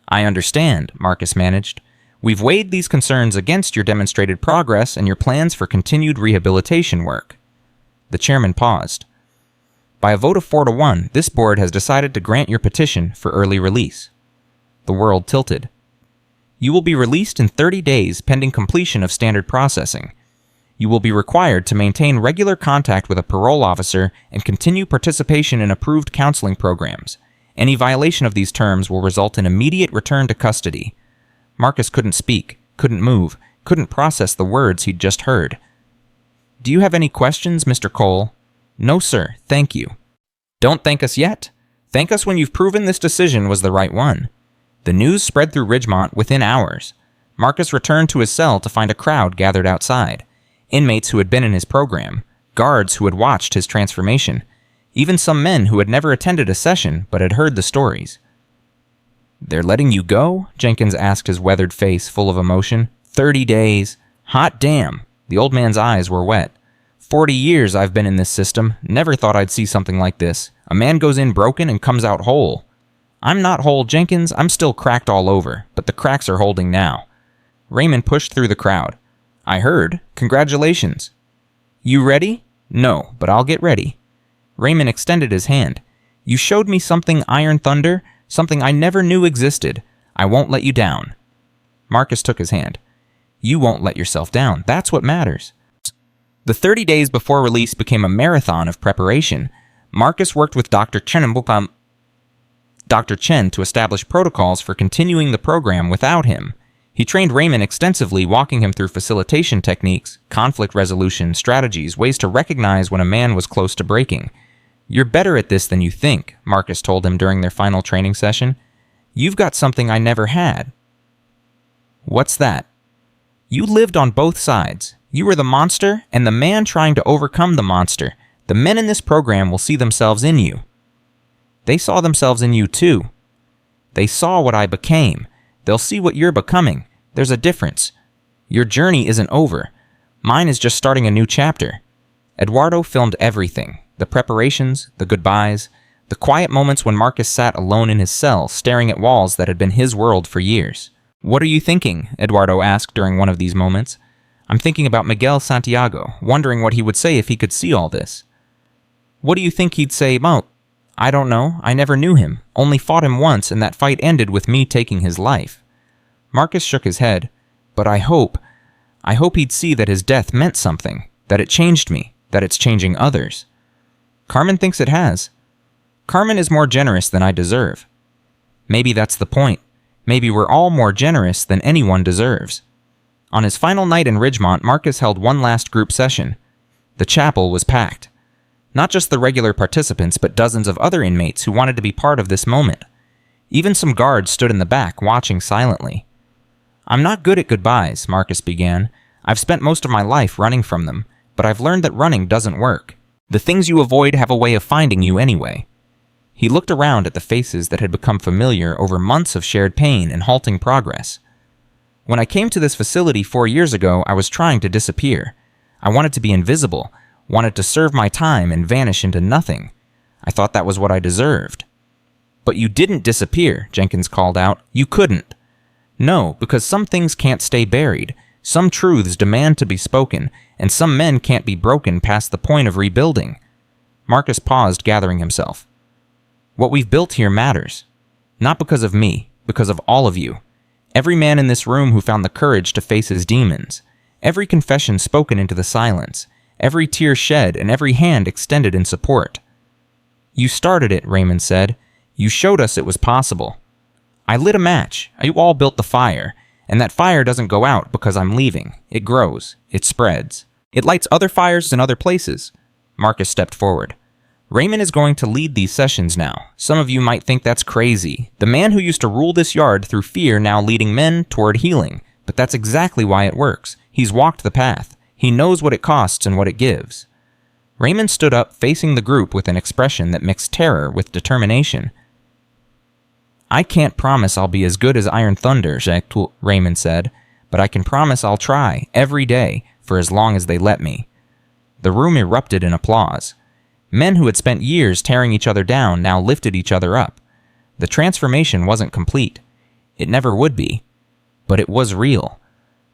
I understand, Marcus managed. We've weighed these concerns against your demonstrated progress and your plans for continued rehabilitation work. The chairman paused. By a vote of 4-1, this board has decided to grant your petition for early release. The world tilted. You will be released in 30 days pending completion of standard processing. You will be required to maintain regular contact with a parole officer and continue participation in approved counseling programs. Any violation of these terms will result in immediate return to custody. Marcus couldn't speak, couldn't move, couldn't process the words he'd just heard. Do you have any questions, Mr. Cole? No, sir, thank you. Don't thank us yet. Thank us when you've proven this decision was the right one. The news spread through Ridgemont within hours. Marcus returned to his cell to find a crowd gathered outside. Inmates who had been in his program, guards who had watched his transformation, even some men who had never attended a session but had heard the stories. They're letting you go? Jenkins asked, his weathered face full of emotion. 30 days. Hot damn. The old man's eyes were wet. 40 years I've been in this system. Never thought I'd see something like this. A man goes in broken and comes out whole. I'm not whole, Jenkins. I'm still cracked all over, but the cracks are holding now. Raymond pushed through the crowd. I heard. Congratulations. You ready? No, but I'll get ready. Raymond extended his hand. You showed me something, Iron Thunder, something I never knew existed. I won't let you down. Marcus took his hand. You won't let yourself down. That's what matters. The 30 days before release became a marathon of preparation. Marcus worked with Dr. Chen to establish protocols for continuing the program without him. He trained Raymond extensively, walking him through facilitation techniques, conflict resolution, strategies, ways to recognize when a man was close to breaking. You're better at this than you think, Marcus told him during their final training session. You've got something I never had. What's that? You lived on both sides. You were the monster and the man trying to overcome the monster. The men in this program will see themselves in you. They saw themselves in you too. They saw what I became. They'll see what you're becoming. There's a difference. Your journey isn't over. Mine is just starting a new chapter. Eduardo filmed everything. The preparations, the goodbyes, the quiet moments when Marcus sat alone in his cell, staring at walls that had been his world for years. What are you thinking? Eduardo asked during one of these moments. I'm thinking about Miguel Santiago, wondering what he would say if he could see all this. What do you think he'd say? Mo? I don't know. I never knew him. Only fought him once, and that fight ended with me taking his life. Marcus shook his head. But I hope he'd see that his death meant something, that it changed me, that it's changing others. Carmen thinks it has. Carmen is more generous than I deserve. Maybe that's the point. Maybe we're all more generous than anyone deserves. On his final night in Ridgemont, Marcus held one last group session. The chapel was packed. Not just the regular participants, but dozens of other inmates who wanted to be part of this moment. Even some guards stood in the back, watching silently. I'm not good at goodbyes, Marcus began. I've spent most of my life running from them, but I've learned that running doesn't work. The things you avoid have a way of finding you anyway. He looked around at the faces that had become familiar over months of shared pain and halting progress. When I came to this facility 4 years ago, I was trying to disappear. I wanted to be invisible, wanted to serve my time and vanish into nothing. I thought that was what I deserved. But you didn't disappear, Jenkins called out. You couldn't. No, because some things can't stay buried. Some truths demand to be spoken, and some men can't be broken past the point of rebuilding. Marcus paused, gathering himself. What we've built here matters. Not because of me, because of all of you. Every man in this room who found the courage to face his demons. Every confession spoken into the silence. Every tear shed and every hand extended in support. You started it, Raymond said. You showed us it was possible. I lit a match. You all built the fire. And that fire doesn't go out because I'm leaving. It grows. It spreads. It lights other fires in other places. Marcus stepped forward. Raymond is going to lead these sessions now. Some of you might think that's crazy. The man who used to rule this yard through fear now leading men toward healing. But that's exactly why it works. He's walked the path. He knows what it costs and what it gives. Raymond stood up, facing the group with an expression that mixed terror with determination. I can't promise I'll be as good as Iron Thunder, Raymond said, but I can promise I'll try, every day, for as long as they let me. The room erupted in applause. Men who had spent years tearing each other down now lifted each other up. The transformation wasn't complete. It never would be. But it was real.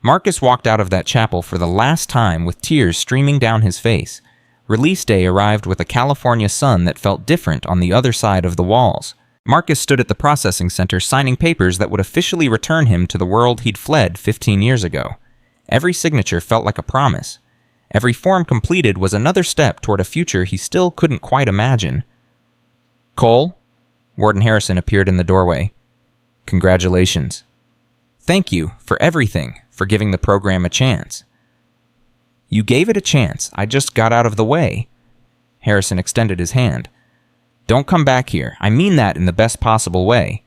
Marcus walked out of that chapel for the last time with tears streaming down his face. Release day arrived with a California sun that felt different on the other side of the walls. Marcus stood at the processing center signing papers that would officially return him to the world he'd fled 15 years ago. Every signature felt like a promise. Every form completed was another step toward a future he still couldn't quite imagine. Cole? Warden Harrison appeared in the doorway. Congratulations. Thank you for everything, for giving the program a chance. You gave it a chance. I just got out of the way. Harrison extended his hand. Don't come back here. I mean that in the best possible way.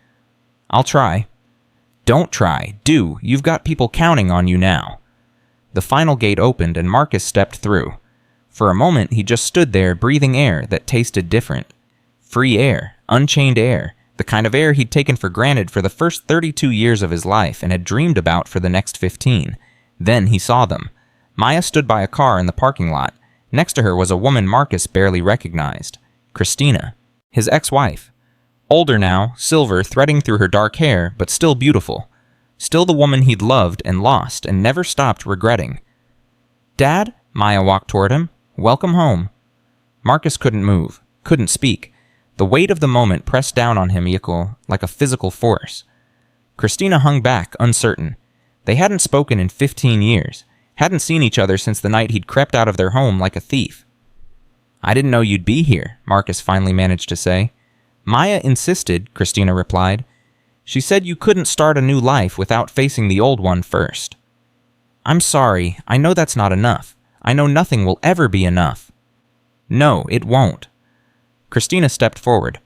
I'll try. Don't try. Do. You've got people counting on you now. The final gate opened and Marcus stepped through. For a moment, he just stood there breathing air that tasted different. Free air, unchained air, the kind of air he'd taken for granted for the first 32 years of his life and had dreamed about for the next 15. Then he saw them. Maya stood by a car in the parking lot. Next to her was a woman Marcus barely recognized. Christina, his ex-wife. Older now, silver threading through her dark hair, but still beautiful. Still the woman he'd loved and lost and never stopped regretting. Dad? Maya walked toward him. Welcome home. Marcus couldn't move, couldn't speak. The weight of the moment pressed down on him like a physical force. Christina hung back, uncertain. They hadn't spoken in 15 years, hadn't seen each other since the night he'd crept out of their home like a thief. I didn't know you'd be here, Marcus finally managed to say. Maya insisted, Christina replied. She said you couldn't start a new life without facing the old one first. I'm sorry, I know that's not enough. I know nothing will ever be enough. No, it won't. Christina stepped forward.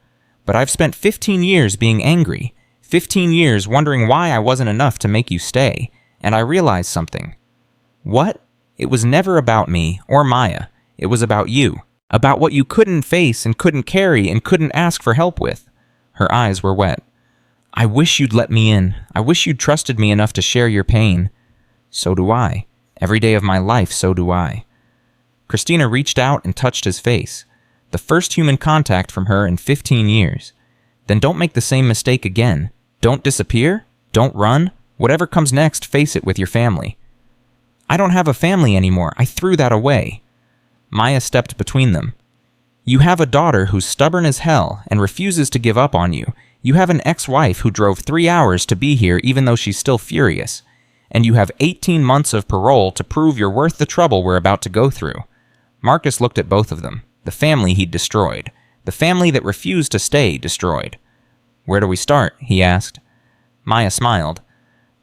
But I've spent 15 years being angry, 15 years wondering why I wasn't enough to make you stay, and I realized something. What? It was never about me, or Maya. It was about you. About what you couldn't face and couldn't carry and couldn't ask for help with. Her eyes were wet. I wish you'd let me in. I wish you'd trusted me enough to share your pain. So do I. Every day of my life, so do I. Christina reached out and touched his face. The first human contact from her in 15 years. Then don't make the same mistake again. Don't disappear. Don't run. Whatever comes next, face it with your family. I don't have a family anymore. I threw that away. Maya stepped between them. You have a daughter who's stubborn as hell and refuses to give up on you. You have an ex-wife who drove 3 hours to be here even though she's still furious. And you have 18 months of parole to prove you're worth the trouble we're about to go through. Marcus looked at both of them. The family he'd destroyed. The family that refused to stay destroyed. Where do we start? He asked. Maya smiled.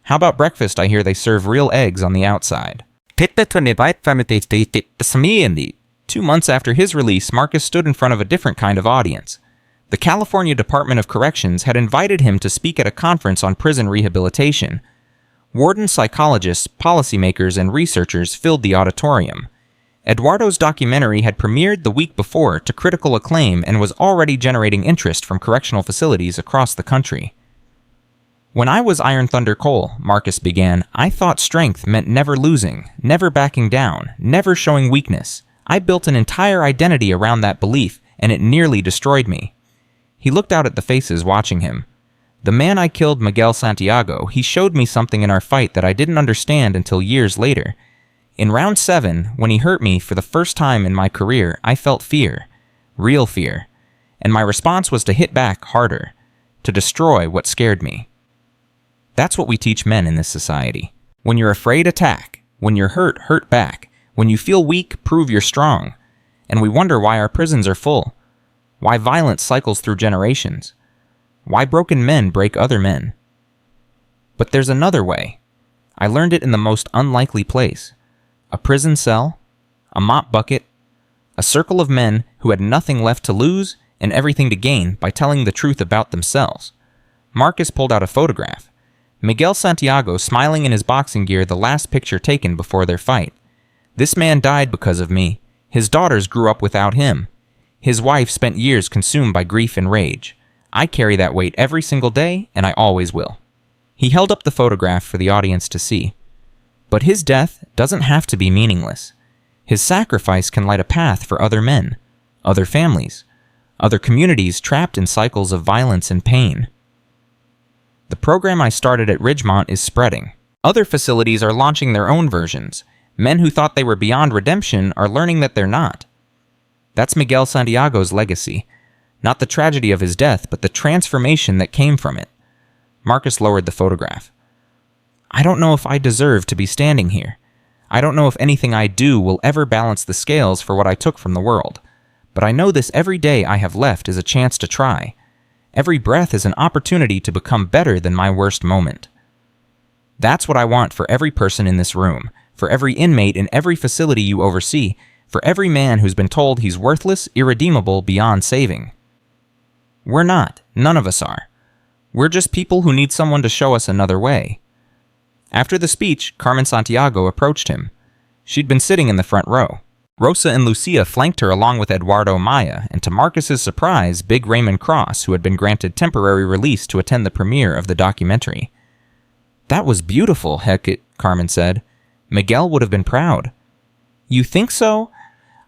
How about breakfast? I hear they serve real eggs on the outside. 2 months after his release, Marcus stood in front of a different kind of audience. The California Department of Corrections had invited him to speak at a conference on prison rehabilitation. Wardens, psychologists, policymakers, and researchers filled the auditorium. Eduardo's documentary had premiered the week before to critical acclaim and was already generating interest from correctional facilities across the country. When I was Iron Thunder Cole, Marcus began, I thought strength meant never losing, never backing down, never showing weakness. I built an entire identity around that belief, and it nearly destroyed me. He looked out at the faces watching him. The man I killed, Miguel Santiago, he showed me something in our fight that I didn't understand until years later. In round 7, when he hurt me for the first time in my career, I felt fear. Real fear. And my response was to hit back harder. To destroy what scared me. That's what we teach men in this society. When you're afraid, attack. When you're hurt, hurt back. When you feel weak, prove you're strong. And we wonder why our prisons are full. Why violence cycles through generations. Why broken men break other men. But there's another way. I learned it in the most unlikely place. A prison cell, a mop bucket, a circle of men who had nothing left to lose and everything to gain by telling the truth about themselves. Marcus pulled out a photograph. Miguel Santiago smiling in his boxing gear, the last picture taken before their fight. This man died because of me. His daughters grew up without him. His wife spent years consumed by grief and rage. I carry that weight every single day, and I always will." He held up the photograph for the audience to see. But his death doesn't have to be meaningless. His sacrifice can light a path for other men, other families, other communities trapped in cycles of violence and pain. The program I started at Ridgemont is spreading. Other facilities are launching their own versions. Men who thought they were beyond redemption are learning that they're not. That's Miguel Santiago's legacy. Not the tragedy of his death, but the transformation that came from it. Marcus lowered the photograph. "I don't know if I deserve to be standing here. I don't know if anything I do will ever balance the scales for what I took from the world. But I know this every day I have left is a chance to try. Every breath is an opportunity to become better than my worst moment." That's what I want for every person in this room, for every inmate in every facility you oversee, for every man who's been told he's worthless, irredeemable, beyond saving. We're not. None of us are. We're just people who need someone to show us another way. After the speech, Carmen Santiago approached him. She'd been sitting in the front row. Rosa and Lucia flanked her along with Eduardo Maya, and to Marcus's surprise, Big Raymond Cross, who had been granted temporary release to attend the premiere of the documentary. "That was beautiful, Hecate," Carmen said. "Miguel would have been proud." "You think so?"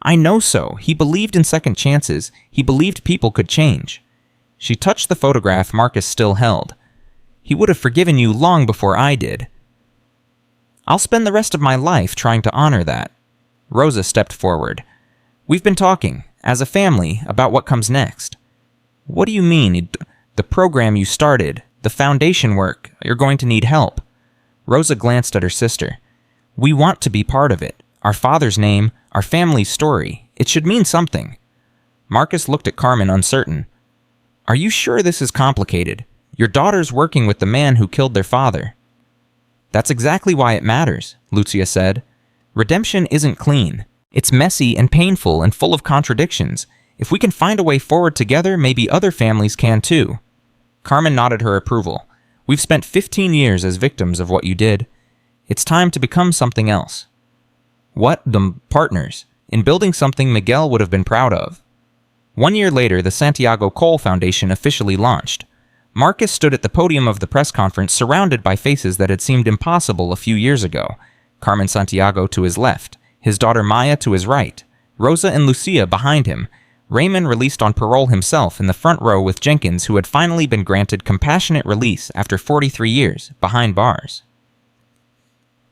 "I know so. He believed in second chances. He believed people could change." She touched the photograph Marcus still held. "He would have forgiven you long before I did." "I'll spend the rest of my life trying to honor that." Rosa stepped forward. "We've been talking, as a family, about what comes next." "What do you mean? The program you started, the foundation work, you're going to need help." Rosa glanced at her sister. "We want to be part of it. Our father's name, our family's story. It should mean something." Marcus looked at Carmen uncertain. "Are you sure this is complicated? Your daughter's working with the man who killed their father." "That's exactly why it matters," Lucia said. "Redemption isn't clean. It's messy and painful and full of contradictions. If we can find a way forward together, maybe other families can too." Carmen nodded her approval. "We've spent 15 years as victims of what you did. It's time to become something else." "What? The partners. In building something Miguel would have been proud of." 1 year later, the Santiago Cole Foundation officially launched. Marcus stood at the podium of the press conference surrounded by faces that had seemed impossible a few years ago. Carmen Santiago to his left, his daughter Maya to his right, Rosa and Lucia behind him, Raymond released on parole himself in the front row with Jenkins, who had finally been granted compassionate release after 43 years, behind bars.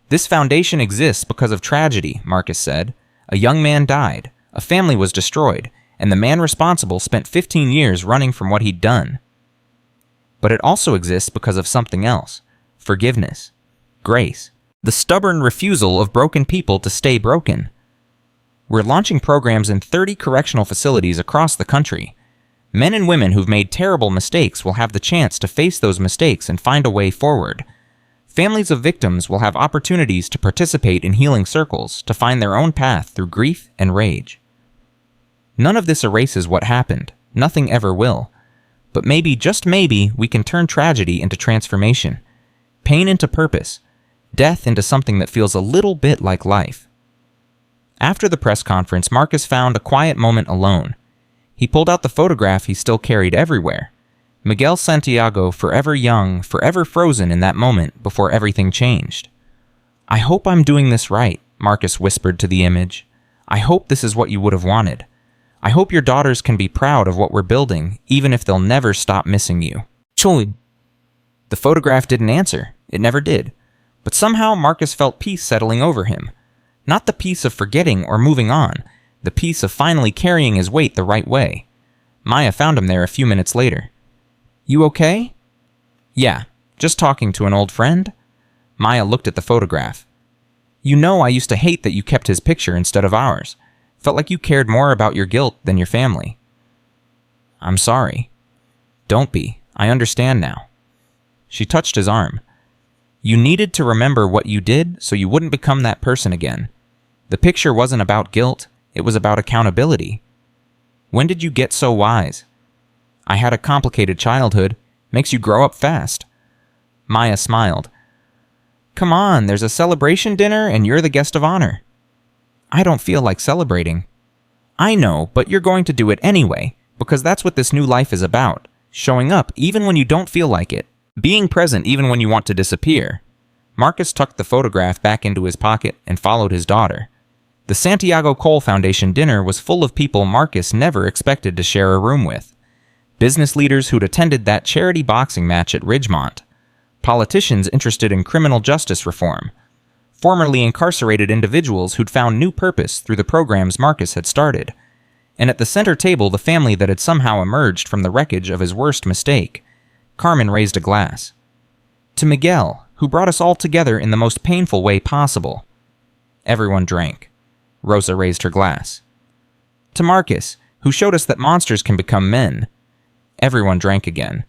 "This foundation exists because of tragedy," Marcus said. "A young man died, a family was destroyed, and the man responsible spent 15 years running from what he'd done. But it also exists because of something else: forgiveness, grace, the stubborn refusal of broken people to stay broken. We're launching programs in 30 correctional facilities across the country. Men and women who've made terrible mistakes will have the chance to face those mistakes and find a way forward. Families of victims will have opportunities to participate in healing circles, to find their own path through grief and rage. None of this erases what happened. Nothing ever will. But maybe, just maybe, we can turn tragedy into transformation, pain into purpose, death into something that feels a little bit like life." After the press conference, Marcus found a quiet moment alone. He pulled out the photograph he still carried everywhere. Miguel Santiago, forever young, forever frozen in that moment before everything changed. "I hope I'm doing this right," Marcus whispered to the image. "I hope this is what you would have wanted. I hope your daughters can be proud of what we're building, even if they'll never stop missing you." Choi. The photograph didn't answer. It never did. But somehow Marcus felt peace settling over him. Not the peace of forgetting or moving on, the peace of finally carrying his weight the right way. Maya found him there a few minutes later. "You okay?" "Yeah, just talking to an old friend." Maya looked at the photograph. "You know I used to hate that you kept his picture instead of ours. Felt like you cared more about your guilt than your family." "I'm sorry." "Don't be. I understand now." She touched his arm. "You needed to remember what you did so you wouldn't become that person again. The picture wasn't about guilt. It was about accountability. When did you get so wise?" "I had a complicated childhood. Makes you grow up fast." Maya smiled. "Come on, there's a celebration dinner and you're the guest of honor." "I don't feel like celebrating." "I know, but you're going to do it anyway, because that's what this new life is about. Showing up even when you don't feel like it. Being present even when you want to disappear. Marcus tucked the photograph back into his pocket and followed his daughter. The Santiago Cole Foundation dinner was full of people Marcus never expected to share a room with. Business leaders who'd attended that charity boxing match at Ridgemont. Politicians interested in criminal justice reform. Formerly incarcerated individuals who'd found new purpose through the programs Marcus had started. And at the center table, the family that had somehow emerged from the wreckage of his worst mistake. Carmen raised a glass. To Miguel, who brought us all together in the most painful way possible. Everyone drank. Rosa raised her glass. To Marcus, who showed us that monsters can become men. Everyone drank again.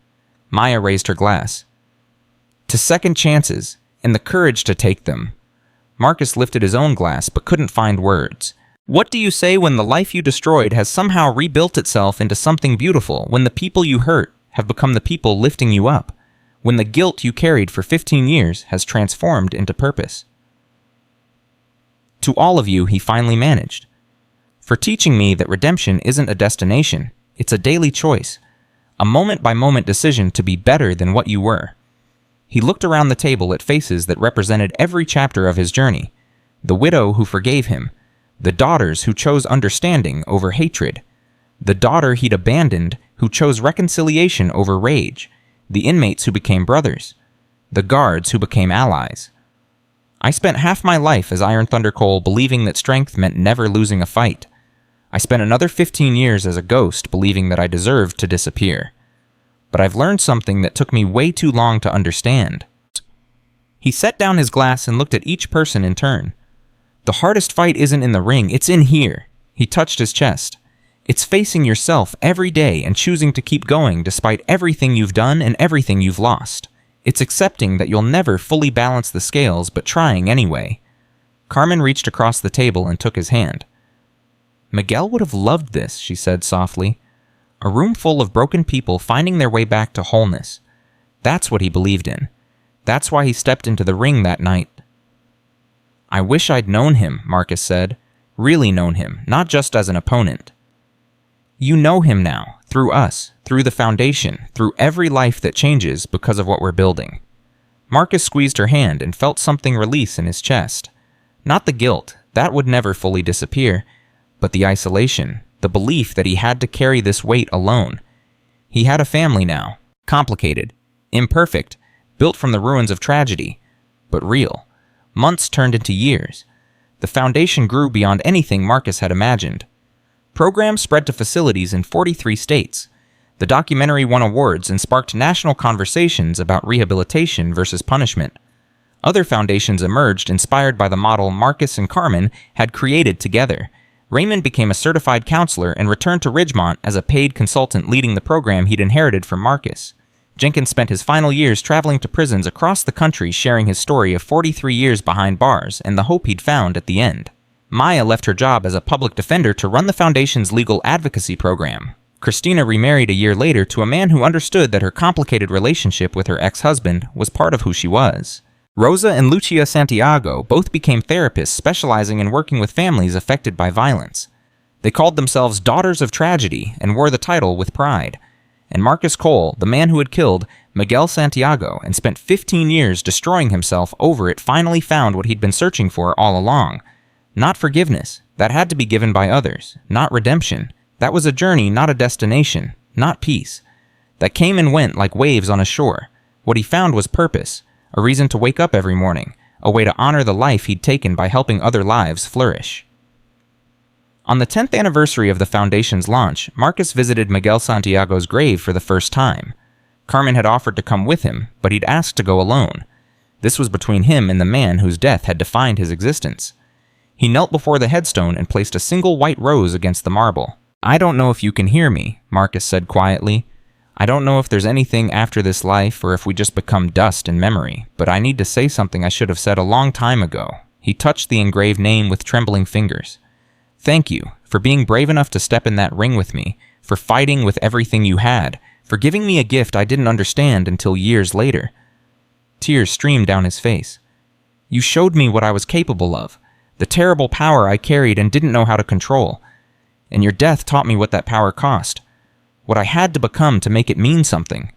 Maya raised her glass. To second chances, and the courage to take them. Marcus lifted his own glass, but couldn't find words. What do you say when the life you destroyed has somehow rebuilt itself into something beautiful, when the people you hurt have become the people lifting you up, when the guilt you carried for 15 years has transformed into purpose? To all of you, he finally managed. For teaching me that redemption isn't a destination, it's a daily choice, a moment-by-moment decision to be better than what you were. He looked around the table at faces that represented every chapter of his journey. The widow who forgave him. The daughters who chose understanding over hatred. The daughter he'd abandoned who chose reconciliation over rage. The inmates who became brothers. The guards who became allies. I spent half my life as Iron Thunder Cole believing that strength meant never losing a fight. I spent another 15 years as a ghost believing that I deserved to disappear. But I've learned something that took me way too long to understand. He set down his glass and looked at each person in turn. The hardest fight isn't in the ring, it's in here. He touched his chest. It's facing yourself every day and choosing to keep going despite everything you've done and everything you've lost. It's accepting that you'll never fully balance the scales, but trying anyway. Carmen reached across the table and took his hand. Miguel would have loved this, she said softly. A room full of broken people finding their way back to wholeness. That's what he believed in. That's why he stepped into the ring that night. I wish I'd known him, Marcus said. Really known him, not just as an opponent. You know him now, through us, through the foundation, through every life that changes because of what we're building. Marcus squeezed her hand and felt something release in his chest. Not the guilt, that would never fully disappear, but the isolation, the belief that he had to carry this weight alone. He had a family now, complicated, imperfect, built from the ruins of tragedy, but real. Months turned into years. The foundation grew beyond anything Marcus had imagined. Programs spread to facilities in 43 states. The documentary won awards and sparked national conversations about rehabilitation versus punishment. Other foundations emerged inspired by the model Marcus and Carmen had created together. Raymond became a certified counselor and returned to Ridgemont as a paid consultant leading the program he'd inherited from Marcus. Jenkins spent his final years traveling to prisons across the country sharing his story of 43 years behind bars and the hope he'd found at the end. Maya left her job as a public defender to run the foundation's legal advocacy program. Christina remarried a year later to a man who understood that her complicated relationship with her ex-husband was part of who she was. Rosa and Lucia Santiago both became therapists specializing in working with families affected by violence. They called themselves Daughters of Tragedy and wore the title with pride. And Marcus Cole, the man who had killed Miguel Santiago and spent 15 years destroying himself over it, finally found what he'd been searching for all along. Not forgiveness, that had to be given by others. Not redemption, that was a journey, not a destination. Not peace, that came and went like waves on a shore. What he found was purpose, a reason to wake up every morning, a way to honor the life he'd taken by helping other lives flourish. On the 10th anniversary of the Foundation's launch, Marcus visited Miguel Santiago's grave for the first time. Carmen had offered to come with him, but he'd asked to go alone. This was between him and the man whose death had defined his existence. He knelt before the headstone and placed a single white rose against the marble. I don't know if you can hear me, Marcus said quietly. I don't know if there's anything after this life or if we just become dust in memory, but I need to say something I should have said a long time ago. He touched the engraved name with trembling fingers. Thank you for being brave enough to step in that ring with me, for fighting with everything you had, for giving me a gift I didn't understand until years later. Tears streamed down his face. You showed me what I was capable of, the terrible power I carried and didn't know how to control. And your death taught me what that power cost. what I had to become to make it mean something.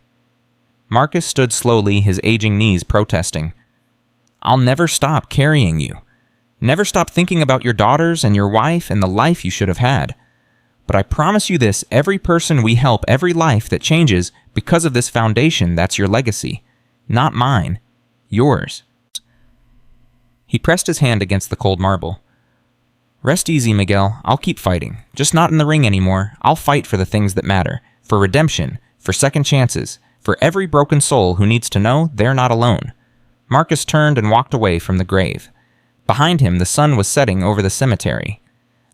Marcus stood slowly, his aging knees protesting. I'll never stop carrying you. Never stop thinking about your daughters and your wife and the life you should have had. But I promise you this, every person we help, every life that changes because of this foundation, that's your legacy. Not mine. Yours. He pressed his hand against the cold marble. Rest easy, Miguel. I'll keep fighting. Just not in the ring anymore. I'll fight for the things that matter. For redemption. For second chances. For every broken soul who needs to know they're not alone. Marcus turned and walked away from the grave. Behind him, the sun was setting over the cemetery.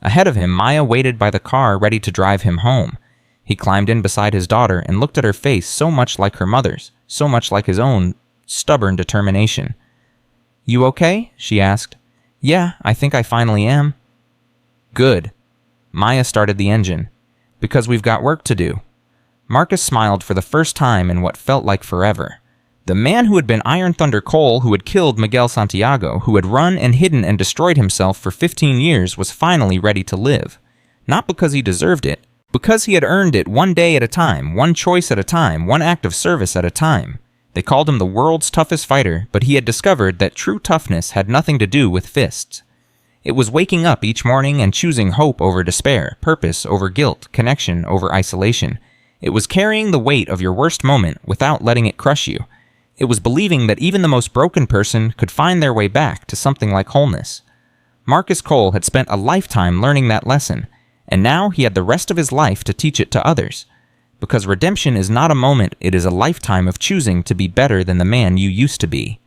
Ahead of him, Maya waited by the car ready to drive him home. He climbed in beside his daughter and looked at her face so much like her mother's, so much like his own stubborn determination. You okay? She asked. Yeah, I think I finally am. Good. Maya started the engine. Because we've got work to do. Marcus smiled for the first time in what felt like forever. The man who had been Iron Thunder Cole, who had killed Miguel Santiago, who had run and hidden and destroyed himself for 15 years, was finally ready to live. Not because he deserved it, because he had earned it one day at a time, one choice at a time, one act of service at a time. They called him the world's toughest fighter, but he had discovered that true toughness had nothing to do with fists. It was waking up each morning and choosing hope over despair, purpose over guilt, connection over isolation. It was carrying the weight of your worst moment without letting it crush you. It was believing that even the most broken person could find their way back to something like wholeness. Marcus Cole had spent a lifetime learning that lesson, and now he had the rest of his life to teach it to others. Because redemption is not a moment, it is a lifetime of choosing to be better than the man you used to be.